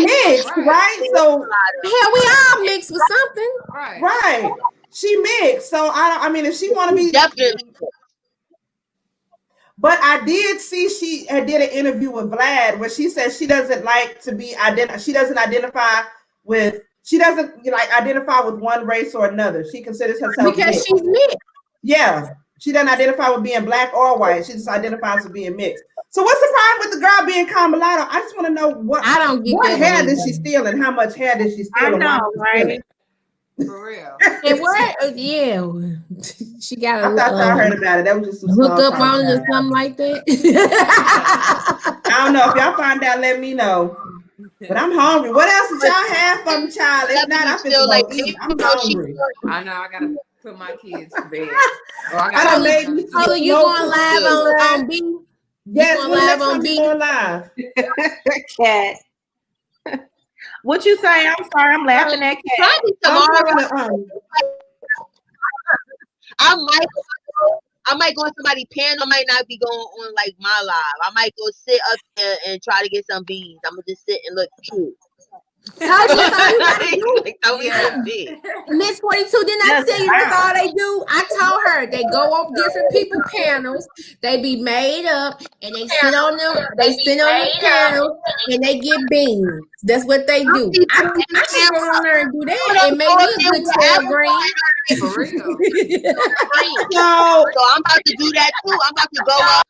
Speaker 1: mixed, right? So
Speaker 4: hell, we all mixed with something,
Speaker 1: right? She mixed, so I mean, if she want to be
Speaker 2: definitely.
Speaker 1: But I did see she did an interview with Vlad where she said she doesn't like to be she doesn't identify with one race or another. She considers herself
Speaker 4: because
Speaker 1: mixed.
Speaker 4: She's mixed.
Speaker 1: Yeah, she doesn't identify with being black or white. She just identifies with being mixed. So what's the problem with the girl being mulatto? I just want to know what hair did she steal and how much hair did she steal?
Speaker 6: I know, right?
Speaker 5: For real.
Speaker 4: And what? Yeah, she got.
Speaker 1: I thought I heard about it. That was just some
Speaker 4: hook up on or something like that.
Speaker 1: I don't know. If y'all find out, let me know. But I'm hungry. What else did y'all have for me, child? If not, I feel like I'm hungry.
Speaker 5: I know. I gotta put my kids to bed.
Speaker 4: Oh, you going live on B?
Speaker 1: Yes, when live on B. Going live.
Speaker 6: Cat. What you say? I'm sorry, I'm laughing at Cat.
Speaker 2: Probably tomorrow. I might go on somebody's panel. I might not be going on like my live. I might go sit up there and try to get some beans. I'm gonna just sit and look cute.
Speaker 4: Miss 42, didn't I tell you that's all they do? I told her they go off different people panels, they be made up and they sit on them, the panels and they get beans. That's what they do. I should go on there and do that and make me a good 12 grand.
Speaker 5: For real.
Speaker 2: So I'm about to do that too. I'm about to go up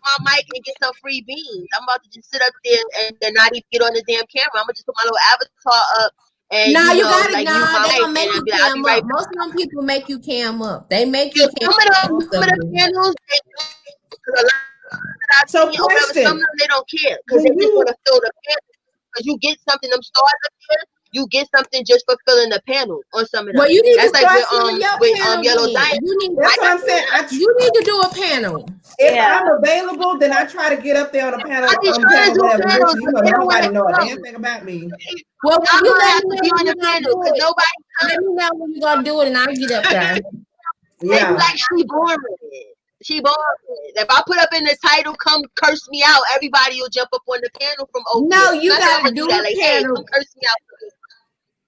Speaker 2: my mic and get some free beans. I'm about to just sit up there and not even get on the damn camera. I'm gonna just put my little avatar up and
Speaker 4: you gotta they don't make you cam up. Most of them people make you cam up. They make you cam up.
Speaker 2: Some of the panels,
Speaker 1: so question.
Speaker 2: Some of them they don't care because they just want to fill the panel. Because you get something, them stars up there, you get something just for filling the panel on some of them.
Speaker 4: Well, you need
Speaker 2: that's
Speaker 4: to
Speaker 2: like
Speaker 4: with
Speaker 2: Yellow Diamond.
Speaker 1: That's what I'm saying.
Speaker 4: You need to do a panel.
Speaker 1: If I'm available, then I try to get up there on a panel. Nobody know a damn thing about me.
Speaker 4: Well, you let me know when you're gonna do it. Let me know when you're gonna do it, and I'll get up there.
Speaker 2: Yeah, like she boring. She bought it. If I put up in the title, come curse me out, everybody will jump up on the panel from OP.
Speaker 4: No, you gotta do
Speaker 2: that.
Speaker 4: the
Speaker 2: Like,
Speaker 4: panel.
Speaker 2: hey, come curse me out.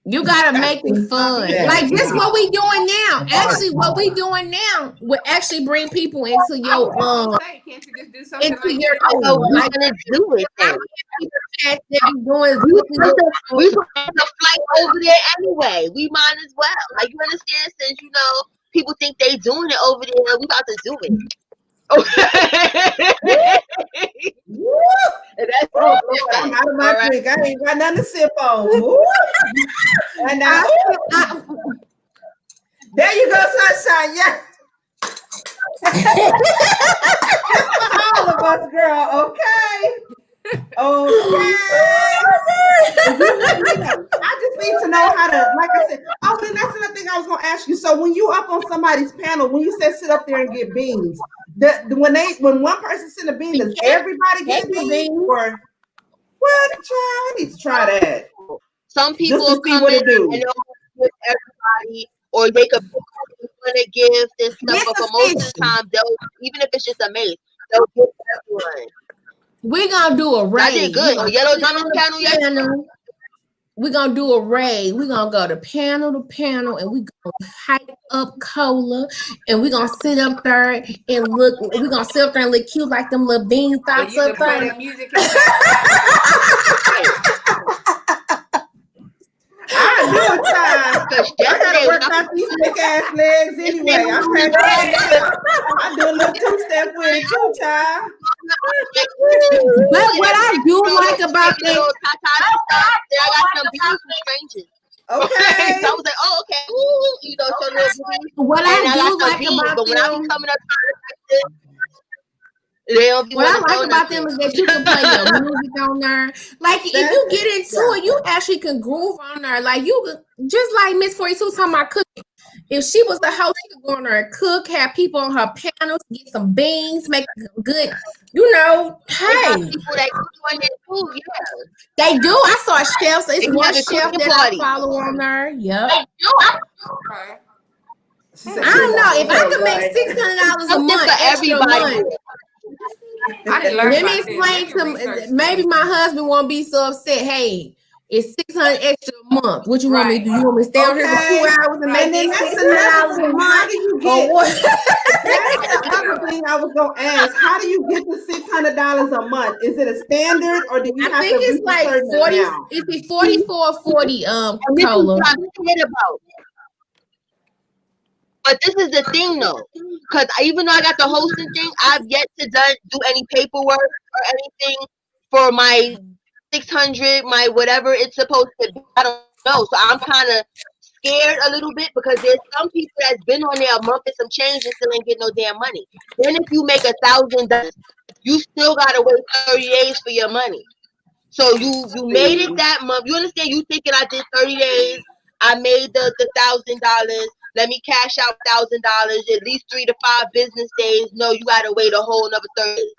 Speaker 4: You gotta make it fun. Like this what we doing now. Actually, what we doing now will actually bring people into your
Speaker 5: can't you just do something
Speaker 4: into
Speaker 5: like
Speaker 4: your
Speaker 5: that?
Speaker 2: Oh, we're gonna do it then. We supposed to flight over there anyway. We might as well. Like, you understand? Since you know people think they doing it over there, we about to do it.
Speaker 1: That's I'm out of my drink. I ain't got nothing to sip on. And now, there you go, sunshine. Yeah. All of us, girl. Okay. I just need to know how to, like I said. Oh, then that's another thing I was gonna ask you. So when you up on somebody's panel, when you said sit up there and get beans, when one person send a bean, does everybody get beans? Or what? I need to try that.
Speaker 2: Some people will come in and they'll give everybody, or they could pick a gift and stuff. But for most of the time, they'll, even if it's just a mace, they'll give everyone.
Speaker 4: We're gonna do a raid.
Speaker 2: I did good. Yellow Diamond panel yesterday.
Speaker 4: We're gonna do a raid. We're gonna go to panel, and we're gonna hype up Cola, and we're gonna sit up there and look. We're gonna sit up there and look cute like them little bean thoughts up there.
Speaker 1: I do a time. I gotta work out these big ass legs anyway. I do a little two-step with it too, child.
Speaker 4: But what I do like about that,
Speaker 2: I got some views from strangers.
Speaker 1: Okay.
Speaker 2: So I was like, oh, okay. Ooh, you know, so little
Speaker 4: what I do like about
Speaker 2: but when I be coming up,
Speaker 4: what I like about them is that you can play your music on there. Like if you get into it, you actually can groove on there. Like you just like Miss 42 talking about cooking. If she was the host, she could go on there and cook, have people on her panels, get some beans, make good, you know. Hey,
Speaker 2: people that cook on their food, yeah.
Speaker 4: They do. I saw a chef. It's one chef that I follow on there. Yep. I don't know if I could make $600 a month
Speaker 2: for everybody.
Speaker 4: Let me explain to maybe my husband won't be so upset. Hey, it's $600 extra a month. What you want me to do? You want me to stay on here for 2 hours and make this $600 a month?
Speaker 1: How do you get? That's the other thing I was gonna ask. How do you get the $600 a month? Is it a standard, or do you have to? I think
Speaker 4: it's like 40. It's 44 or 40. Cola.
Speaker 2: But this is the thing, though, because even though I got the hosting thing, I've yet to do any paperwork or anything for my 600, my whatever it's supposed to be. I don't know, so I'm kind of scared a little bit because there's some people that's been on there a month and some change and still ain't get no damn money. Then if you make $1,000, you still gotta wait 30 days for your money. So you made it that month. You understand? You thinking I did 30 days? I made the $1,000. Let me cash out $1,000, at least 3 to 5 business days. No, you gotta wait a whole another 30 days.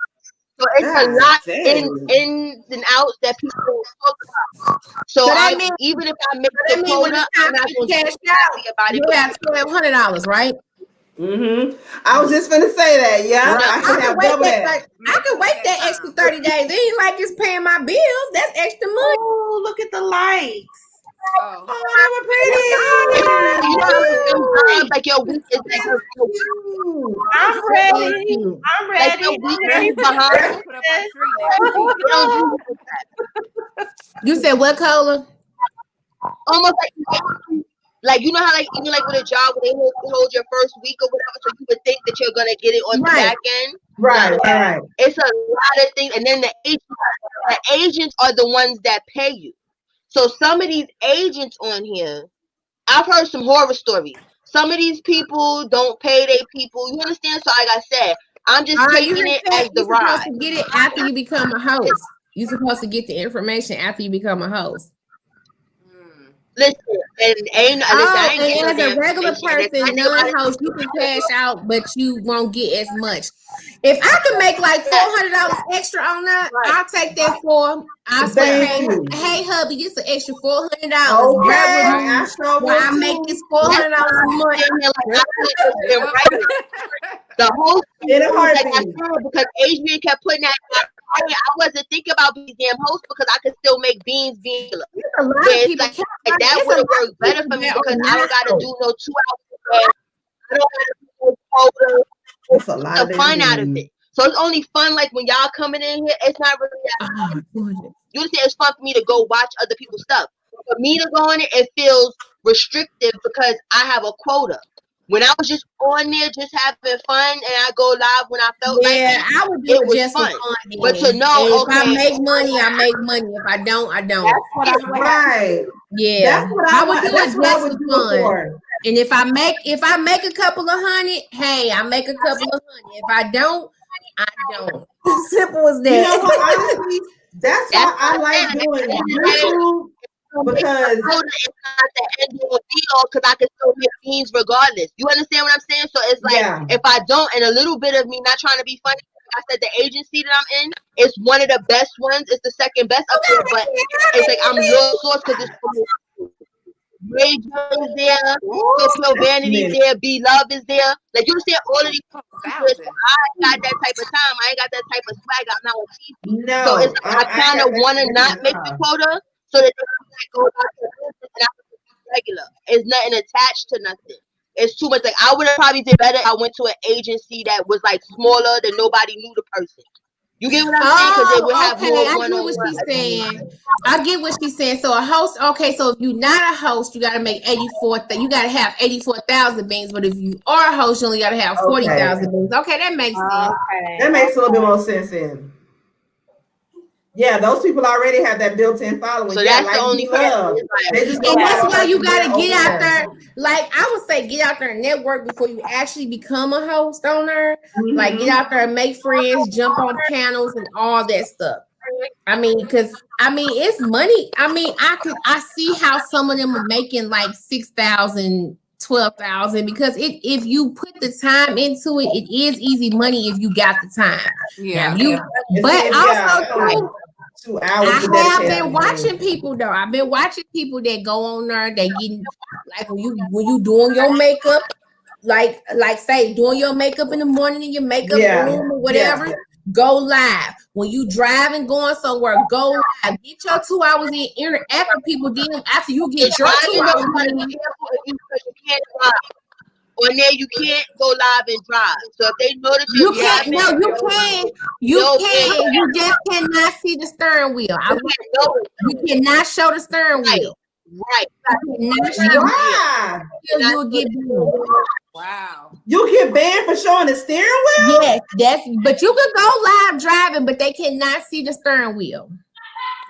Speaker 2: So it's a lot in and outs that people don't talk about. So even if I make the quota, I'm not gonna cash out about it.
Speaker 4: You have $1,200, right?
Speaker 1: Mm-hmm. I was just gonna say that. Yeah, I can have double that.
Speaker 4: I can wait that extra 30 days. It ain't like it's paying my bills. That's extra money.
Speaker 6: Oh, look at the lights.
Speaker 1: Oh, they were pretty.
Speaker 2: You know, like your week is like
Speaker 6: I'm ready. I'm ready.
Speaker 2: Like your week is behind.
Speaker 4: You said what, Cola?
Speaker 2: Almost like you know how like even like with a job where they hold your first week or whatever, so you would think that you're gonna get it on the back end.
Speaker 1: Right.
Speaker 2: It's a lot of things, and then the agents are the ones that pay you. So some of these agents on here, I've heard some horror stories. Some of these people don't pay their people. You understand? So like I said, I'm just taking it as the ride.
Speaker 4: You're supposed to get it after you become a host. You're supposed to get the information after you become a host.
Speaker 2: Listen, and ain't
Speaker 4: Oh,
Speaker 2: listen, I ain't
Speaker 4: and as a regular person, non-host, you can cash out, but you won't get as much. If I can make like $400 extra on that, I'll take that for. I'll say, hey, hubby, it's an extra $400.
Speaker 1: Okay, I sure
Speaker 4: well, I make this $400 a month.
Speaker 2: The whole
Speaker 1: thing was like
Speaker 2: I said, because Adrian kept putting that. I wasn't thinking about these damn hosts because I could still make beans being.
Speaker 4: A lot of people
Speaker 2: like that would have worked better for me because I don't got to do no 2 hours. I don't got to do no quota.
Speaker 1: It's a lot of
Speaker 2: fun out of it. So it's only fun like when y'all coming in here. It's not really that fun. You understand? It's fun for me to go watch other people's stuff. For me to go on it feels restrictive because I have a quota. When I was just on there, just having fun, and I go live when I felt like it,
Speaker 4: I would do it just fun.
Speaker 2: But to know,
Speaker 4: if I make money, I make money. If I don't, I don't.
Speaker 1: That's what I
Speaker 4: right. Yeah, that's what I would do it just for fun. And if I make a couple of $100, hey, I make a couple of $100. If I don't, I don't. Simple as that.
Speaker 1: You know what? Honestly, that's why I like doing YouTube. Because
Speaker 2: it's not the end of the deal because I can still make beans regardless. You understand what I'm saying? So it's like if I don't, and a little bit of me not trying to be funny, like I said, the agency that I'm in is one of the best ones. It's the second best up there, but it's like I'm low source because it's Ray Jones is there, Phil Vanity's there, B Love is there. Like you understand all of these people. I ain't got that type of time. I ain't got that type of swag out now with TV.
Speaker 1: No,
Speaker 2: so it's like I kind of want to not make the quota so that they go back to business and I can be regular. It's nothing attached to nothing. It's too much. Like I would have probably did better if I went to an agency that was like smaller that nobody knew the person. You get what I'm saying? Because they would have more one-on-one.
Speaker 4: I get what she's saying. So a host, okay. So if you're not a host, you got to make 84. You got to have 84,000 beans. But if you are a host, you only got to have 40,000 beans. Okay, that makes sense.
Speaker 1: Okay. That makes a little bit more sense. In yeah, those people already have that built-in following.
Speaker 2: So that's the only
Speaker 1: love.
Speaker 4: And that's why you got to get out there. Like I would say, get out there and network before you actually become a host on there. Mm-hmm. Like get out there and make friends, jump on channels and all that stuff. I mean, because it's money. I mean, I see how some of them are making like 6,000, 12,000 because if you put the time into it, it is easy money if you got the time.
Speaker 1: Yeah.
Speaker 4: But also. 2 hours. I have been watching people though. I've been watching people that go on there. They getting like when you doing your makeup, like say doing your makeup in the morning in your makeup room or whatever. Go live. When you driving going somewhere, go live. Get your 2 hours in. Interact with people. Then after you get your 2 hours in.
Speaker 2: On there, you can't go live and drive. So if they know that
Speaker 4: you can't, you can. You just cannot see the steering wheel. You cannot show the steering wheel.
Speaker 2: Right.
Speaker 4: You'll get banned.
Speaker 5: Wow.
Speaker 1: You get banned for showing the steering wheel?
Speaker 4: Yes, but you can go live driving, but they cannot see the steering wheel.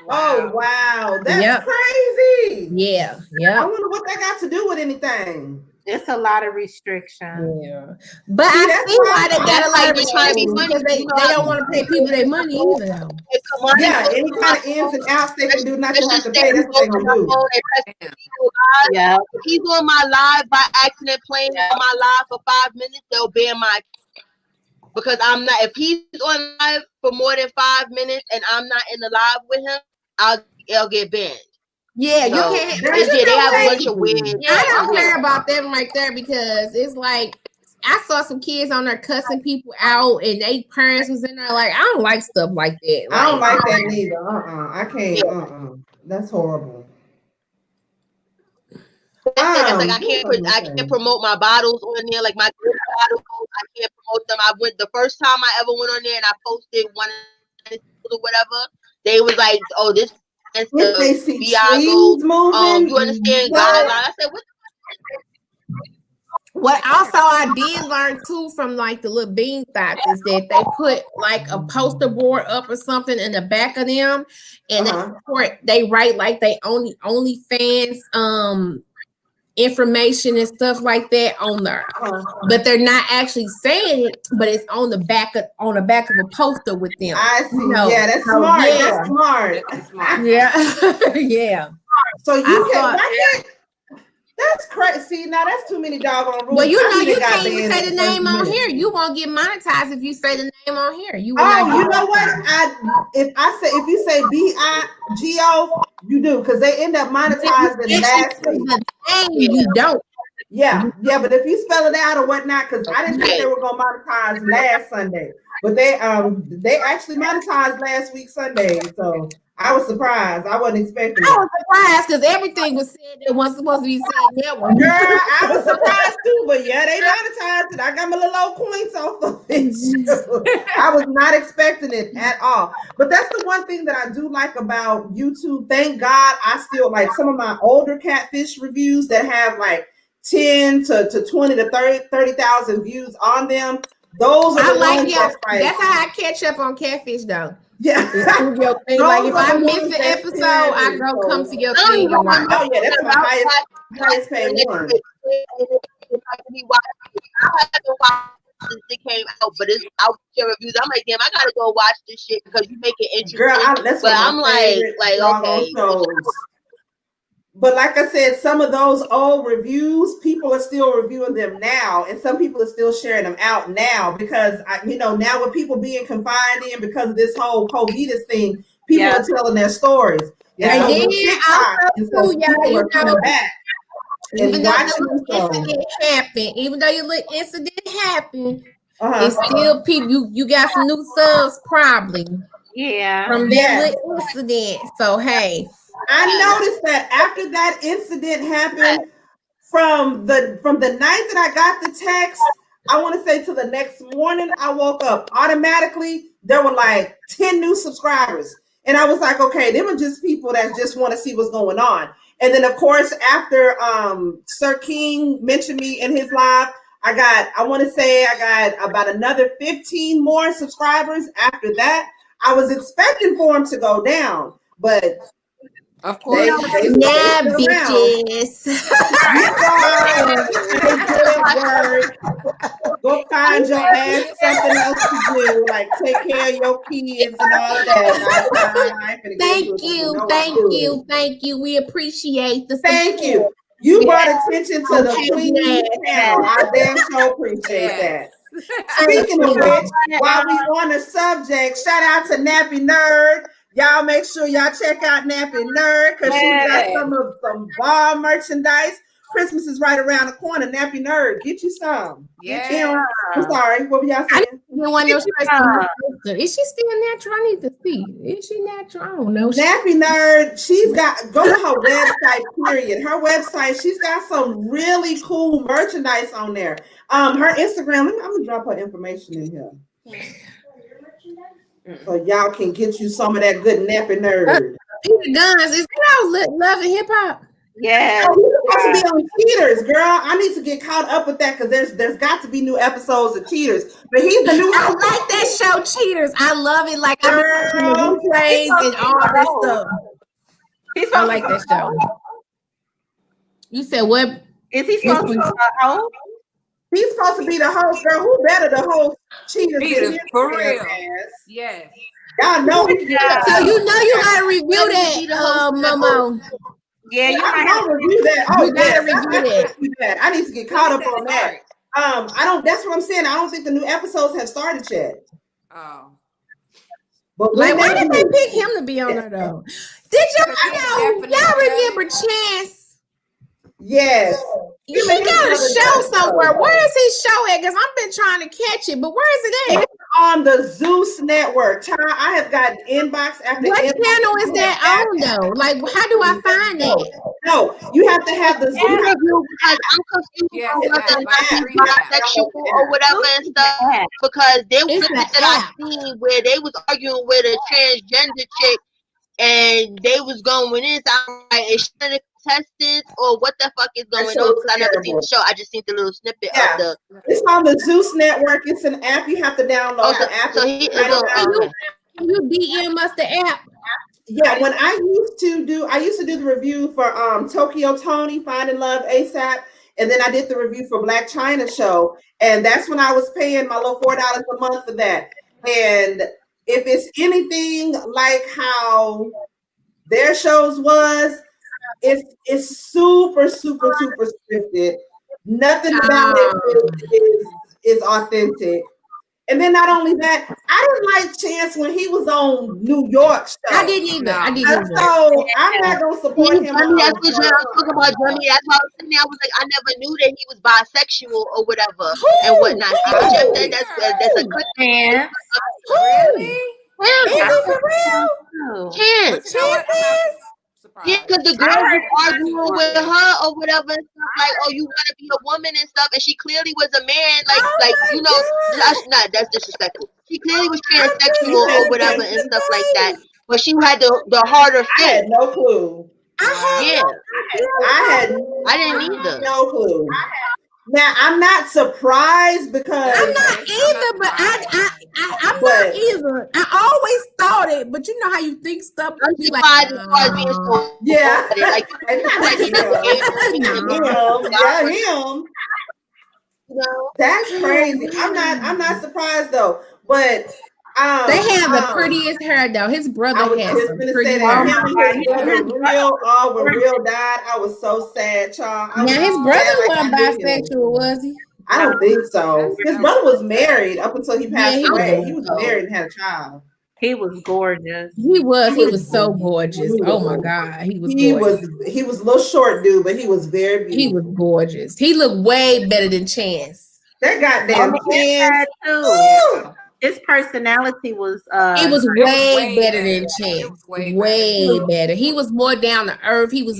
Speaker 1: Wow. Oh wow, that's crazy.
Speaker 4: Yeah.
Speaker 1: I wonder what that got to do with anything.
Speaker 6: It's a lot of restrictions.
Speaker 4: Yeah, but I see why they got a lot of restrictions because they don't want to pay people their money either.
Speaker 1: Yeah, any kind of ins and outs they can do, not to have to pay. That's what they gonna do.
Speaker 2: Yeah, if he's on my live by accident playing on my live for 5 minutes, they'll ban my. Because I'm not. If he's on live for more than 5 minutes and I'm not in the live with him, I'll get banned.
Speaker 4: Yeah,
Speaker 2: so,
Speaker 4: you can't.
Speaker 2: They have a bunch of weird.
Speaker 4: I don't care about them right there because it's like I saw some kids on there cussing people out, and they parents was in there like I don't like stuff like that.
Speaker 1: I don't like that neither. I can't. That's horrible.
Speaker 2: Like I can't promote my bottles on there, like my bottles. I can't promote them. The first time I ever went on there and I posted one or whatever. They was like, "Oh, this."
Speaker 1: If they see trees moving,
Speaker 2: you understand guidelines. I said,
Speaker 4: what also I did learn too from like the little bean thoughts is that they put like a poster board up or something in the back of them, and they write like they only fans information and stuff like that on there, but they're not actually saying it, but it's on the back of a poster with them.
Speaker 1: I see. Yeah, that's smart.
Speaker 4: Yeah.
Speaker 1: That's smart.
Speaker 4: Yeah. Yeah.
Speaker 1: So you can't. That's crazy. See, now that's too many doggone rules.
Speaker 4: Well, you know, you can't even say the name on here. You won't get monetized if you say the name on here. You
Speaker 1: know what? If you say BIGO, you do, because they end up monetizing last week.
Speaker 4: You don't.
Speaker 1: Yeah, but if you spell it out or whatnot, because I didn't think they were gonna monetize last Sunday, but they actually monetized last week Sunday, so I was surprised. I wasn't expecting it.
Speaker 4: I was surprised because everything was said that wasn't supposed to be said that one.
Speaker 1: Girl, I was surprised too, but yeah, they monetized it. I got my little old coins off of it. I was not expecting it at all. But that's the one thing that I do like about YouTube. Thank God I still like some of my older catfish reviews that have like 10 to 20 to 30,000 views on them. Those are the ones
Speaker 4: that's how I catch up on catfish though.
Speaker 1: Yeah.
Speaker 4: Like if I miss an episode, I go come to your thing and watch.
Speaker 1: Oh yeah, that's my highest paid one.
Speaker 2: It came out, but it's out your reviews. I'm like, damn, I gotta go watch this shit because you make it interesting. But I'm like okay.
Speaker 1: But like I said, some of those old reviews, people are still reviewing them now, and some people are still sharing them out now because now with people being confined in because of this whole COVID thing, people are telling their stories.
Speaker 4: And then also, coming back. Even though your little incident happened, it's still people. You got some new subs probably.
Speaker 6: Yeah.
Speaker 4: From that little incident. So hey.
Speaker 1: I noticed that after that incident happened, from the night that I got the text, I want to say to the next morning I woke up, automatically there were like 10 new subscribers. And I was like, okay, they were just people that just want to see what's going on. And then of course, after Sir King mentioned me in his live, I got about another 15 more subscribers after that. I was expecting for him to go down, but
Speaker 5: of course,
Speaker 4: bitches.
Speaker 1: Go find your ass something else to do, like take care of your kids and all of that.
Speaker 4: Thank you. We appreciate the support.
Speaker 1: Thank you. You brought attention to the Queen channel. I damn sure appreciate that. Speaking of which, while we on the subject, shout out to Nappy Nerd. Y'all make sure y'all check out Nappy Nerd because she got some ball merchandise. Christmas is right around the corner. Nappy Nerd, get you some.
Speaker 5: Yeah.
Speaker 1: I'm sorry. What were y'all saying?
Speaker 4: Is she still natural? I need to see. Is she natural? I don't know.
Speaker 1: Nappy Nerd, go to her website, period. Her website, she's got some really cool merchandise on there. Her Instagram, I'm going to drop her information in here. So y'all can get you some of that good Nappy Nerd.
Speaker 4: Peter Guns, is that Love and Hip Hop?
Speaker 6: Yeah.
Speaker 1: He's supposed to be on Cheaters, girl. I need to get caught up with that because there's got to be new episodes of Cheaters. But he's the new.
Speaker 4: I like that show, Cheaters. I love it. Like I'm watching the replays and all this stuff. I like that show. You said what?
Speaker 6: Is he supposed to be the host?
Speaker 1: He's supposed to be the host, girl. Who better to host Cheaters?
Speaker 5: For real. Yes.
Speaker 1: Y'all know he can do that.
Speaker 4: So you gotta review that, Momo.
Speaker 6: Yeah, you might
Speaker 1: have to review that. Oh,
Speaker 4: you gotta review
Speaker 1: that. I need to get caught up on that. That's what I'm saying. I don't think the new episodes have started yet.
Speaker 5: Oh.
Speaker 1: But
Speaker 4: why did they pick him to be on there though? Did y'all remember Chance?
Speaker 1: Yes.
Speaker 4: He got a show somewhere. Where is his show at? Because I've been trying to catch it, but where is it at?
Speaker 1: It's on the Zeus Network. I have got inbox after
Speaker 4: what
Speaker 1: inbox.
Speaker 4: Channel is that on though? Like, how do I find it?
Speaker 1: No, you have to have the Zeus
Speaker 2: review because I'm confused sexual or whatever and stuff. Because there was that I seen where they was arguing with a transgender chick and they was going in. So I'm like, is she a contestant or what the fuck is going on? Because I never seen the show. I just seen the little snippet of the.
Speaker 1: It's on the Zeus Network. It's an app. You have to download the app.
Speaker 2: So
Speaker 4: can you DM us the app?
Speaker 1: Yeah, when I used to do the review for Tokyo Tony, Finding Love ASAP, and then I did the review for Black China Show, and that's when I was paying my little $4 a month for that. And if it's anything like how their shows was, it's super scripted. Nothing about it is authentic. And then not only that, I didn't like Chance when he was on New York show.
Speaker 4: I didn't either. I didn't either.
Speaker 1: So I'm not gonna support him.
Speaker 2: That's what I was talking about, Johnny. That's why I was sitting there. I was like, I never knew that he was bisexual or whatever and whatnot. That's a good
Speaker 6: man.
Speaker 5: Really?
Speaker 4: Is it for real?
Speaker 2: Chance. Yeah, because the girl was arguing with her or whatever and stuff like, oh, you want to be a woman and stuff, and she clearly was a man, like you know, that's disrespectful. She clearly was transsexual or whatever and stuff like that, but she had the harder fit.
Speaker 1: I had no clue.
Speaker 2: I didn't either.
Speaker 1: No clue. Now I'm not surprised because
Speaker 4: I'm not either, but I'm not either. I always thought it, but you know how you think stuff.
Speaker 2: I'm
Speaker 4: be
Speaker 2: surprised
Speaker 4: like,
Speaker 2: as far as being so
Speaker 1: yeah,
Speaker 2: like
Speaker 1: him. No. That's crazy. I'm not surprised though, but
Speaker 4: they have the prettiest hair though. His brother has some pretty hair.
Speaker 1: When Real died, I was so sad, child.
Speaker 4: Now his brother wasn't bisexual, was he?
Speaker 1: I don't think so. His brother was married up until he passed away. He was married and had a child.
Speaker 6: He was gorgeous.
Speaker 4: He was so gorgeous. Oh my God. He
Speaker 1: was a little short dude, but he was very beautiful.
Speaker 4: He was gorgeous. He looked way better than Chance.
Speaker 1: That goddamn Chance
Speaker 6: too. His personality was
Speaker 4: it was way better than Chance. Way better. He was more down to earth. He was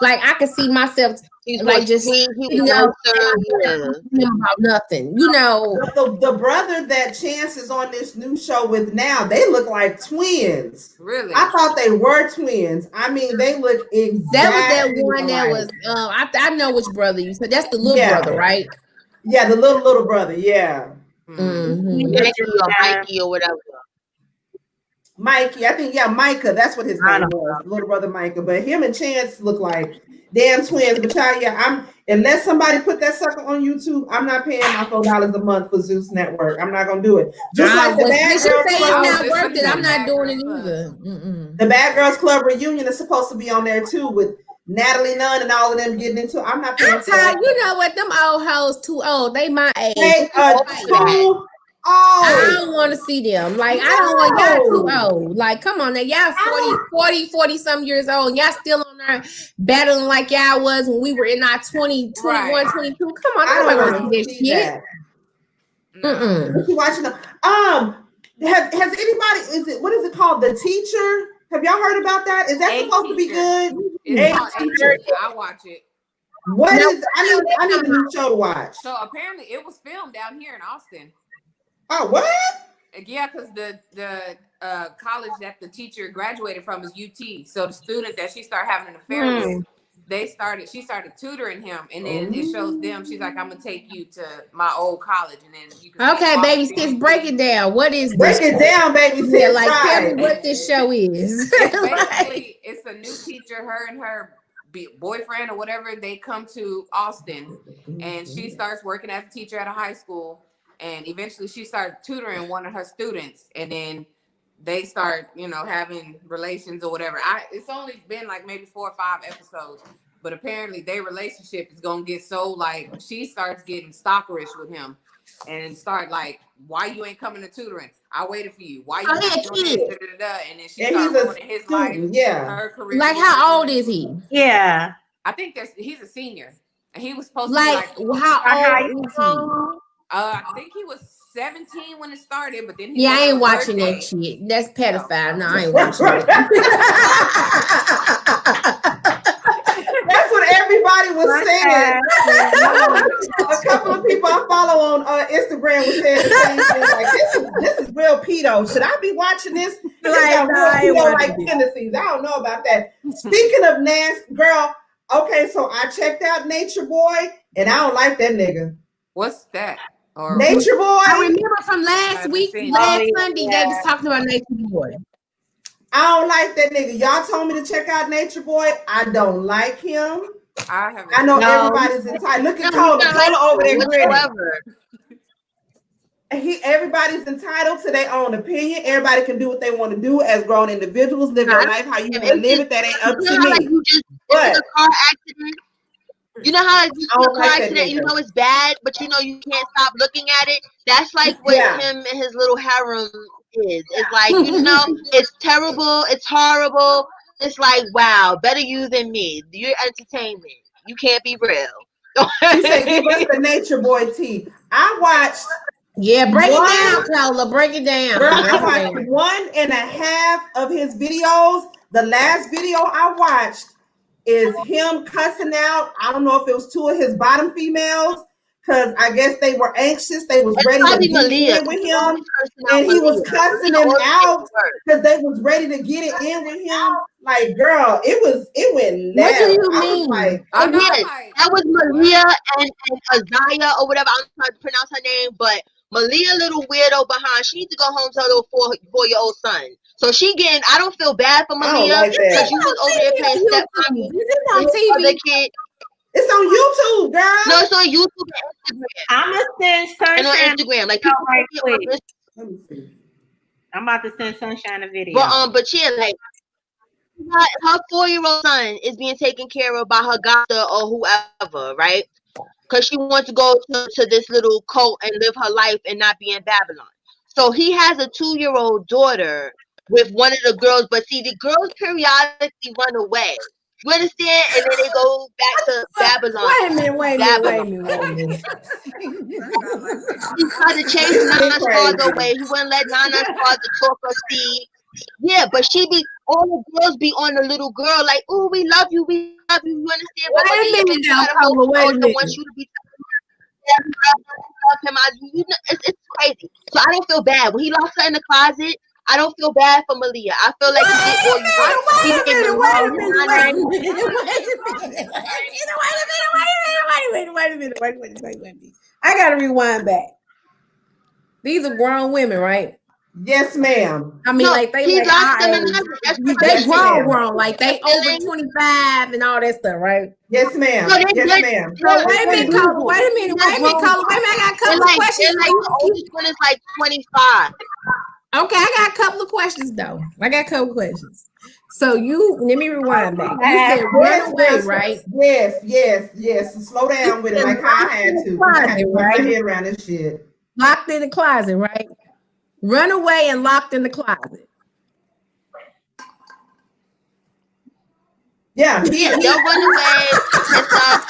Speaker 4: like I could see myself like just about nothing, you know.
Speaker 1: The brother that Chance is on this new show with now, they look like twins.
Speaker 5: Really?
Speaker 1: I thought they were twins. I mean, they look exactly.
Speaker 4: That was that one that was. I know which brother you said. That's the little brother, right?
Speaker 1: Yeah, the little brother. Yeah.
Speaker 4: Mm-hmm.
Speaker 2: Mikey or whatever.
Speaker 1: Mikey, I think Micah. That's what his name was, little brother Micah. But him and Chance look like damn twins. But I'm unless somebody put that sucker on YouTube, I'm not paying my $4 a month for Zeus Network. I'm not gonna do it. Just like the Bad Girls Club.
Speaker 4: It's not worth it. I'm not doing it either. Mm-mm.
Speaker 1: The Bad Girls Club reunion is supposed to be on there too with Natalie Nunn and all of them getting into it. I'm not paying for it.
Speaker 4: You know what? Them old hoes too old. They my age.
Speaker 1: They are too old.
Speaker 4: I don't want to see them. Like, I don't want y'all too old. Like, come on now. Y'all 40 some years old. Y'all still on there battling like y'all was when we were in our 20, 21, 22. Come on. I don't want to see this shit.
Speaker 1: What you watching? Has anybody, what is it called? The Teacher? Have y'all heard about that? Is that supposed to be good?
Speaker 5: I watch it.
Speaker 1: What is, I need a new show to watch.
Speaker 5: So apparently it was filmed down here in Austin.
Speaker 1: Oh, what?
Speaker 5: Yeah, because the college that the teacher graduated from is UT. So the students that she started having an affair with, she started tutoring him, and then it shows them. She's like, "I'm gonna take you to my old college," and then you can.
Speaker 4: Okay, baby sis, break it down. What is
Speaker 1: break it down, baby sis?
Speaker 4: Yeah, like tell me what this show is.
Speaker 5: Basically, it's a new teacher. Her and her boyfriend or whatever, they come to Austin, and she starts working as a teacher at a high school. And eventually she started tutoring one of her students, and then they start, having relations or whatever. It's only been like maybe 4 or 5 episodes, but apparently their relationship is gonna get so like she starts getting stalkerish with him and start like, why you ain't coming to tutoring? I waited for you. Why you ain't doing this? And then she started ruining his life, her career.
Speaker 4: Like, how old is he?
Speaker 6: Yeah,
Speaker 5: I think he's a senior, and he was supposed
Speaker 4: to be like, how old is he?
Speaker 5: I think he was 17 when it started, but then
Speaker 4: I ain't watching that shit. That's pedophile. No, I ain't watching it.
Speaker 1: That's what everybody was saying. A couple of people I follow on Instagram was saying the same thing. Like, this is real pedo. Should I be watching this? Like tendencies. I don't know about that. Speaking of nasty, girl. Okay, so I checked out Nature Boy, and I don't like that nigga.
Speaker 5: What's that?
Speaker 1: Nature Boy.
Speaker 4: I remember from last Sunday they was talking about Nature Boy.
Speaker 1: I don't like that nigga. Y'all told me to check out Nature Boy. I don't like him. I know everybody's entitled. Look at Cola. Cola over there grinning. everybody's entitled to their own opinion. Everybody can do what they want to do as grown individuals, live your life how you want to live it. That ain't up to me.
Speaker 2: Like you just but a car accident. You know how like, you see a car accident, you know it's bad, but you know you can't stop looking at it. That's like what him and his little harem is. It's like, you know, it's terrible, it's horrible. It's like, wow, better you than me. You're entertainment. You can't be real.
Speaker 1: She said, give us the Nature Boy tea. I watched.
Speaker 4: Yeah, break it down, Carla. Break it down.
Speaker 1: Girl, I watched 1.5 of his videos. The last video I watched is him cussing out. I don't know if it was 2 of his bottom females, because I guess they were anxious. They was ready to get in with him, and he was cussing them out because they was ready to get it in with him. Like, girl, it went
Speaker 4: loud. What do you mean?
Speaker 1: Like,
Speaker 2: that was Malia and Azaya or whatever. I'm trying to pronounce her name, but Malia, little weirdo behind. She needs to go home to her little 4-year-old son. So she getting. I don't feel bad for Malia because you was over there playing step mommy.
Speaker 4: On TV.
Speaker 2: Kid.
Speaker 1: It's on YouTube, girl.
Speaker 2: No, it's on YouTube and Instagram.
Speaker 6: I'm gonna send Sunshine
Speaker 2: and on Instagram. Like people
Speaker 6: right quick. Let me see. I'm about to send Sunshine a video.
Speaker 2: But yeah, like her 4-year-old son is being taken care of by her godmother or whoever, right? Because she wants to go to this little cult and live her life and not be in Babylon. So he has a 2-year-old daughter with one of the girls, but see, the girls periodically run away. You understand? And then they go back to Babylon.
Speaker 4: Wait a minute.
Speaker 2: He tried to chase Nana's father away. He wouldn't let Nana's father talk or see. Yeah, but all the girls be on the little girl, like, oh, we love you, we love you. You understand? But
Speaker 4: wait a minute.
Speaker 2: Want you to be love him. It's crazy. So I don't feel bad. When he locks her in the closet, I don't feel bad for Malia. I feel like he did all you want.
Speaker 4: Wait a minute. I gotta rewind back. These are grown women, right?
Speaker 1: Yes, ma'am.
Speaker 4: I mean, like
Speaker 2: they
Speaker 4: locked them in the they grown, like they over 25 and all that stuff, right?
Speaker 1: Yes, ma'am. Yes, ma'am.
Speaker 4: Wait a minute, Carla. Wait a minute. I got a couple of questions.
Speaker 2: Like the oldest one is like 25.
Speaker 4: Okay, I got a couple of questions though. So let me rewind back. You said run away, right?
Speaker 1: Yes. Slow down with it, like how I had to. I had to put my head around this shit.
Speaker 4: Locked in the closet, right? Run away and locked in the closet.
Speaker 2: Yeah, they'll run away and stuff,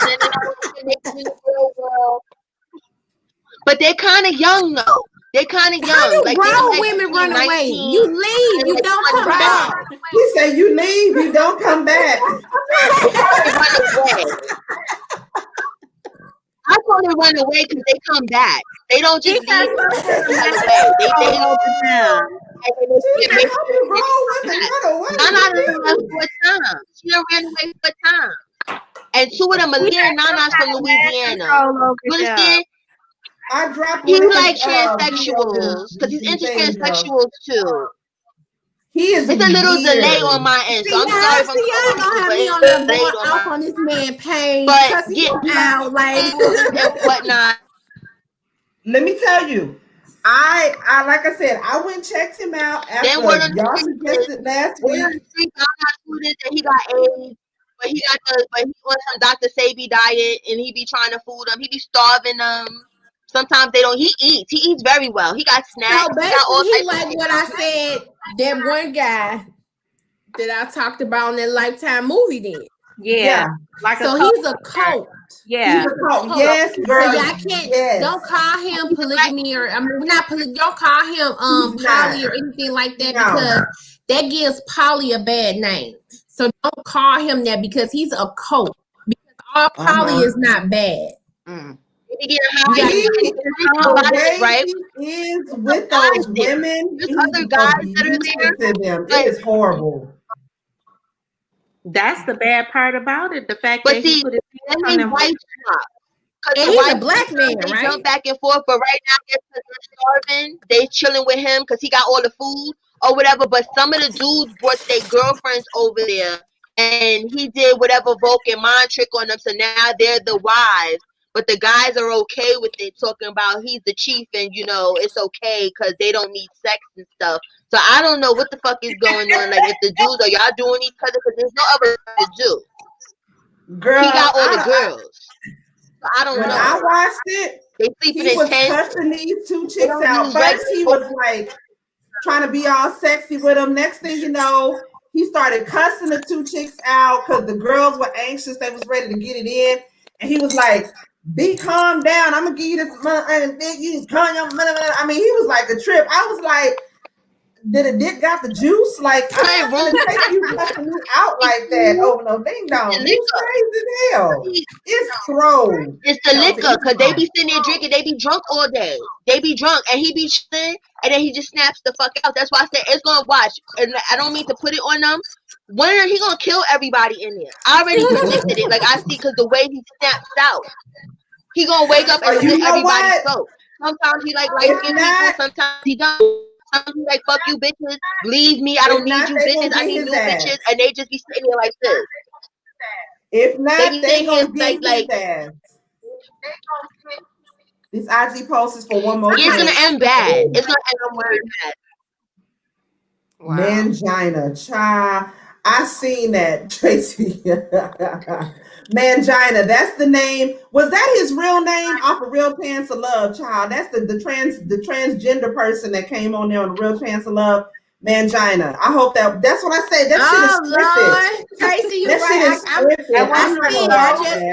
Speaker 2: but they're kind of young though. They're kind of young.
Speaker 4: How do
Speaker 2: like
Speaker 4: grown women run 19, away? You leave, you don't come back.
Speaker 1: He said you leave, you don't come back.
Speaker 2: I call them run away because they come back. They don't just leave. They open down. Nana left for a time. She done ran away for a time. And 2 of them, Malia and Nana's from Louisiana. You understand?
Speaker 1: I dropped
Speaker 2: he like transsexuals because he's into transsexuals too.
Speaker 1: He is.
Speaker 2: It's a little delay on my end, so I'm sorry if I'm
Speaker 4: gonna have me on the off on this man page, but get out like
Speaker 2: and whatnot.
Speaker 1: Let me tell you, I like I said, I went and checked him out after y'all suggested last week.
Speaker 2: He got AIDS, but he on some Dr. Sebi diet, and he be trying to fool them. He be starving them. Sometimes they don't. He eats. He eats very well. He got snacks.
Speaker 4: No, basically, he like what I said. That one guy that I talked about in that Lifetime movie. Then,
Speaker 6: yeah.
Speaker 4: Like so, he's a cult.
Speaker 6: Yeah,
Speaker 1: he's a cult. Yes, girl.
Speaker 4: So I can't. Yes. Don't call him polygamy or not polygamy. Don't call him poly or anything like that because that gives poly a bad name. So don't call him that because he's a cult. Because all poly is not bad.
Speaker 1: He is with those women.
Speaker 2: There's other guys that are there.
Speaker 1: It is horrible.
Speaker 6: That's the bad part about it. The fact
Speaker 2: but
Speaker 6: that
Speaker 2: see,
Speaker 6: he put his
Speaker 2: hands on white top.
Speaker 4: And he's a black man,
Speaker 2: they
Speaker 4: right?
Speaker 2: jump back and forth, but right now they're starving. They chilling with him because he got all the food or whatever. But some of the dudes brought their girlfriends over there, and he did whatever Vulcan mind trick on them. So now they're the wives. but the guys are okay with it, talking about he's the chief and it's okay because they don't need sex and stuff. So I don't know what the fuck is going on. Like, if the dudes are y'all doing each other, because there's no other to do.
Speaker 1: Girl,
Speaker 2: he got all the girls. So I don't know.
Speaker 1: When I watched it,
Speaker 2: they sleeping
Speaker 1: he
Speaker 2: in
Speaker 1: was
Speaker 2: tents.
Speaker 1: cussing these two chicks out. First, he was like trying to be all sexy with them. Next thing you know, he started cussing the two chicks out because the girls were anxious. They was ready to get it in. And he was like, be calm down. I'm going to give you this money. You calm your money. I mean, he was like a trip. I was like, did a dick got the juice? Like, I'm not going to take you cussing me out like that. Oh, no, ding dong. He's crazy as hell. It's thrown.
Speaker 2: It's the liquor, because they be sitting there drinking. They be drunk all day. They be drunk, and he be chilling, and then he just snaps the fuck out. That's why I said it's gonna watch. And I don't mean to put it on them. One of them, he gonna kill everybody in there. I already predicted it. Like, I see, because the way he snaps out, he gonna wake up and split everybody's throat. Sometimes he like light-skinned people. Sometimes he don't. Sometimes he like, fuck you bitches. Leave me. I don't need you bitches. I need new bitches. And they just be sitting there like this.
Speaker 1: If not, they gonna get his ass. These IG posts is for one more.
Speaker 2: It's gonna end bad. It's gonna end bad.
Speaker 1: Wow. Mangina, child. I seen that, Tracy. Mangina, that's the name. Was that his real name off of Real Chance of Love, child? That's the transgender person that came on there on the Real Chance of Love. Mangina. I hope that's what I said. That shit is scripted.
Speaker 4: Tracy, you're right.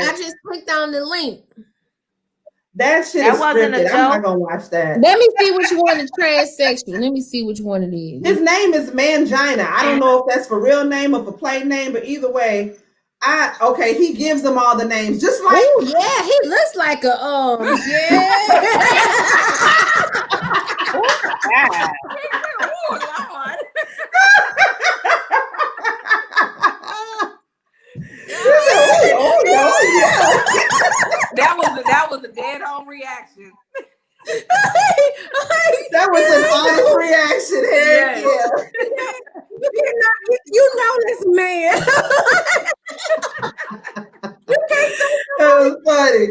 Speaker 4: I just clicked on the link.
Speaker 1: That shit is scripted. I'm not gonna watch that.
Speaker 4: Let me see which one is transsexual. Let me see which one it is.
Speaker 1: His name is Mangina. I don't know if that's for real name or for play name, but either way, he gives them all the names. Just like
Speaker 4: yeah, he looks like a
Speaker 5: That was a dead on reaction.
Speaker 1: That was an honest reaction. Heck yeah.
Speaker 4: You know this man.
Speaker 1: That was funny.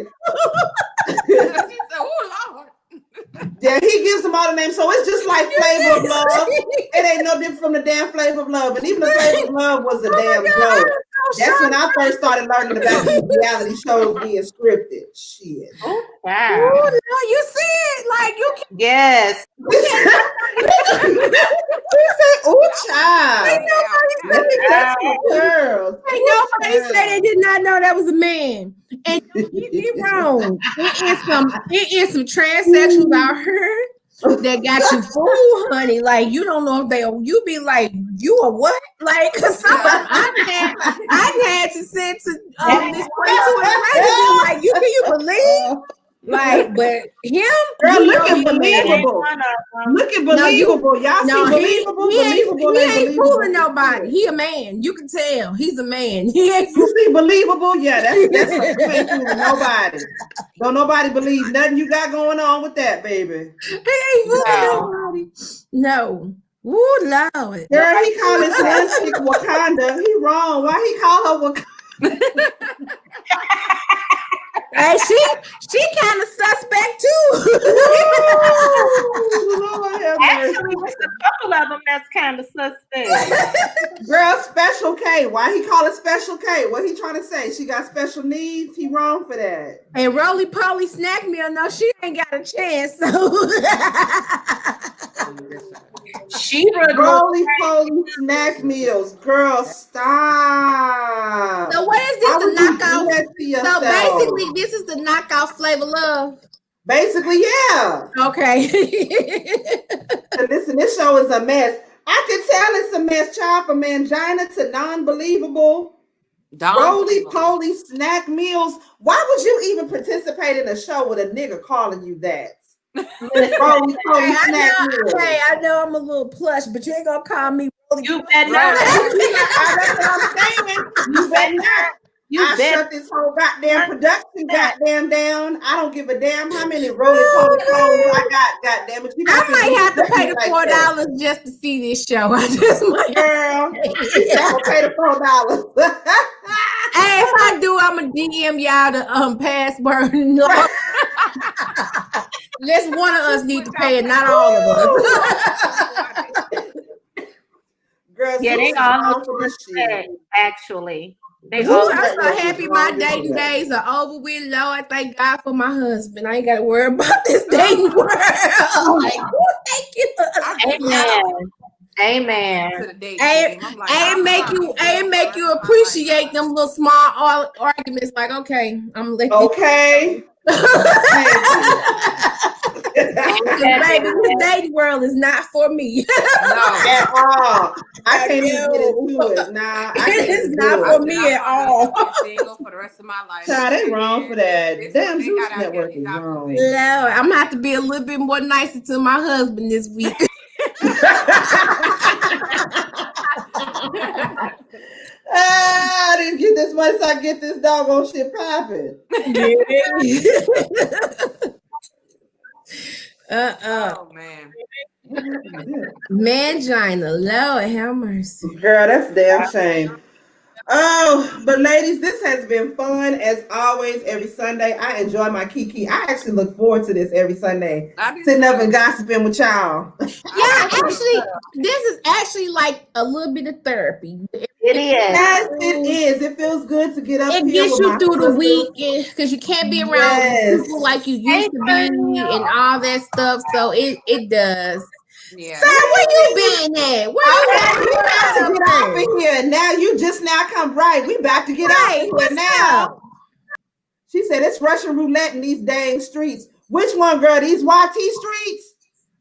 Speaker 1: Yeah, he gives them all the names. So it's just like Flavor of Love. It ain't no different from the damn Flavor of Love. And even the Flavor of Love was a damn joke. That's when I first started learning about these reality shows being scripted. Shit.
Speaker 4: Oh, wow. Ooh, no, you see it. Like, you can.
Speaker 6: Yes.
Speaker 1: We say, ooh, child. Let me touch my girls.
Speaker 4: Nobody said they did not know that was a man. And you're wrong. It is some transsexuals out here that got you fooled, honey. Like, you don't know if you be like, you a what? Like, cause I had to say to this person to like, can you believe? Like, but him,
Speaker 1: girl, look at believable. Look at believable. Y'all see believable?
Speaker 4: He ain't fooling nobody. He a man. You can tell he's a man.
Speaker 1: You see believable? Yeah, that's what you ain't fooling nobody. Don't nobody believe nothing you got going on with that, baby.
Speaker 4: He ain't fooling nobody. No. Ooh, Lord.
Speaker 1: Girl, he called his one chick Wakanda. He wrong. Why he call her Wakanda?
Speaker 4: Hey, she kind of suspect too.
Speaker 6: Actually, there's a couple of them that's kind of suspect.
Speaker 1: Girl, Special K. Why he call it Special K? What he trying to say? She got special needs. He wrong for that.
Speaker 4: And Roly Poly Snack Meal, no, she ain't got a chance. So
Speaker 1: Roly Poly Snack Meals. Girl, stop.
Speaker 4: So what is this? The knockout? So basically, this is the knockout Flavor Love.
Speaker 1: Basically, yeah.
Speaker 4: Okay.
Speaker 1: Listen, this show is a mess. I can tell it's a mess, child, from Mangina to non-believable. Roly Poly Snack Meals. Why would you even participate in a show with a nigga calling you that? Roly Poly Snack Meals.
Speaker 4: Hey, I know I'm a little plush, but you ain't gonna call me Roly.
Speaker 6: You better not.
Speaker 1: That's what I'm saying. You better not. I shut this whole goddamn production goddamn down. I don't give a damn how many Roly Poly clothes I got. Goddamn it!
Speaker 4: I might have to pay the $4 just to see this show. I just might.
Speaker 1: Girl, I will pay the $4.
Speaker 4: if I do, I'm gonna DM y'all the password. No. Let's one of us need to pay it, not all of us.
Speaker 1: Girl,
Speaker 6: Yeah, they all for this shit. Actually. I'm
Speaker 4: so happy my dating days are over with. Lord, thank God for my husband. I ain't got to worry about this dating world. Like, thank you.
Speaker 6: Amen.
Speaker 4: Make you appreciate them little small arguments. Like, okay, I'm letting
Speaker 1: okay.
Speaker 4: Baby, this dating world is not for me.
Speaker 1: No, at all. I can't even get into it. Nah,
Speaker 4: it's not for me at all.
Speaker 5: Single for the rest of my life.
Speaker 1: Nah, they wrong for that. Damn, Zeus Network is wrong.
Speaker 4: No, I'm gonna have to be a little bit more nicer to my husband this week.
Speaker 1: I didn't get this much, so I get this doggone shit popping.
Speaker 5: Oh man.
Speaker 4: Mangina, Lord have mercy.
Speaker 1: Girl, that's a damn shame. Oh, but ladies, this has been fun as always. Every Sunday, I enjoy my Kiki. I actually look forward to this every Sunday. Sitting up and gossiping with y'all.
Speaker 4: Yeah, actually, this is actually like a little bit of therapy.
Speaker 6: It is.
Speaker 1: Yes, it is. It feels good to get up here.
Speaker 4: It gets you through the week because you can't be around people like you used to be and all that stuff. So it does.
Speaker 5: Yeah.
Speaker 4: So where you been at? Where you
Speaker 1: about to get off of here. Now you just now come right. We about to get off of here now. She said it's Russian roulette in these dang streets. Which one, girl? These YT streets?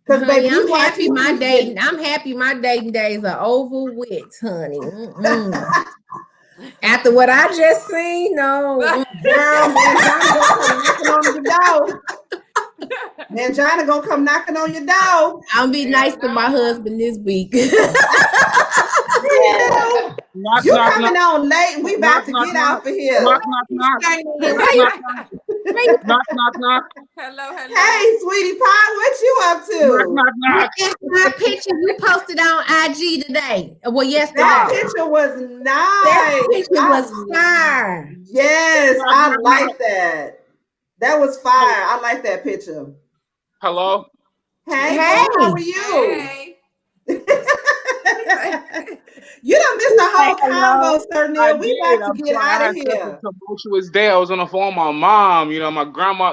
Speaker 1: Because baby,
Speaker 4: I'm happy my dating days are over with, honey. After what I just seen, no.
Speaker 1: Girl, Mangina gonna come knocking on your door.
Speaker 4: I'll be nice to my husband this week.
Speaker 1: You coming on late and we about to get out of here.
Speaker 7: Knock.
Speaker 5: Hello.
Speaker 1: Hey, sweetie pie, what you up to?
Speaker 4: That's my picture you posted on IG today. Well, yesterday.
Speaker 1: That picture was nice.
Speaker 4: That picture was fire.
Speaker 1: Yes, I like that. That was fire. I like that picture.
Speaker 7: Hello.
Speaker 1: Hey, how are you?
Speaker 5: Hey.
Speaker 1: You done missed the whole combo, Sir Neil. We about to get out of here.
Speaker 7: Tumultuous day. I was on the phone with my mom. You know, my grandma.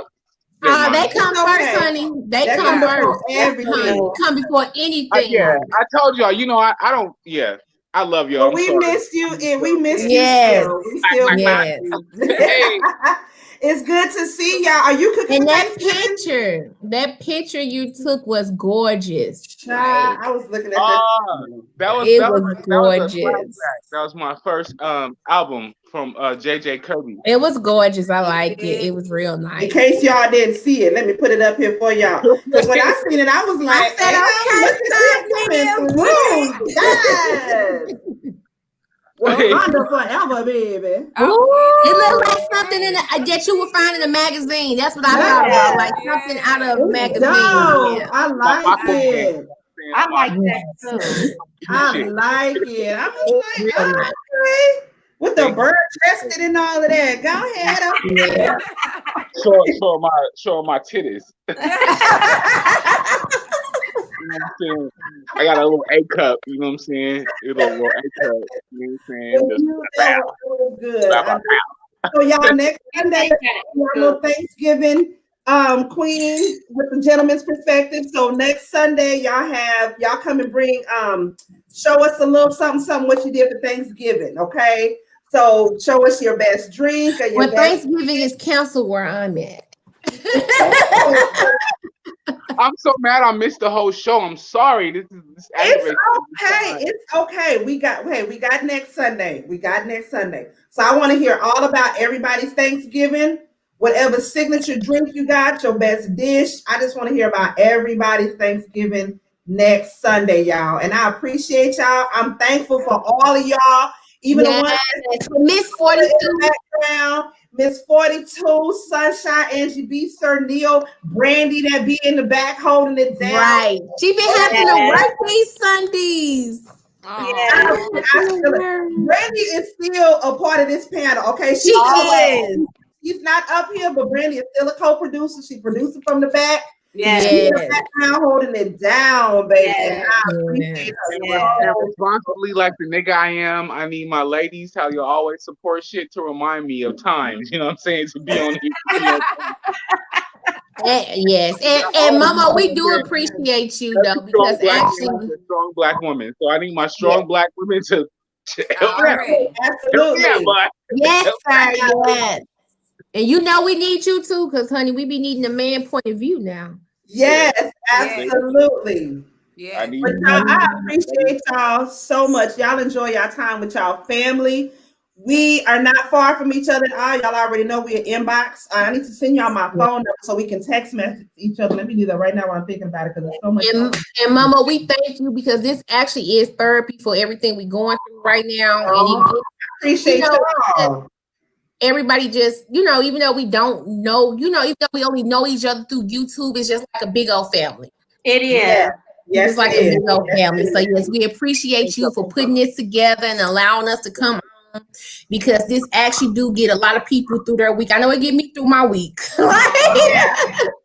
Speaker 4: They come first, honey. They come first. Everything come before anything.
Speaker 7: Yeah, I told y'all. You know, I don't. Yeah, I love y'all.
Speaker 1: Well, we missed you, and we missed you.
Speaker 4: Yes.
Speaker 1: We still
Speaker 4: yes.
Speaker 7: Hey.
Speaker 1: It's good to see y'all. Are you cooking?
Speaker 4: And that picture you took was gorgeous.
Speaker 1: Right? I was looking at that.
Speaker 7: That was
Speaker 4: gorgeous.
Speaker 7: That was my first album from JJ Kirby.
Speaker 4: It was gorgeous. I liked it. It was real nice.
Speaker 1: In case y'all didn't see it, let me put it up here for y'all. Because when I seen it, I was like, Wakanda forever, baby.
Speaker 4: It looked like something that you would find in a magazine. That's what I thought about, like something out of a magazine.
Speaker 1: Yeah. I like it.
Speaker 6: I like that too.
Speaker 1: I like it. I was like, okay. With the bird chested and all of that. Go ahead.
Speaker 7: Show my titties. You know what I'm saying? I got a little A cup, you know what I'm saying? A little A cup, you know what I'm saying?
Speaker 1: Good. So y'all next Sunday, little Thanksgiving queen with the gentleman's perspective. So next Sunday, y'all come and bring show us a little something what you did for Thanksgiving, okay? So show us your best drink. Or your
Speaker 4: Thanksgiving is canceled where I'm at.
Speaker 7: I'm so mad I missed the whole show. I'm sorry. This
Speaker 1: it's okay. It's okay. We got next Sunday. So I want to hear all about everybody's Thanksgiving, whatever signature drink you got, your best dish. I just want to hear about everybody's Thanksgiving next Sunday, y'all. And I appreciate y'all. I'm thankful for all of y'all. Even the ones
Speaker 4: Miss 42
Speaker 1: background, Miss 42, Sunshine, Angie B, Sir Neil, Brandy that be in the back holding it down.
Speaker 4: Right. She been having to work these Sundays.
Speaker 1: Brandy is still a part of this panel. Okay,
Speaker 4: she is.
Speaker 1: She's not up here, but Brandy is still a co-producer. She produces from the back.
Speaker 3: Yes.
Speaker 1: Now holding it down, baby. And I appreciate her.
Speaker 7: Responsibly, like the nigga I am, I need my ladies, how you always support shit, to remind me of times. You know what I'm saying? To be on here.
Speaker 4: Yes, and Mama, we do appreciate you though, because actually
Speaker 7: strong black woman. So I need my strong black women to help me.
Speaker 1: Absolutely.
Speaker 4: Yes, sir. Yes. And you know we need you too, because honey, we be needing a man point of view now.
Speaker 1: Yes, absolutely.
Speaker 5: Yeah.
Speaker 1: But I appreciate y'all so much. Y'all enjoy y'all time with y'all family. We are not far from each other. Y'all already know we're inbox. I need to send y'all my phone number so we can text message each other. Let me do that right now while I'm thinking about it, because it's so much fun.
Speaker 4: And Mama, we thank you, because this actually is therapy for everything we're going through right now. And
Speaker 1: appreciate y'all.
Speaker 4: Everybody just, even though we don't know, even though we only know each other through YouTube, it's just like a big old family.
Speaker 6: It is.
Speaker 1: Yes,
Speaker 4: it's like a big old family. So yes, we appreciate you for putting this together and allowing us to come on, because this actually do get a lot of people through their week. I know it get me through my week.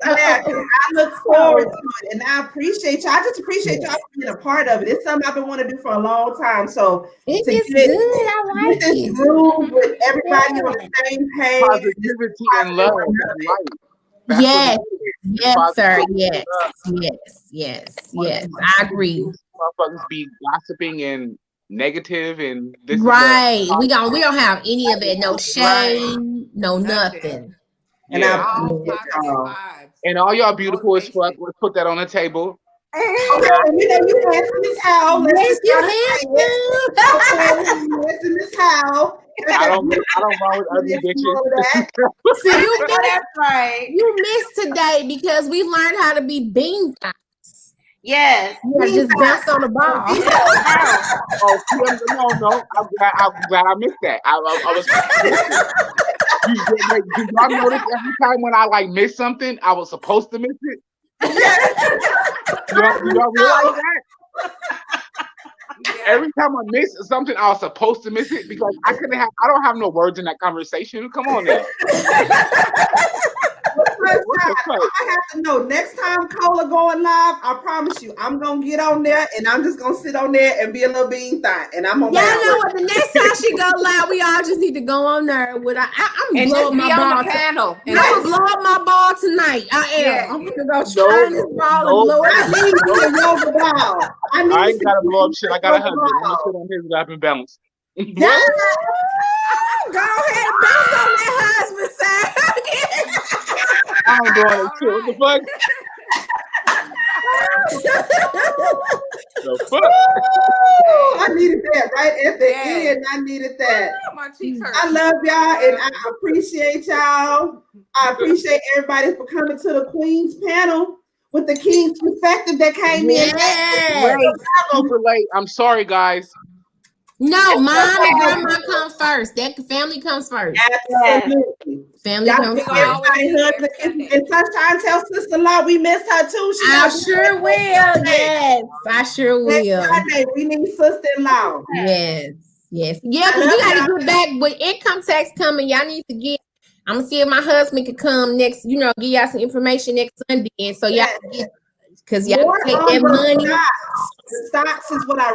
Speaker 1: I look forward to it, and I appreciate y'all. I just appreciate y'all for being a part of it. It's something I've been wanting to do for a long time. So
Speaker 4: it's good. I like
Speaker 1: this groove with everybody on the same page.
Speaker 7: Positivity and love.
Speaker 4: Yes, sir. Yes. I agree.
Speaker 7: Motherfuckers be gossiping and negative and this.
Speaker 4: Right. We don't have any of it. No shame. No nothing.
Speaker 1: And
Speaker 7: and all y'all beautiful as fuck. Let's put that on the table.
Speaker 1: Okay, you handsome as hell.
Speaker 4: Yes, you handsome.
Speaker 1: Handsome as hell.
Speaker 7: I don't wrong with ugly bitches.
Speaker 4: See, you missed today because we learned how to be bean thoughts.
Speaker 6: Yes.
Speaker 4: You just bounce on the ball.
Speaker 7: No. I'm glad I missed that. I was. Do y'all notice every time when I miss something, I was supposed to miss it? Y'all realize that? Every time I miss something, I was supposed to miss it, because I don't have no words in that conversation. Come on now.
Speaker 1: I have to know next time Cola going live. I promise you, I'm gonna get on there and I'm just gonna sit on there and be a little bean thought. And I'm gonna.
Speaker 4: Y'all know what? The next time she go live, we all just need to go on there with. I'm blow up my ball.
Speaker 5: Panel.
Speaker 4: I'm gonna blow up my ball tonight. I am. I'm gonna go try this ball and blow it.
Speaker 7: I ain't gotta blow up shit. I got a husband. I'm gonna sit on his lap and bounce.
Speaker 4: Yeah. Go ahead and bounce on that husband side.
Speaker 7: I'm doing it too. What the fuck? The fuck?
Speaker 1: I needed that right at the end. I needed that. I love y'all and I appreciate y'all. I appreciate everybody for coming to the Queens panel with the King's perspective that came in.
Speaker 7: Super late. I'm sorry, guys.
Speaker 4: No, mom and grandma come first. That family comes first.
Speaker 1: Absolutely.
Speaker 4: Family comes first.
Speaker 1: And Sunshine tell sister-in-law we miss her too.
Speaker 4: I sure will. Yes, I sure will.
Speaker 1: Friday, we need sister-in-law.
Speaker 4: Yes. Yeah, because we got to get back with income tax coming. Y'all need to get. I'm gonna see if my husband could come next. Give y'all some information next Sunday, and so y'all can get. Because y'all take that money.
Speaker 1: The stocks is what I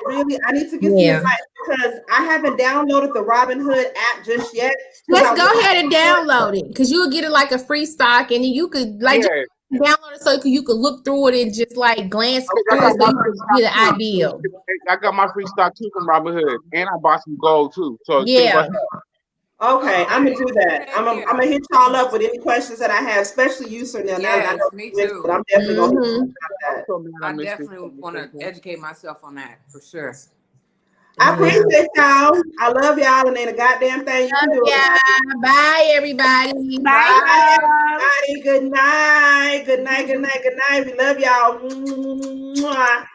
Speaker 1: need to get some advice, because I haven't downloaded the Robinhood app just yet.
Speaker 4: Let's go ahead and download it, because you'll get it like a free stock, and then you could download it so you could look through it and just glance through it so you can get an idea.
Speaker 7: I got my free stock too from Robinhood, and I bought some gold too. So
Speaker 1: okay, I'm gonna do that. I'm gonna hit y'all up with any questions that I have, especially you, sir.
Speaker 5: Yes, me too.
Speaker 1: But I'm definitely gonna
Speaker 5: I definitely want to educate myself on that for sure.
Speaker 1: I appreciate y'all. I love y'all, and ain't a goddamn thing you can do.
Speaker 4: Bye, everybody.
Speaker 1: Bye, everybody. Good night. Good night. Good night. Good night. We love y'all. Mwah.